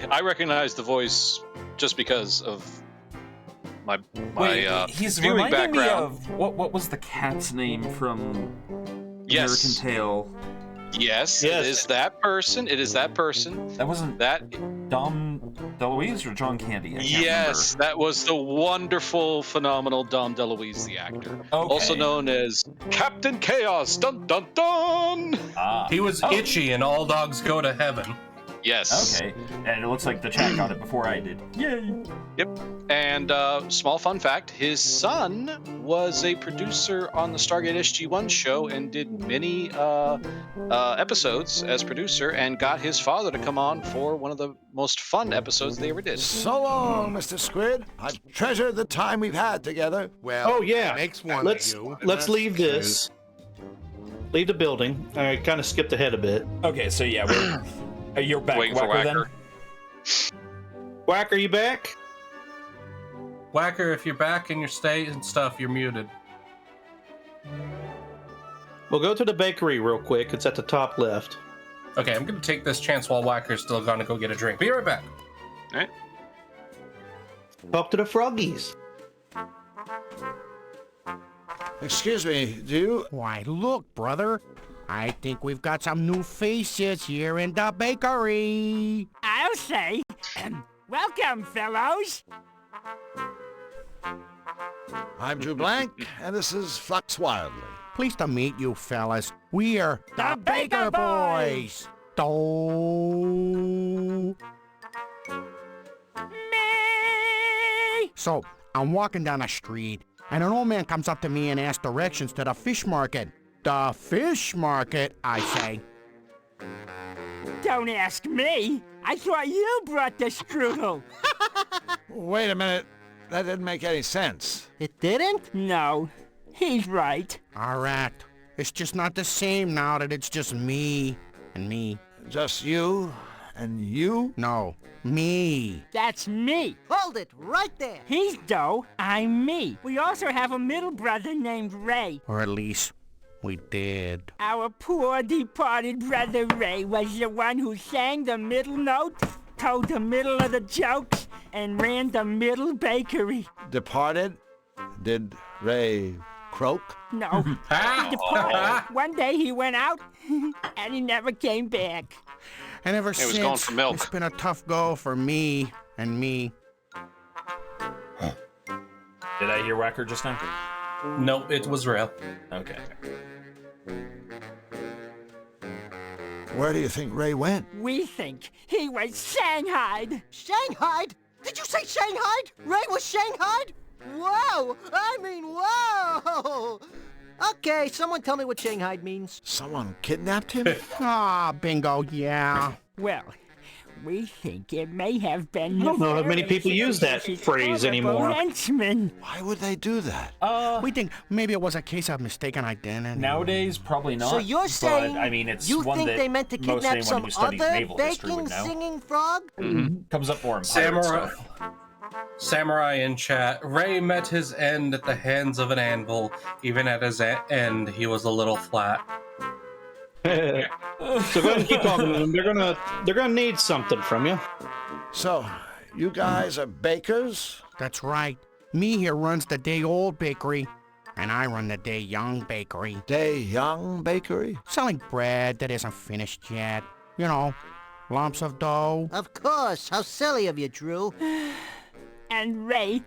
S3: I recognize the voice just because of my
S2: he's
S3: viewing
S2: reminding
S3: background.
S2: me of what was the cat's name from
S3: Yes.
S2: American Tail?
S3: Yes, it is that person. It is that person.
S2: That wasn't
S3: that
S2: Dom DeLuise or John Candy? I can't
S3: Yes, that was the wonderful, phenomenal Dom DeLuise, the actor, also known as Captain Chaos. Dun dun dun.
S11: He was Itchy in All Dogs Go to Heaven.
S3: Yes.
S2: Okay, and it looks like the chat got it before I did. Yay!
S3: Yep. And small fun fact, his son was a producer on the Stargate SG-1 show and did many episodes as producer and got his father to come on for one of the most fun episodes they ever did.
S5: So long, Mr. Squid. I've treasured the time we've had together.
S7: Well,
S4: Oh yeah.
S7: makes one
S4: let's
S7: of you.
S4: let's leave this. Leave the building. I kind of skipped ahead a bit.
S2: Okay, so yeah, you're back,
S3: Waiting for
S2: Whacker, then?
S3: Whacker.
S4: Whacker, you back?
S11: Whacker, if you're back and you're staying and stuff, you're muted.
S4: We'll go to the bakery real quick. It's at the top left.
S11: Okay, I'm gonna take this chance while Whacker's still gonna go get a drink. Be right back.
S3: All right.
S4: Talk to the froggies.
S5: Excuse me, do you...
S22: Why, look, brother. I think we've got some new faces here in the bakery.
S23: I'll say, welcome, fellows.
S5: I'm Drew Blank, and this is Flux Wildly.
S22: Pleased to meet you, fellas. We're
S23: The Baker Boys.
S22: Do.
S23: Me.
S22: So, I'm walking down the street, and an old man comes up to me and asks directions to the fish market. The fish market, I say.
S23: Don't ask me. I thought you brought the strudel.
S5: Wait a minute. That didn't make any sense.
S23: It didn't? No. He's right.
S22: All right. It's just not the same now that it's just me and me.
S5: Just you and you?
S22: No, me.
S23: That's me.
S6: Hold it right there.
S23: He's Doe. I'm me. We also have a middle brother named Ray.
S22: Or at least we did.
S23: Our poor departed brother Ray was the one who sang the middle notes, told the middle of the jokes, and ran the middle bakery.
S5: Departed? Did Ray croak?
S23: No. He departed. One day he went out, and he never came back.
S22: And ever
S3: He was
S22: since,
S3: going for milk.
S22: it's been a tough go for me and me.
S2: Did I hear Whacker just now?
S11: Nope, it was real.
S2: Okay.
S5: Where do you think Ray went?
S23: We think he was shanghaied.
S6: Shanghaied? Did you say Shanghaied? Ray was Shanghaied? Whoa! I mean, whoa! Okay, someone tell me what Shanghaied means.
S5: Someone kidnapped him?
S22: Ah, bingo, yeah.
S23: Well, We think it may have been.
S4: I don't know how many people use that phrase anymore.
S23: Henchman.
S5: Why would they do that?
S22: We think maybe it was a case of mistaken identity.
S2: Nowadays, probably not.
S6: So you're
S2: but,
S6: saying
S2: I mean, it's
S6: you
S2: one
S6: think
S2: that
S6: they meant to
S2: most
S6: kidnap
S2: anyone
S6: some
S2: who studies
S6: other
S2: naval history
S6: baking,
S2: would know.
S6: singing frog?
S2: Comes up more in pirate
S11: Samurai.
S2: stuff.
S11: Samurai in chat. Ray met his end at the hands of an anvil. Even at his end, he was a little flat.
S4: So go ahead and keep talking to them. They're gonna need something from you.
S5: So, you guys are bakers?
S22: That's right. Me here runs the day-old bakery, and I run the day-young bakery.
S5: Day-young bakery?
S22: Selling bread that isn't finished yet. You know, lumps of dough.
S6: Of course. How silly of you, Drew.
S23: And Ray,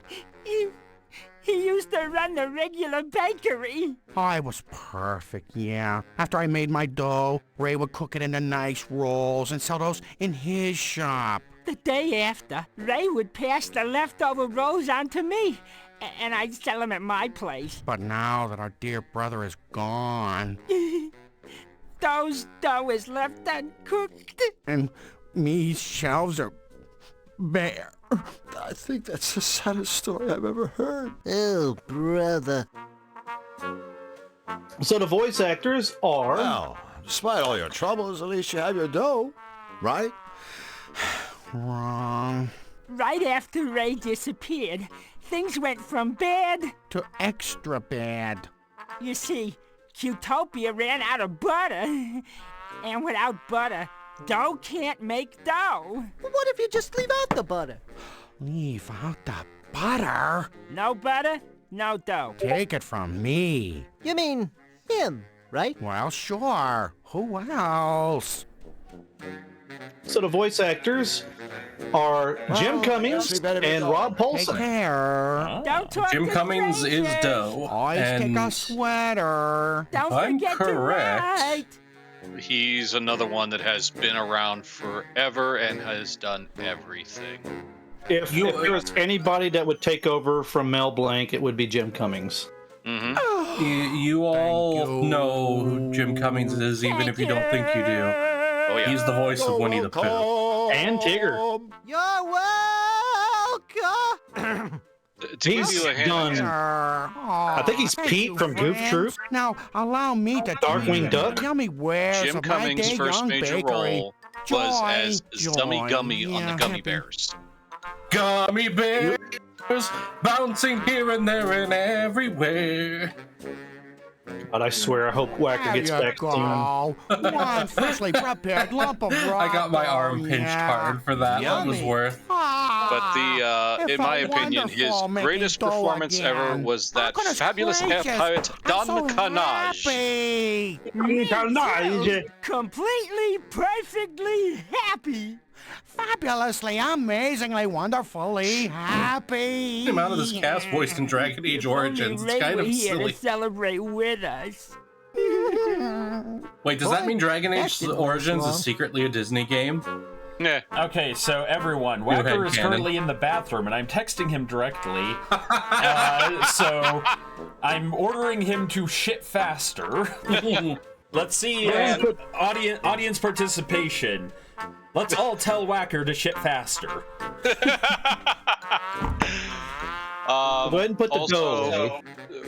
S23: he used to run the regular bakery.
S22: I was perfect, yeah. After I made my dough, Ray would cook it into nice rolls and sell those in his shop.
S23: The day after, Ray would pass the leftover rolls on to me, and I'd sell them at my place.
S22: But now that our dear brother is gone,
S23: Those dough is left uncooked.
S22: and me's shelves are bare.
S5: I think that's the saddest story I've ever heard.
S6: Oh, brother.
S4: So the voice actors are...
S5: Well, despite all your troubles, at least you have your dough, right?
S22: Wrong.
S23: Right after Ray disappeared, things went from bad
S22: to extra bad.
S23: You see, Qtopia ran out of butter. And without butter, dough can't make dough.
S6: What if you just leave out the butter?
S22: Leave out the butter?
S23: No butter, no dough.
S22: Take it from me.
S6: You mean him, right?
S22: Well, sure. Who else?
S4: So the voice actors are Jim Cummings and Rob Paulson.
S22: Take care.
S23: Don't talk
S11: Jim
S23: to
S11: Cummings is
S23: strangers.
S11: dough.
S22: Always
S11: and
S22: take a sweater.
S23: Don't
S11: I'm
S23: forget
S11: correct.
S23: to write.
S3: He's another one that has been around forever and has done everything.
S4: If there was anybody that would take over from Mel Blanc, it would be Jim Cummings.
S11: You all know who Jim Cummings is, even if you don't think you do.
S3: Oh, yeah.
S11: He's the voice of Winnie the Pooh.
S4: And Tigger.
S6: You're welcome.
S3: To give
S4: He's
S3: you a hint,
S4: done. I think he's Pete from Goof Troop.
S22: Now, allow me to
S4: Darkwing Duck.
S22: Tell me where's
S3: Jim
S22: my
S3: Cummings'
S22: day
S3: first
S22: young
S3: major
S22: bakery.
S3: role was
S22: Joy,
S3: as Dummy
S22: joy,
S3: Gummy on the
S22: yeah,
S3: Gummy
S22: happy.
S3: Bears.
S11: Gummy bears bouncing here and there and everywhere.
S4: But I swear, I hope Whacker gets back soon.
S22: One freshly prepared lump of raw
S11: I got my arm
S22: dough,
S11: pinched
S22: yeah.
S11: hard for that. That was
S22: Yummy.
S11: worth.
S3: But
S22: It's
S3: in my
S22: a
S3: opinion, his
S22: wonderful making
S3: greatest
S22: dough
S3: performance ever
S22: again.
S3: was that
S22: Goodness
S3: fabulous half
S22: gracious,
S3: poet
S22: I'm
S3: Don
S22: so
S3: Carnage.
S22: happy.
S23: Me too. Completely, perfectly happy.
S22: Fabulously, amazingly, wonderfully happy.
S11: The amount of this cast voiced in Dragon Age Origins,
S23: Only
S11: it's
S23: Ray
S11: kind
S23: were
S11: of
S23: here
S11: silly.
S23: to celebrate with us.
S11: Wait, does that mean Dragon Age
S22: didn't
S11: Origins
S22: wrong.
S11: is secretly a Disney game?
S3: Yeah.
S2: Okay, so everyone, Whacker is
S11: headcanon.
S2: currently in the bathroom, and I'm texting him directly. So I'm ordering him to shit faster. Let's see audience participation. Let's all tell Whacker to shit faster.
S4: Go ahead and put the
S3: Also,
S4: dough.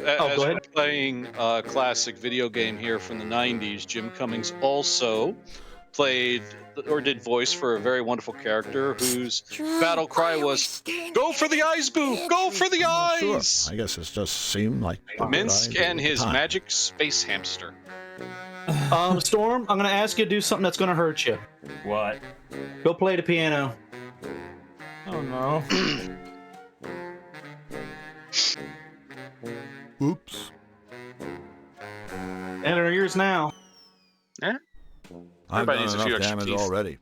S3: as
S4: go
S3: we're
S4: ahead.
S3: playing a classic video game here from the 90s, Jim Cummings also played or did voice for a very wonderful character whose battle cry was, "Go for the eyes, Boo! Go for the
S5: Sure.
S3: eyes!"
S5: I guess it just seemed like
S3: Minsk and his
S5: time.
S3: magic space hamster.
S4: Storm, I'm going to ask you to do something that's going to hurt you.
S2: What?
S4: Go play the piano.
S2: Oh no.
S5: Oops.
S4: And in our ears now.
S3: Yeah.
S5: I've
S3: Everybody
S5: done
S3: needs a few
S5: enough
S3: extra
S5: damage
S3: teeth.
S5: already.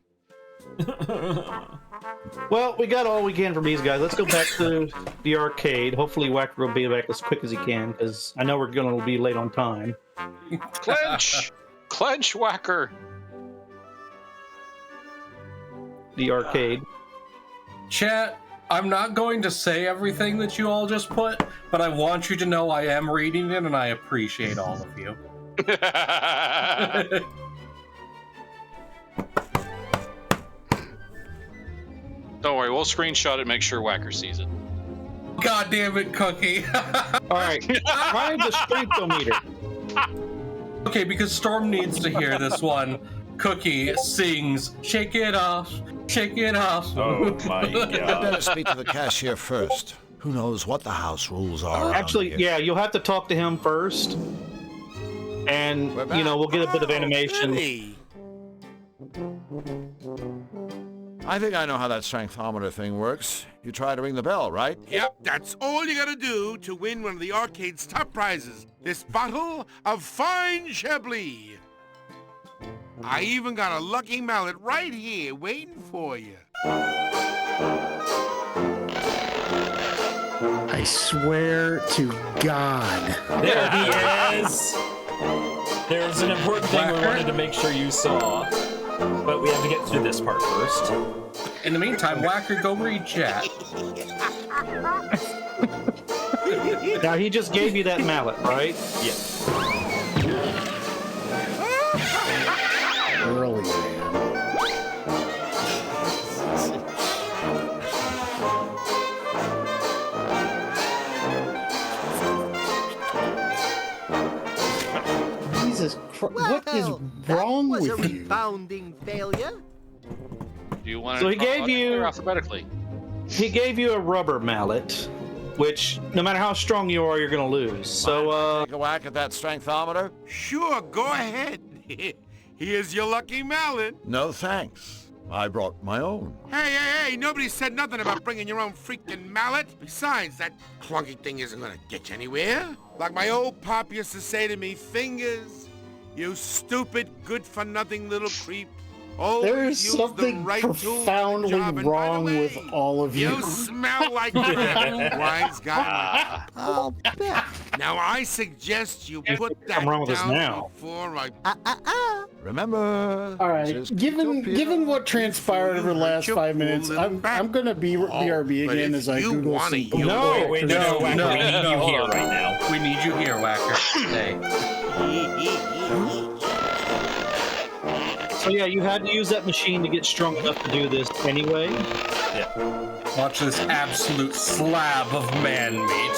S4: Well, we got all we can from these guys. Let's go back to the arcade. Hopefully Whacker will be back as quick as he can, because I know we're going to be late on time.
S3: Clench! Clench, Whacker!
S4: The arcade.
S11: Chat, I'm not going to say everything that you all just put, but I want you to know I am reading it and I appreciate all of you.
S3: Don't worry, we'll screenshot it, make sure Whacker sees it.
S11: God damn it, Cookie.
S4: All right, try the strength-o-meter.
S11: Okay, because Storm needs to hear this one. Cookie sings, "Shake it off, shake it off."
S2: Oh my
S5: I'd better
S2: god.
S5: speak to the cashier first. Who knows what the house rules are around
S4: Actually,
S5: here.
S4: yeah, you'll have to talk to him first. And, you know, we'll get a bit of animation.
S5: Really? I think I know how that strengthometer thing works. You try to ring the bell, right?
S7: Yep, that's all you gotta do to win one of the arcade's top prizes. This bottle of fine Chablis. I even got a lucky mallet right here waiting for you.
S10: I swear to God.
S2: There he is! There's an important thing we wanted to make sure you saw, but we have to get through this part first.
S11: In the meantime, Whacker, go read chat.
S4: Now, he just gave you that mallet, right?
S2: Yeah.
S10: Early, man. Jesus Christ. What is wrong
S6: was
S10: with
S6: a
S10: you?
S6: resounding failure.
S3: Do you want
S4: So
S3: to
S4: he gave you
S3: alphabetically?
S4: He gave you a rubber mallet, which no matter how strong you are, you're gonna lose. So
S5: Take a whack at that strengthometer?
S7: Sure, go ahead. Here's your lucky mallet.
S5: No thanks. I brought my own.
S7: Hey, nobody said nothing about bringing your own freaking mallet. Besides, that clunky thing isn't gonna get you anywhere. Like my old pop used to say to me, fingers, you stupid, good-for-nothing little creep.
S10: There is
S7: Use the
S10: something
S7: right tool for the
S10: profoundly
S7: job, and by the
S10: wrong
S7: way,
S10: with all of you.
S7: You smell like crap, wise guy.
S6: I'll bet.
S7: Now I suggest you put that
S4: Something wrong with us
S7: down
S4: now.
S7: before I...
S5: Remember.
S10: All right, given what transpired over the last 5 minutes, I'm gonna be BRB again as I Google some.
S2: No, wait, no, Whacker, we need you here right now.
S11: We need you here, Whacker. Hey.
S4: So yeah, you had to use that machine to get strong enough to do this anyway.
S2: Yeah.
S11: Watch this absolute slab of man meat.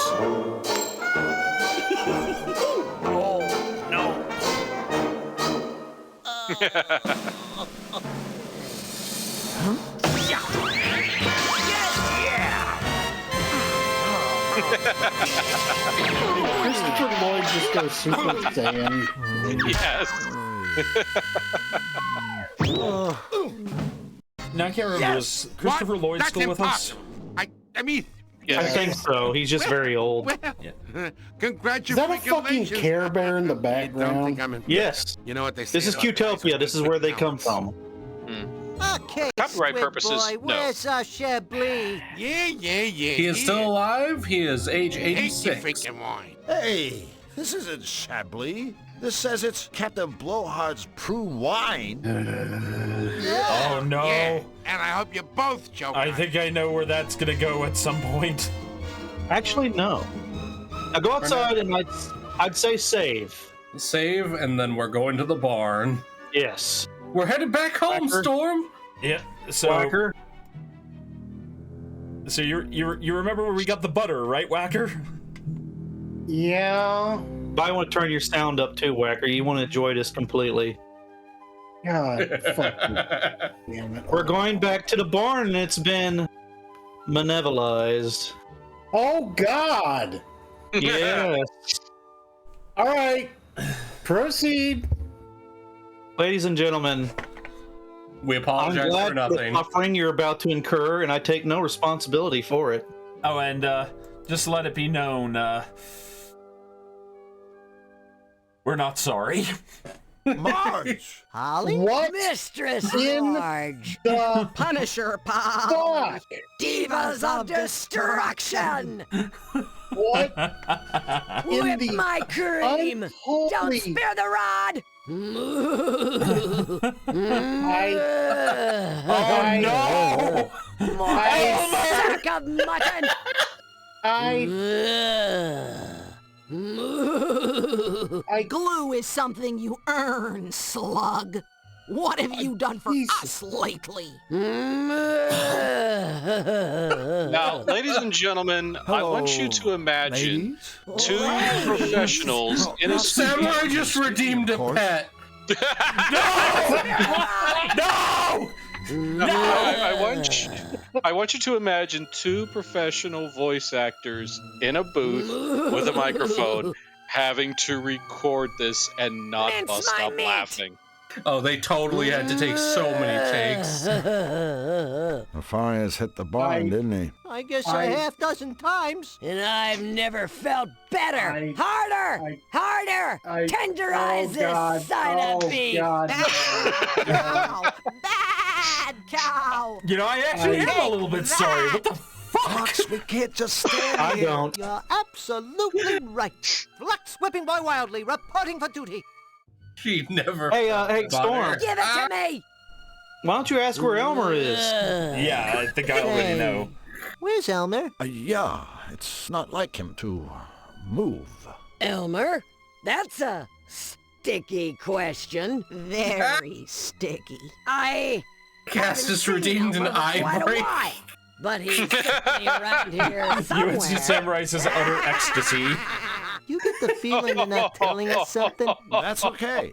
S2: Oh, no.
S10: Christopher Lloyd just goes Super Saiyan.
S3: Yes.
S2: Now I can't remember, is Christopher Lloyd
S7: That's
S2: still with us?
S7: I mean...
S4: I think so. He's just very old.
S7: Well, congratulations.
S10: Is that a fucking Care Bear in the background?
S4: Yes.
S7: You know what they say
S4: This is
S7: about guys
S4: Qtopia. This is where they come from.
S6: Okay,
S3: Copyright
S6: Squid
S3: purposes,
S6: Boy,
S3: no.
S6: where's our Chablis?
S7: Yeah.
S11: He is still alive. He is age 86.
S7: Freaking wine.
S5: Hey, this isn't Chablis. This says it's Captain Blowhard's prune wine.
S2: Oh no.
S7: Yeah, and I hope you both choke.
S2: I think I know where that's gonna go at some point.
S4: Actually, no. Now go outside and I'd say save.
S11: Save, and then we're going to the barn.
S4: Yes.
S11: We're headed back home,
S4: Whacker.
S11: Storm.
S2: Yeah. So.
S4: Whacker.
S2: So you remember where we got the butter, right, Whacker?
S10: Yeah.
S4: But I want to turn your sound up too, Whacker. You want to enjoy this completely.
S10: God, fucking damn it.
S4: We're going back to the barn and it's been malevolized.
S10: Oh God.
S4: Yes.
S10: All right. Proceed.
S4: Ladies and gentlemen,
S11: We
S4: I'm
S11: apologize
S4: glad
S11: for
S4: for the
S11: nothing.
S4: suffering you're about to incur, and I take no responsibility for it.
S2: Oh, and just let it be known, we're not sorry.
S5: Marge!
S6: Holly?
S10: What?
S8: Mistress
S10: In
S8: Marge.
S10: the
S8: Punisher Pal.
S10: fuck?
S8: Divas of Destruction.
S10: What? In
S8: Whip
S10: the
S8: my cream. Don't
S10: unholy-
S8: spare the rod.
S10: I
S2: no!
S8: Sack of mutton. Glue is something you earn, slug. What have you done for us lately?
S3: Now, ladies and gentlemen, I want you to imagine two professionals in a
S11: Samurai just redeemed a pet.
S3: No! I want you to imagine two professional voice actors in a booth with a microphone having to record this and not bust up laughing.
S11: Oh, they totally had to take so many takes.
S5: Nefarious hit the barn, didn't he?
S20: I guess a half dozen times.
S19: And I've never felt better. Harder! Harder! Tenderize this son of beef!
S6: Cow! Bad cow!
S2: You know, I actually am a little bit sorry. What the fuck?
S5: Flux, we can't just stand here.
S4: I don't.
S6: You're absolutely right. Flux Whipping Boy Wildly reporting for duty.
S11: She never.
S4: Hey, Storm.
S19: Give it to me!
S4: Why don't you ask where Elmer is?
S2: Yeah, I think I already know.
S6: Where's Elmer?
S5: Yeah, it's not like him to move.
S19: Elmer? That's a sticky question.
S6: Very sticky.
S11: Cass is redeemed an eye break.
S19: But he's certainly around here somewhere.
S2: UNC Samurai says utter ecstasy.
S6: You get the feeling you're not telling us something?
S5: That's okay.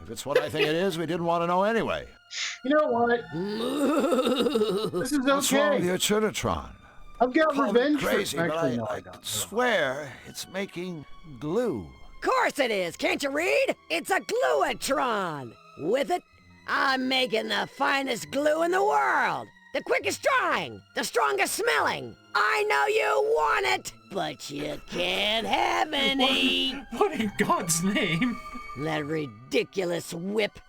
S5: If it's what I think it is, we didn't want to know anyway.
S10: You know what? This is okay.
S5: What's wrong with your Trinitron?
S10: I've got
S5: Call me
S10: revenge
S5: crazy,
S10: for
S5: but
S10: actually, no,
S5: I
S10: don't.
S5: swear it's making glue.
S19: Course it is. Can't you read? It's a gluatron. With it, I'm making the finest glue in the world. The quickest drying, the strongest smelling. I know you want it, but you can't have any.
S2: What in God's name?
S19: That ridiculous whip.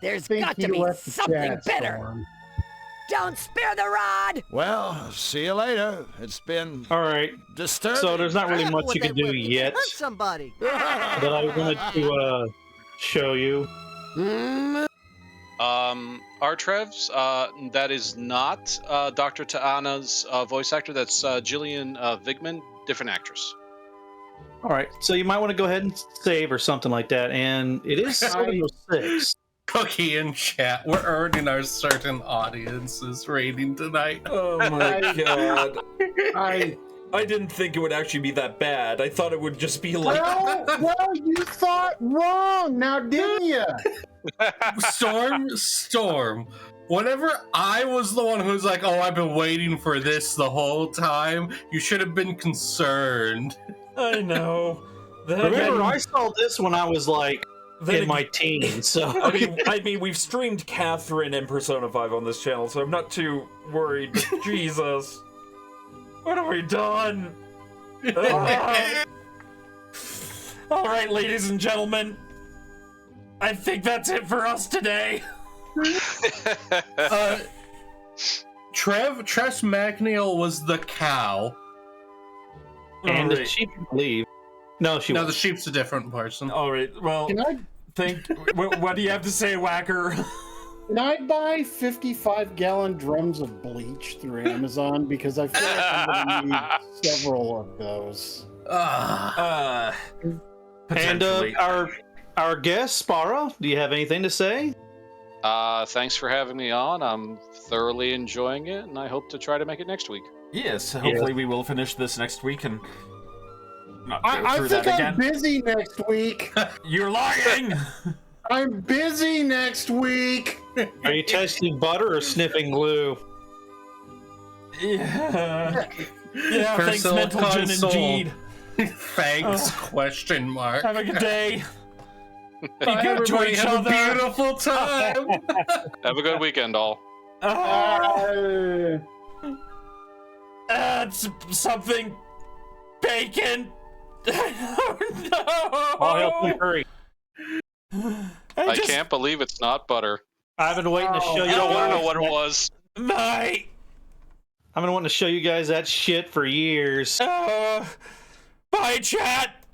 S19: There's
S10: think
S19: got to
S10: he
S19: be
S10: left the
S19: something
S10: chat,
S19: better.
S10: Storm.
S19: Don't spare the rod.
S5: Well, see you later. It's been
S4: All right.
S5: disturbing.
S4: So there's not really much you can do yet
S6: Hurt somebody.
S4: that I wanted to show you.
S3: Artrevs, that is not Dr. Ta'ana's voice actor. That's Jillian Vigman, different actress.
S4: All right. So you might want to go ahead and save or something like that. And it is 706.
S11: Cookie in chat. We're earning our certain audiences rating tonight.
S2: Oh my god. I didn't think it would actually be that bad. I thought it would just be like...
S10: Well, you thought wrong, now didn't you?
S11: Storm. Whenever I was the one who's like, oh, I've been waiting for this the whole time, you should have been concerned.
S2: I know.
S4: Remember, I saw this when I was like in my teens. So
S2: I mean, we've streamed Catherine and Persona 5 on this channel, so I'm not too worried. But Jesus, what have we done? All right, ladies and gentlemen, I think that's it for us today.
S11: Tress McNeil was the cow.
S4: And the sheep, I believe. No,
S11: the sheep's a different person.
S2: All right, well, what do you have to say, Whacker?
S10: Can I buy 55-gallon drums of bleach through Amazon? Because I feel like I'm going to need several of those.
S4: And our guest, Spara, do you have anything to say?
S3: Thanks for having me on. I'm thoroughly enjoying it, and I hope to try to make it next week.
S2: Yes, hopefully we will finish this next week and not go
S10: I
S2: through
S10: think
S2: that
S10: I'm
S2: again.
S10: busy next week.
S2: You're lying!
S10: I'm busy next week.
S4: Are you tasting butter or sniffing glue?
S2: Yeah. Yeah,
S11: For
S2: thanks,
S11: Silicon
S2: Mental Gin
S11: Soul.
S2: indeed.
S11: Thanks, question mark.
S2: Have a good day. Be
S11: Bye,
S2: good to
S11: everybody.
S2: each
S11: Have
S2: other.
S11: a beautiful time.
S3: Have a good weekend, all.
S2: It's something bacon. Oh, no.
S4: I'll help you hurry.
S3: I can't believe it's not butter.
S4: I've been waiting to show you.
S3: You don't want to know what it was.
S2: Night.
S4: I've been wanting to show you guys that shit for years.
S2: Bye, chat.